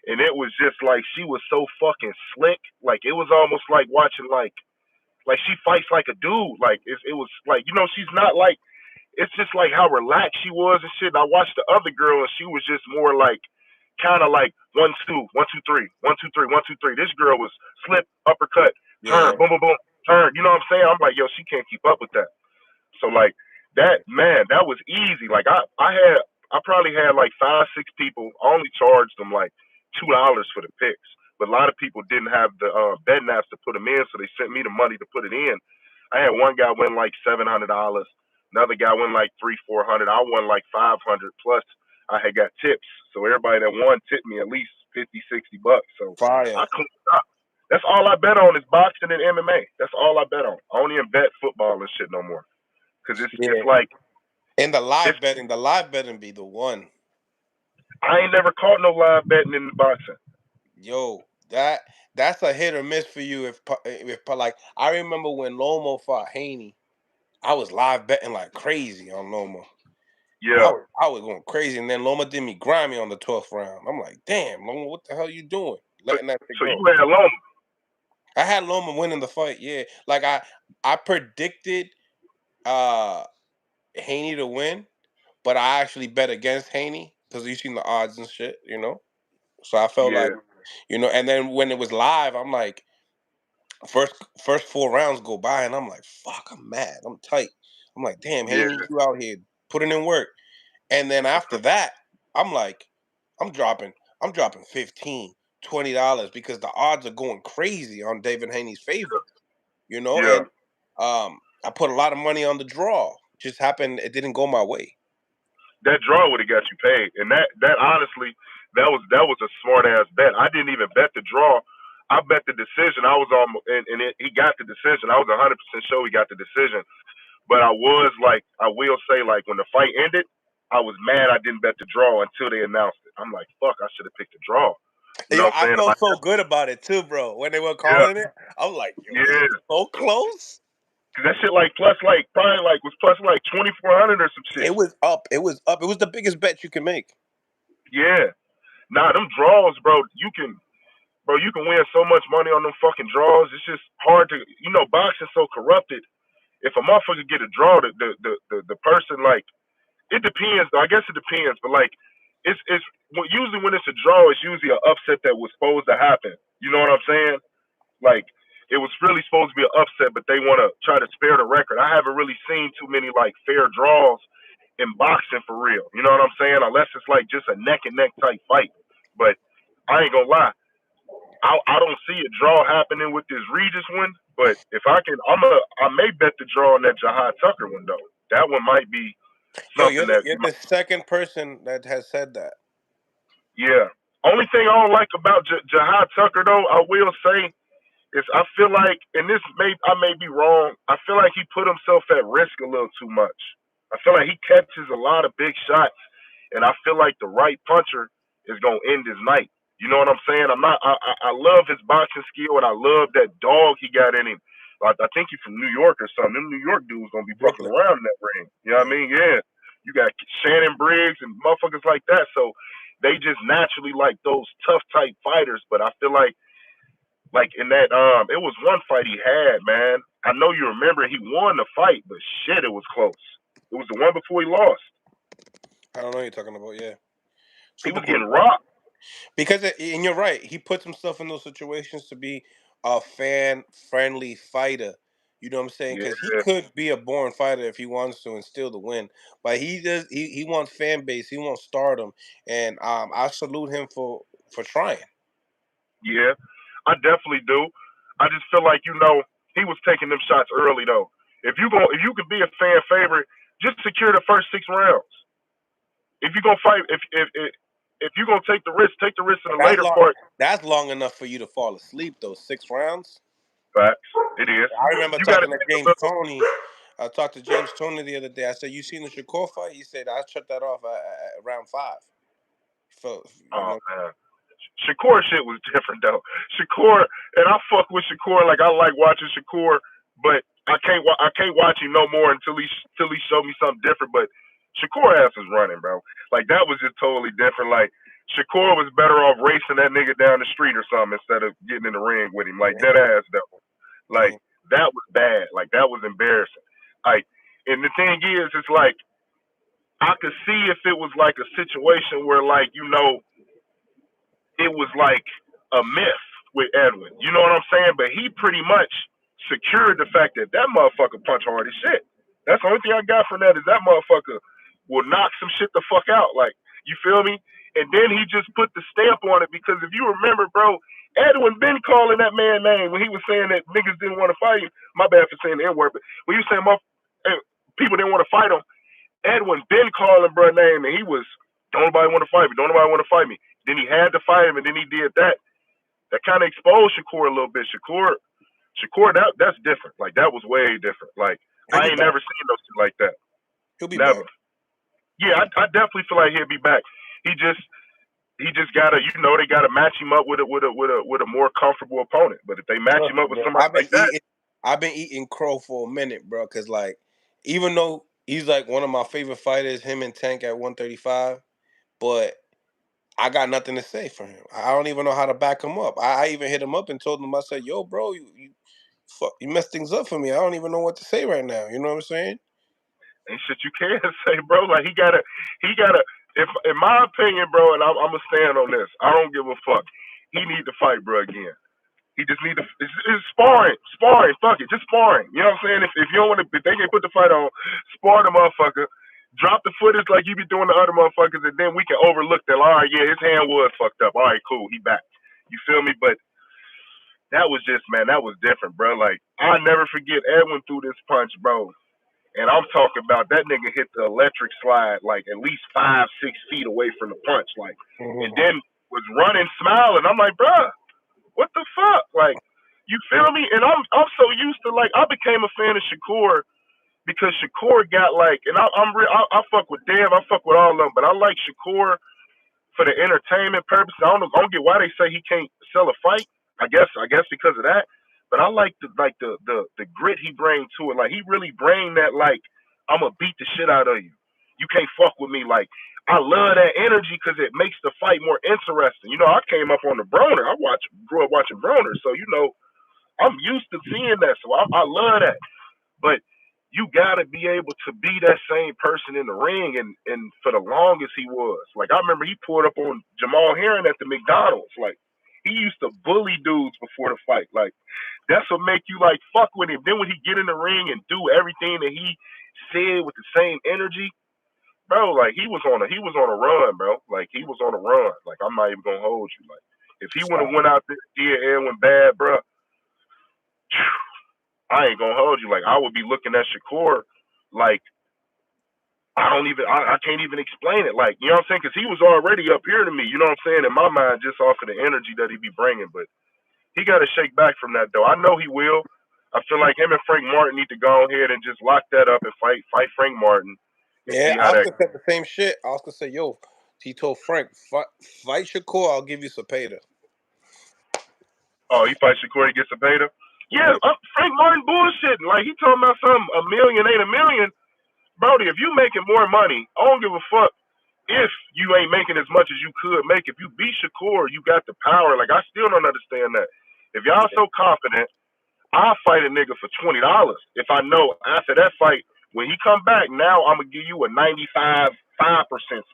and it was just like she was so fucking slick. Like it was almost like watching like she fights like a dude. Like it was like she's not like it's just like how relaxed she was and shit. And I watched the other girl and she was just more like kind of like 1 2 1 2 3 1 2 3 1 2 3. This girl was slip uppercut Yeah. turn boom boom boom turn. You know what I'm saying? I'm like yo, she can't keep up with that. So like that man, that was easy. Like I probably had like 5 6 people. I only charged them like $2 for the picks. But a lot of people didn't have the betting apps to put them in, so they sent me the money to put it in. I had one guy win like $700. Another guy won like 300 400. I won like 500 plus. I had got tips, so everybody that won tipped me at least 50 60 bucks. So Fire. I cleaned up. That's all I bet on is boxing and MMA. That's all I bet on. I don't even bet football and shit no more because it's Yeah. like And it's the live betting be the one. I ain't never caught no live betting in boxing. Yo, that's a hit or miss for you. If like I remember when Lomo fought Haney, I was live betting like crazy on Loma. I Yeah. was I was going crazy, and then Loma did me grimy on the 12th round. I'm like, damn, Loma, what the hell you doing? So, Letting that shit so you go. had Loma. I had Loma winning the fight. Yeah, like I predicted uh Haney to win, but I actually bet against Haney because you seen the odds and shit, you know. So I felt like, Yeah. and then when it was live, I'm like, first first 4 rounds go by, and I'm like, fuck, I'm mad, I'm tight. I'm like, damn, Yeah. Haney, you out here putting in work. And then after that, I'm like, I'm dropping, I'm dropping 15, $20 because the odds are going crazy on David Haney's favor. you know, Yeah. and I put a lot of money on the draw. Just happened, it didn't go my way. That draw would have got you paid, and that honestly, that was a smart ass bet. I didn't even bet the draw. I bet the decision. I was on, he got the decision. I was 100% sure he got the decision. But I was like, I will say, like when the fight ended, I was mad I didn't bet the draw until they announced it. I'm like, fuck, I should have picked the draw. You Yo, know what I I'm saying? felt so good about it too, bro. When they were Yeah, calling it, I was like, yo, this yeah. is so close. Cause that shit like plus like probably like was plus like 2,400 or some shit. It was up. It was up. It was the biggest bet you can make. Yeah. Nah, them draws, bro. You can win so much money on them fucking draws. It's just hard to, boxing's so corrupted. If a motherfucker get a draw, the person like it depends. Though I guess it depends, but like it's usually when it's a draw, it's usually an upset that was supposed to happen. You know what I'm saying? Like it was really supposed to be an upset, but they want to try to spare the record. I haven't really seen too many like fair draws in boxing for real. You know what I'm saying? Unless it's like just a neck and neck type fight. But I ain't gonna lie. I don't see a draw happening with this Regis one, but if I can, I may bet the draw on that Jahad Tucker one though. That one might be Yo, something that you're the second person that has said that. yeah. Only thing I don't like about Jahad Tucker though, I will say, is I feel like, and I may be wrong. I feel like he put himself at risk a little too much. I feel like he catches a lot of big shots, and I feel like the right puncher is gonna end his night. You know what I'm saying? I love his boxing skill, and I love that dog he got in him. Like, I think he's from New York or something. Them New York dudes gonna be fucking Brooklyn. around in that ring. You know what I mean? Yeah. You got Shannon Briggs and motherfuckers like that. So they just naturally like those tough type fighters. But I feel like in that it was one fight he had, man. I know you remember he won the fight, but shit, it was close. It was the one before he lost. I don't know what you're talking about. Yeah, He super was cool. getting rocked. Because, and you're right, he puts himself in those situations to be a fan-friendly fighter. You know what I'm saying? Yeah, Because he could be a born fighter if he wants to and still the win. But he does. He wants fan base. He wants stardom, and I salute him for trying. yeah. I definitely do. I just feel like he was taking them shots early though. If you can be a fan favorite, just secure the first 6 rounds. If you gonna fight, if you gonna take the risk in the That's later long. part. That's long enough for you to fall asleep. Those 6 rounds. Facts. It is. I remember You got to talking to take a James little. Toney. I talked to James Toney the other day. I said, "You seen the Shakur fight?" He said, "I shut that off at round 5." So Oh man. Shakur shit was different though. Shakur, and I fuck with Shakur. Like I like watching Shakur, but I can't watch him no more until he showed me something different. But Shakur ass was running, bro. Like that was just totally different. Like Shakur was better off racing that nigga down the street or something instead of getting in the ring with him. Like that ass though. Like that was bad. Like that was embarrassing. Like, and the thing is, it's like I could see if it was like a situation where like it was like a myth with Edwin. You know what I'm saying? But he pretty much secured the fact that motherfucker punch hard as shit. That's the only thing I got from that is that motherfucker will knock some shit the fuck out. Like, you feel me? And then he just put the stamp on it because if you remember, bro, Edwin been calling that man name when he was saying that niggas didn't want to fight him. My bad for saying the N word, but when he was saying people didn't want to fight him, Edwin been calling bro name and he was don't nobody want to fight me, don't nobody want to fight me. Then he had to fight him, and then he did that. That kind of exposed Shakur a little bit. Shakur, that's different. Like that was way different. Like I ain't never seen those two like that. He'll be Never. back. Yeah, I definitely feel like he'll be back. He just gotta, they gotta match him up with a more comfortable opponent. But if they match him up with somebody like that, I've been eating crow for a minute, bro. Cause like, even though he's like one of my favorite fighters, him and Tank at 135, but I got nothing to say for him. I don't even know how to back him up. I even hit him up and told him, I said, "Yo, bro, you messed things up for me. I don't even know what to say right now." You know what I'm saying? ain't shit you can say, bro. Like he gotta. If in my opinion, bro, and I'm gonna stand on this. I don't give a fuck. He need to fight, bro, again. He just need to. It's sparring. Fuck it, just sparring. You know what I'm saying? If you don't want to, if they can put the fight on, spar the motherfucker. Drop the footage like you be doing the other motherfuckers, and then we can overlook that. All right, yeah, his hand was fucked up. All right, cool, he back. You feel me? But that was just, man, that was different, bro. Like, I'll never forget Edwin threw this punch, bro. And I'm talking about that nigga hit the electric slide like at least 5, 6 feet away from the punch. Like, and then was running, smiling. I'm like, bruh, what the fuck? Like, you feel me? And I'm so used to, like, I became a fan of Shakur because Shakur got like, and I fuck with Dev, I fuck with all of them, but I like Shakur for the entertainment purpose. I don't get why they say he can't sell a fight. I guess because of that. But I like the grit he brings to it. Like, he really bring that, like, I'm gonna beat the shit out of you. You can't fuck with me. Like, I love that energy because it makes the fight more interesting. You know, I came up on the Broner. Grew up watching Broner, so you know I'm used to seeing that. So I love that. But you gotta be able to be that same person in the ring, and for the longest he was. Like, I remember he pulled up on Jamal Heron at the McDonald's. Like, he used to bully dudes before the fight. Like, that's what make you like fuck with him. Then when he get in the ring and do everything that he said with the same energy, bro, like he was on a run, bro. Like, he was on a run. Like, I'm not even gonna hold you. Like, if he would have went out there and did Edwin bad, bro, I ain't gonna hold you. Like, I would be looking at Shakur like, I can't even explain it. Like, you know what I'm saying? Because he was already up here to me, you know what I'm saying, in my mind, just off of the energy that he be bringing. But he got to shake back from that, though. I know he will. I feel like him and Frank Martin need to go ahead and just lock that up and fight Frank Martin and Yeah, see how that Oscar said the same shit. Oscar said, yo, he told Frank, fight Shakur, I'll give you Cepeda. Oh, he fights Shakur, he gets a beta? Yeah, Frank Martin bullshitting. Like, he talking about something, a million ain't a million. Brody, if you making more money, I don't give a fuck if you ain't making as much as you could make. If you beat Shakur, you got the power. Like, I still don't understand that. If y'all so confident, I'll fight a nigga for $20. If I know after that fight, when he come back, now I'm gonna give you a 95.5%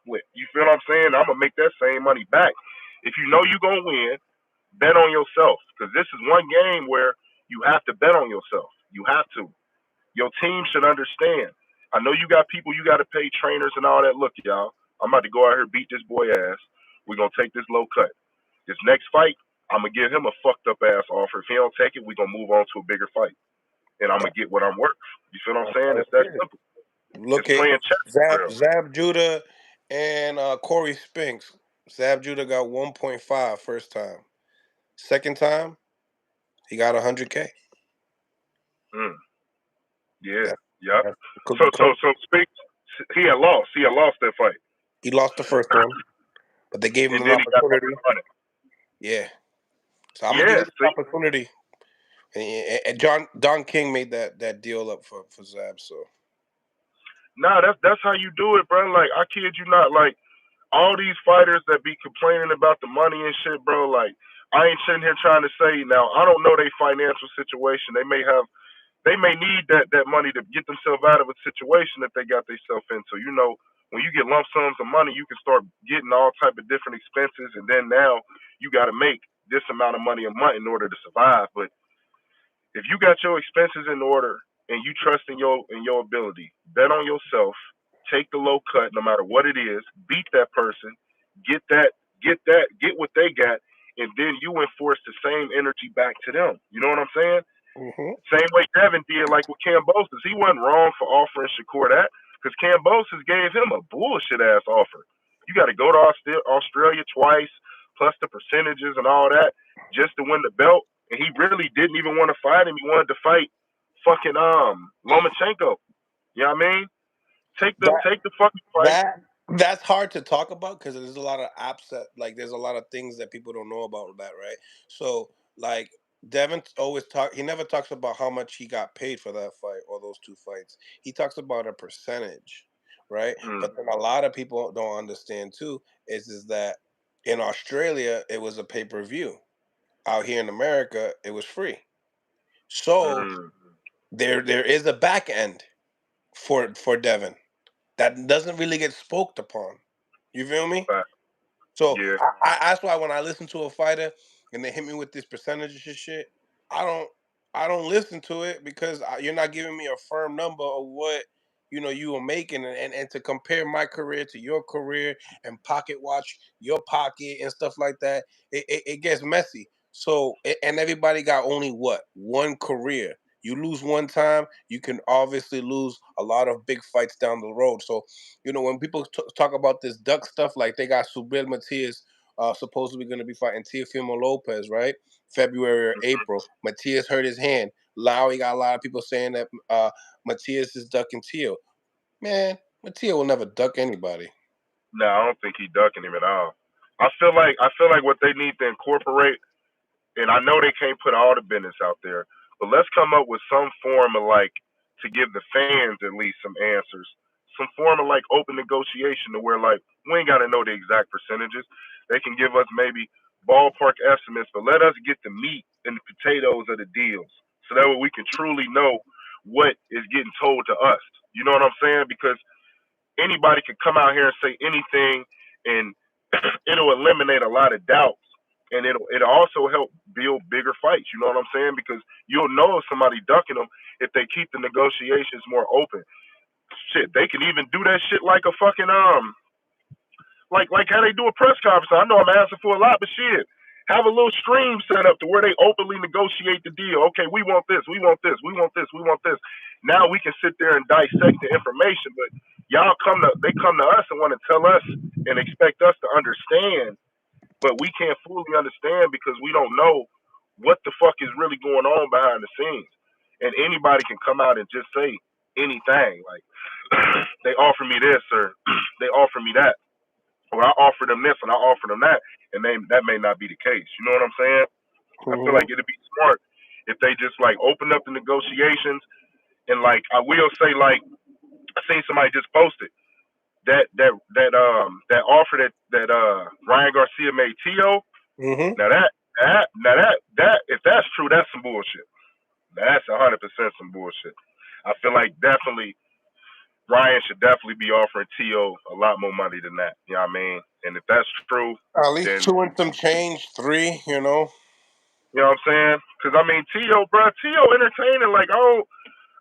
split. You feel what I'm saying? I'm gonna make that same money back. If you know you gonna win, bet on yourself. Because this is one game where you have to bet on yourself. You have to. Your team should understand. I know you got people you got to pay, trainers and all that. Look, y'all, I'm about to go out here beat this boy ass. We're going to take this low cut. This next fight, I'm going to give him a fucked up ass offer. If he don't take it, we're going to move on to a bigger fight. And I'm going to get what I'm worth. You feel what I'm saying? It's that simple. Look It's at playing chess. Zab Judah and Corey Spinks. Zab Judah got 1.5 first time. Second time, he got 100K. Yeah. Yep. That's So Speaks, he had lost. He had lost that fight. He lost the first one, but they gave him And an then he got opportunity. running. Yeah. So I'm gonna give him an opportunity. And Don King made that deal up for Zab. So nah, that's how you do it, bro. Like, I kid you not. Like, all these fighters that be complaining about the money and shit, bro. Like, I ain't sitting here trying to say now. I don't know their financial situation. They may need that money to get themselves out of a situation that they got themselves into. You know, when you get lump sums of money, you can start getting all type of different expenses, and then now you got to make this amount of money a month in order to survive. But if you got your expenses in order and you trust in your ability, bet on yourself, take the low cut no matter what it is, beat that person, get what they got, and then you enforce the same energy back to them. You know what I'm saying? Same way Devin did, like with Cambosis. He wasn't wrong for offering Shakur that, because Cambosis gave him a bullshit ass offer. You got to go to Australia twice, plus the percentages and all that, just to win the belt. And he really didn't even want to fight him. He wanted to fight fucking Lomachenko. You know what I mean? Take the fucking fight. That's hard to talk about because there's a lot of upset. Like, there's a lot of things that people don't know about that, right? So, like, Devin always he never talks about how much he got paid for that fight or those two fights. He talks about a percentage, right? But then a lot of people don't understand too is that in Australia it was a pay-per-view. Out here in America it was free. So there is a back end for Devin that doesn't really get spoke upon. You feel me? So yeah. That's why when I listen to a fighter and they hit me with this percentage of shit, I don't listen to it because you're not giving me a firm number of what you were making, and to compare my career to your career and pocket watch your pocket and stuff like that, it gets messy. So, and everybody got only one career. You lose one time, you can obviously lose a lot of big fights down the road. So, when people talk about this duck stuff, like they got Subir Matias supposedly going to be fighting Teofimo Lopez, right? February or April. Matias hurt his hand. Lowry got a lot of people saying that Matias is ducking Teo. Man, Matias will never duck anybody. No, I don't think he's ducking him at all. I feel like what they need to incorporate, and I know they can't put all the business out there, but let's come up with some form of like to give the fans at least some answers. Some form of like open negotiation to where like we ain't gotta know the exact percentages. They can give us maybe ballpark estimates, but let us get the meat and the potatoes of the deals. So that way we can truly know what is getting told to us. You know what I'm saying? Because anybody could come out here and say anything and it'll eliminate a lot of doubts and it'll also help build bigger fights. You know what I'm saying? Because you'll know if somebody ducking them if they keep the negotiations more open. Shit, they can even do that shit like a fucking like how they do a press conference. I know I'm asking for a lot, but shit, have a little stream set up to where they openly negotiate the deal. Okay, we want this, we want this, we want this, we want this. Now we can sit there and dissect the information, but y'all come to us and want to tell us and expect us to understand, but we can't fully understand because we don't know what the fuck is really going on behind the scenes. And anybody can come out and just say anything. Like they offer me this or they offer me that. Or I offer them this and I offer them that, and that may not be the case. You know what I'm saying? I feel like it'd be smart if they just like open up the negotiations and like I will say like I seen somebody just posted that offer that Ryan Garcia made Tio. Mm-hmm. Now that if that's true, that's some bullshit. That's 100% some bullshit. I feel like definitely Ryan should definitely be offering Tio a lot more money than that. You know what I mean? And if that's true, at least then 2 and some change, 3. you know what I'm saying? Because I mean Tio, bro, Tio entertaining. Like I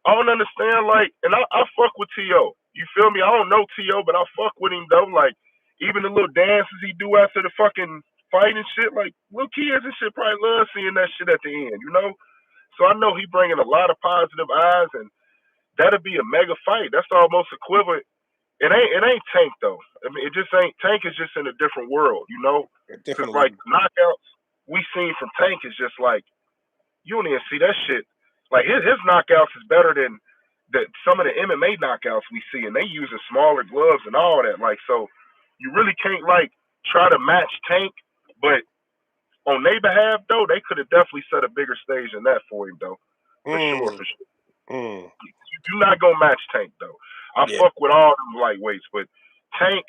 don't understand. Like, and I fuck with Tio. You feel me? I don't know Tio, but I fuck with him though. Like even the little dances he do after the fucking fight and shit. Like little kids and shit probably love seeing that shit at the end. You know? So I know he bringing a lot of positive eyes, and that'll be a mega fight. That's almost equivalent. It ain't Tank though. I mean, it just ain't. Tank is just in a different world, you know. Because Different like league. knockouts we seen from Tank is just like you don't even see that shit. Like his knockouts is better than some of the MMA knockouts we see, and they using smaller gloves and all that. Like so, you really can't like try to match Tank, but on their behalf though, they could have definitely set a bigger stage than that for him though. For sure, for sure. You're not gonna match Tank though. I fuck with all them lightweights, but Tank,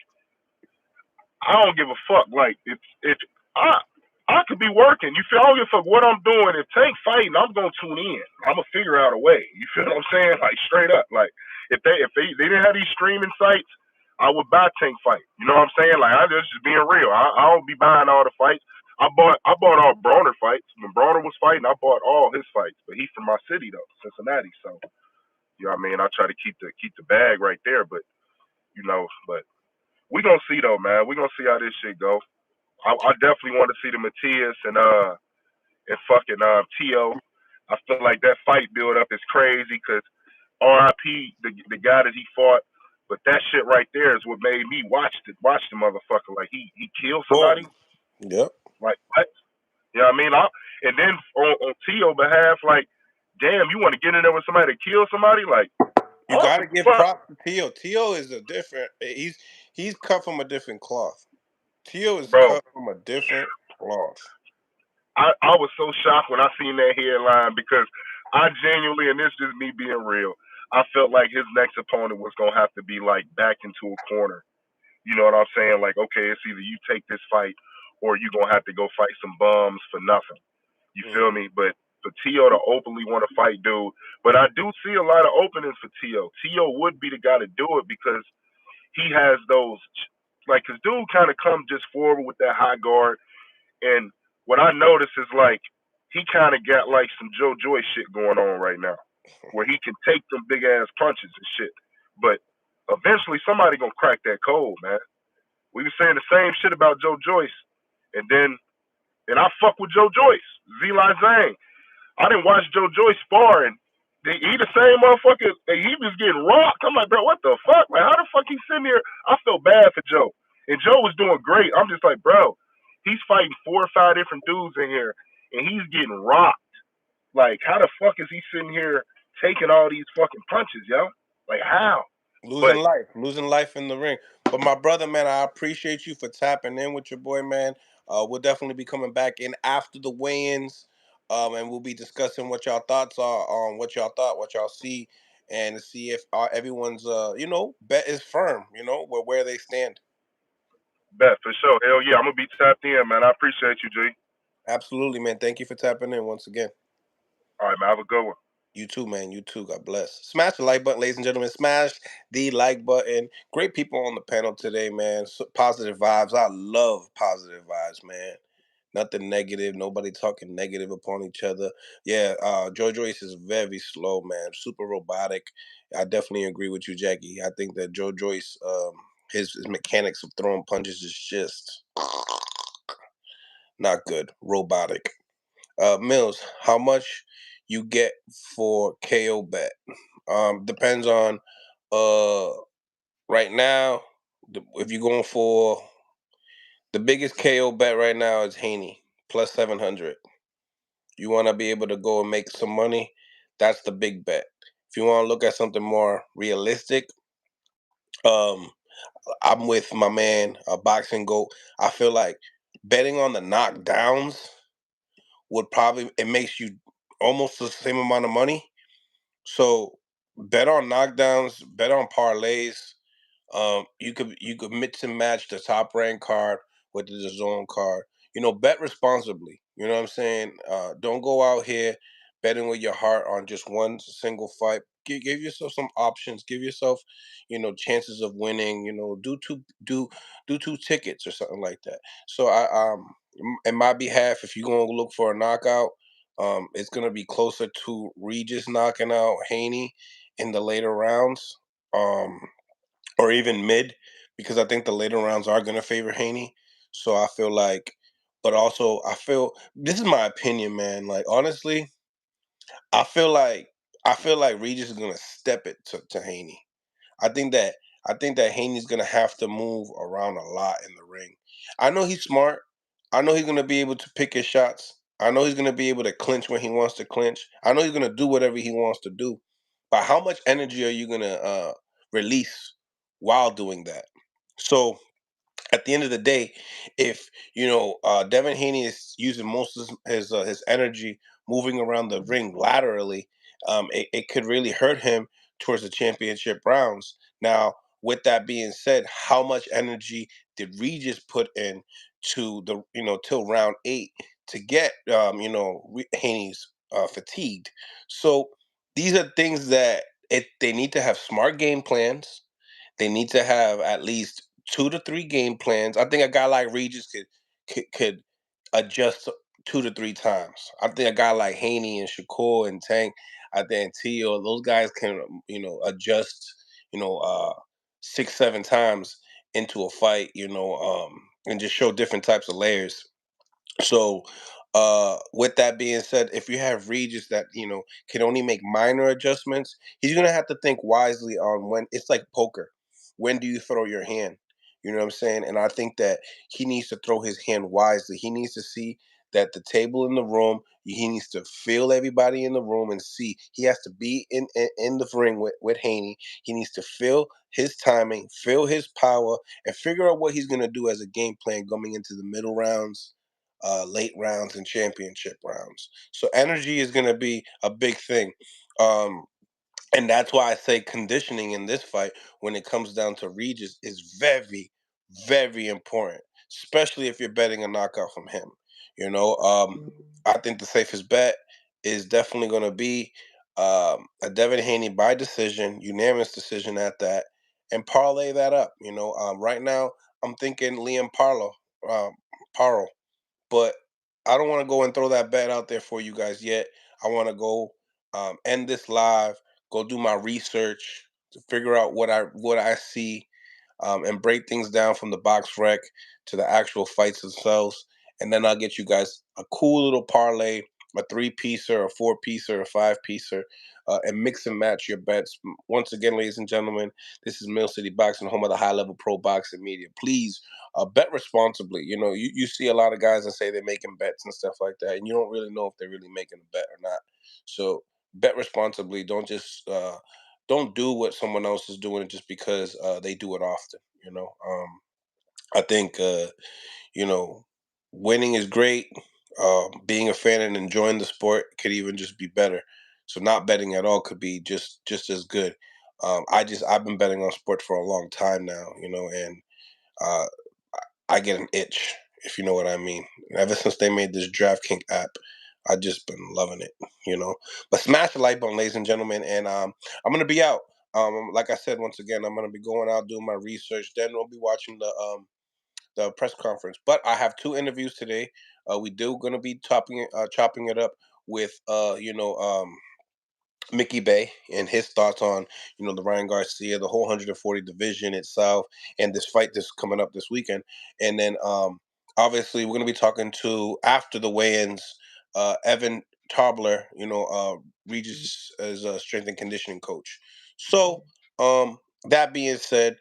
I don't give a fuck. Like if I could be working. You feel? I don't give a fuck what I'm doing. If Tank fighting, I'm gonna tune in. I'm gonna figure out a way. You feel what I'm saying? Like straight up. Like if they didn't have these streaming sites, I would buy Tank fight. You know what I'm saying? Like I just being real. I don't be buying all the fights. I bought all Broner fights when Broner was fighting. I bought all his fights, but he's from my city though, Cincinnati. So you know what I mean. I try to keep the bag right there, but but we gonna see though, man. We gonna see how this shit go. I definitely want to see the Matias and fucking Tio. I feel like that fight build up is crazy because R.I.P. the guy that he fought. But that shit right there is what made me watch the motherfucker. Like he killed somebody. Yep. Like what? You know what I mean? And then on Tio behalf, like, damn, you want to get in there with somebody to kill somebody? Like, you gotta give props to Tio. Tio is a different. He's cut from a different cloth. Tio is cut from a different cloth. I was so shocked when I seen that headline because I genuinely, and this is just me being real, I felt like his next opponent was gonna have to be like back into a corner. You know what I'm saying? Like, okay, it's either you take this fight or you gonna have to go fight some bums for nothing. You feel me? But for Tio to openly want to fight dude, but I do see a lot of openings for Tio. Tio would be the guy to do it because he has those, like, cause dude kind of comes just forward with that high guard. And what I notice is like he kind of got like some Joe Joyce shit going on right now, where he can take them big ass punches and shit. But eventually somebody gonna crack that code, man. We were saying the same shit about Joe Joyce, and then And I fuck with Joe Joyce, Zeli Zhang. I didn't watch Joe Joyce sparring. He the same motherfucker. He was getting rocked. I'm like, bro, what the fuck? Like, how the fuck he sitting here? I felt bad for Joe. And Joe was doing great. I'm just like, bro, he's fighting 4 or 5 different dudes in here, and he's getting rocked. Like, how the fuck is he sitting here taking all these fucking punches, yo? Like, how? But Losing life in the ring. But my brother, man, I appreciate you for tapping in with your boy, man. We'll definitely be coming back in after the weigh-ins, and we'll be discussing what y'all thoughts are on what y'all thought, what y'all see, and see if everyone's, bet is firm. Where they stand. bet for sure. Hell yeah, I'm gonna be tapped in, man. I appreciate you, G. Absolutely, man. Thank you for tapping in once again. All right, man. Have a good one. You too, man. You too. God bless. Smash the like button, ladies and gentlemen. Smash the like button. Great people on the panel today, man. Positive vibes. I love positive vibes, man. Nothing negative. Nobody talking negative upon each other. Yeah, Joe Joyce is very slow, man. Super robotic. I definitely agree with you, Jackie. I think that Joe Joyce, his mechanics of throwing punches is just not good. Robotic. Mills, how much you get for KO bet? Depends on right now. If you're going for the biggest KO bet right now is Haney plus 700. You want to be able to go and make some money. That's the big bet. If you want to look at something more realistic, um, I'm with my man, Boxing Goat. I feel like betting on the knockdowns would probably it makes you almost the same amount of money. So bet on knockdowns, bet on parlays. You could mix and match the top rank card with the zone card. Bet responsibly. You know what I'm saying? Don't go out here betting with your heart on just one single fight. Give yourself some options. Give yourself, chances of winning. Do two tickets or something like that. So in my behalf, if you're gonna look for a knockout, it's gonna be closer to Regis knocking out Haney in the later rounds. Or even mid, because I think the later rounds are going to favor Haney. So I feel like, but also I feel this is my opinion, man. Like honestly, I feel like Regis is going to step it to Haney. I think that Haney's gonna have to move around a lot in the ring. I know he's smart. I know he's gonna be able to pick his shots. I know he's gonna be able to clinch when he wants to clinch. I know he's gonna do whatever he wants to do. But how much energy are you gonna release while doing that? So at the end of the day, if Devin Haney is using most of his energy moving around the ring laterally, it could really hurt him towards the championship rounds. Now, with that being said, how much energy did Regis put in to the till round 8 to get Haney's fatigued? So these are things that they need to have smart game plans. They need to have at least 2 to 3 game plans. I think a guy like Regis could adjust 2 to 3 times. I think a guy like Haney and Shakur and Tank, I think Tio, those guys can adjust 6 7 times into a fight. And just show different types of layers. So, with that being said, if you have Regis that can only make minor adjustments, he's gonna have to think wisely on when. It's like poker. When do you throw your hand? You know what I'm saying? And I think that he needs to throw his hand wisely. He needs to see that the table in the room. He needs to feel everybody in the room and see. He has to be in the ring with Haney. He needs to feel his timing, feel his power, and figure out what he's gonna do as a game plan going into the middle rounds, late rounds, and championship rounds. So energy is going to be a big thing. Um, and that's why I say conditioning in this fight, when it comes down to Regis, is very, very important, especially if you're betting a knockout from him. I think the safest bet is definitely going to be a Devin Haney by decision, unanimous decision at that, and parlay that up. Right now I'm thinking Liam Parlo, but I don't want to go and throw that bet out there for you guys yet. I want to go end this live, go do my research to figure out what I see, and break things down from the box rec to the actual fights themselves, and then I'll get you guys a cool little parlay, a 3-piecer, a 4-piecer, a 5-piecer, and mix and match your bets. Once again, ladies and gentlemen, this is Mill City Boxing, home of the high-level pro boxing media. Please bet responsibly. You see a lot of guys that say they're making bets and stuff like that, and you don't really know if they're really making a bet or not. So bet responsibly. Don't do what someone else is doing just because they do it often. I think winning is great. Being a fan and enjoying the sport could even just be better. So not betting at all could be just as good. I've been betting on sports for a long time now, and uh, I get an itch, if you know what I mean. Ever since they made this DraftKings app, I just been loving it. But smash the like button, ladies and gentlemen, and I'm gonna be out. Like I said, once again, I'm gonna be going out doing my research. Then we'll be watching the press conference. But I have 2 interviews today. We do going to be chopping it up with Mickey Bay and his thoughts on the Ryan Garcia, the whole 140 division itself, and this fight that's coming up this weekend. And then obviously we're going to be talking to, after the weigh-ins, Evan Tobler. Regis is a strength and conditioning coach. So that being said,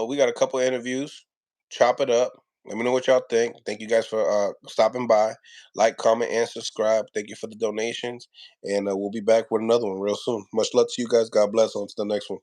we got a couple of interviews. Chop it up. Let me know what y'all think. Thank you guys for stopping by. Like, comment, and subscribe. Thank you for the donations. And we'll be back with another one real soon. Much love to you guys. God bless. On to the next one.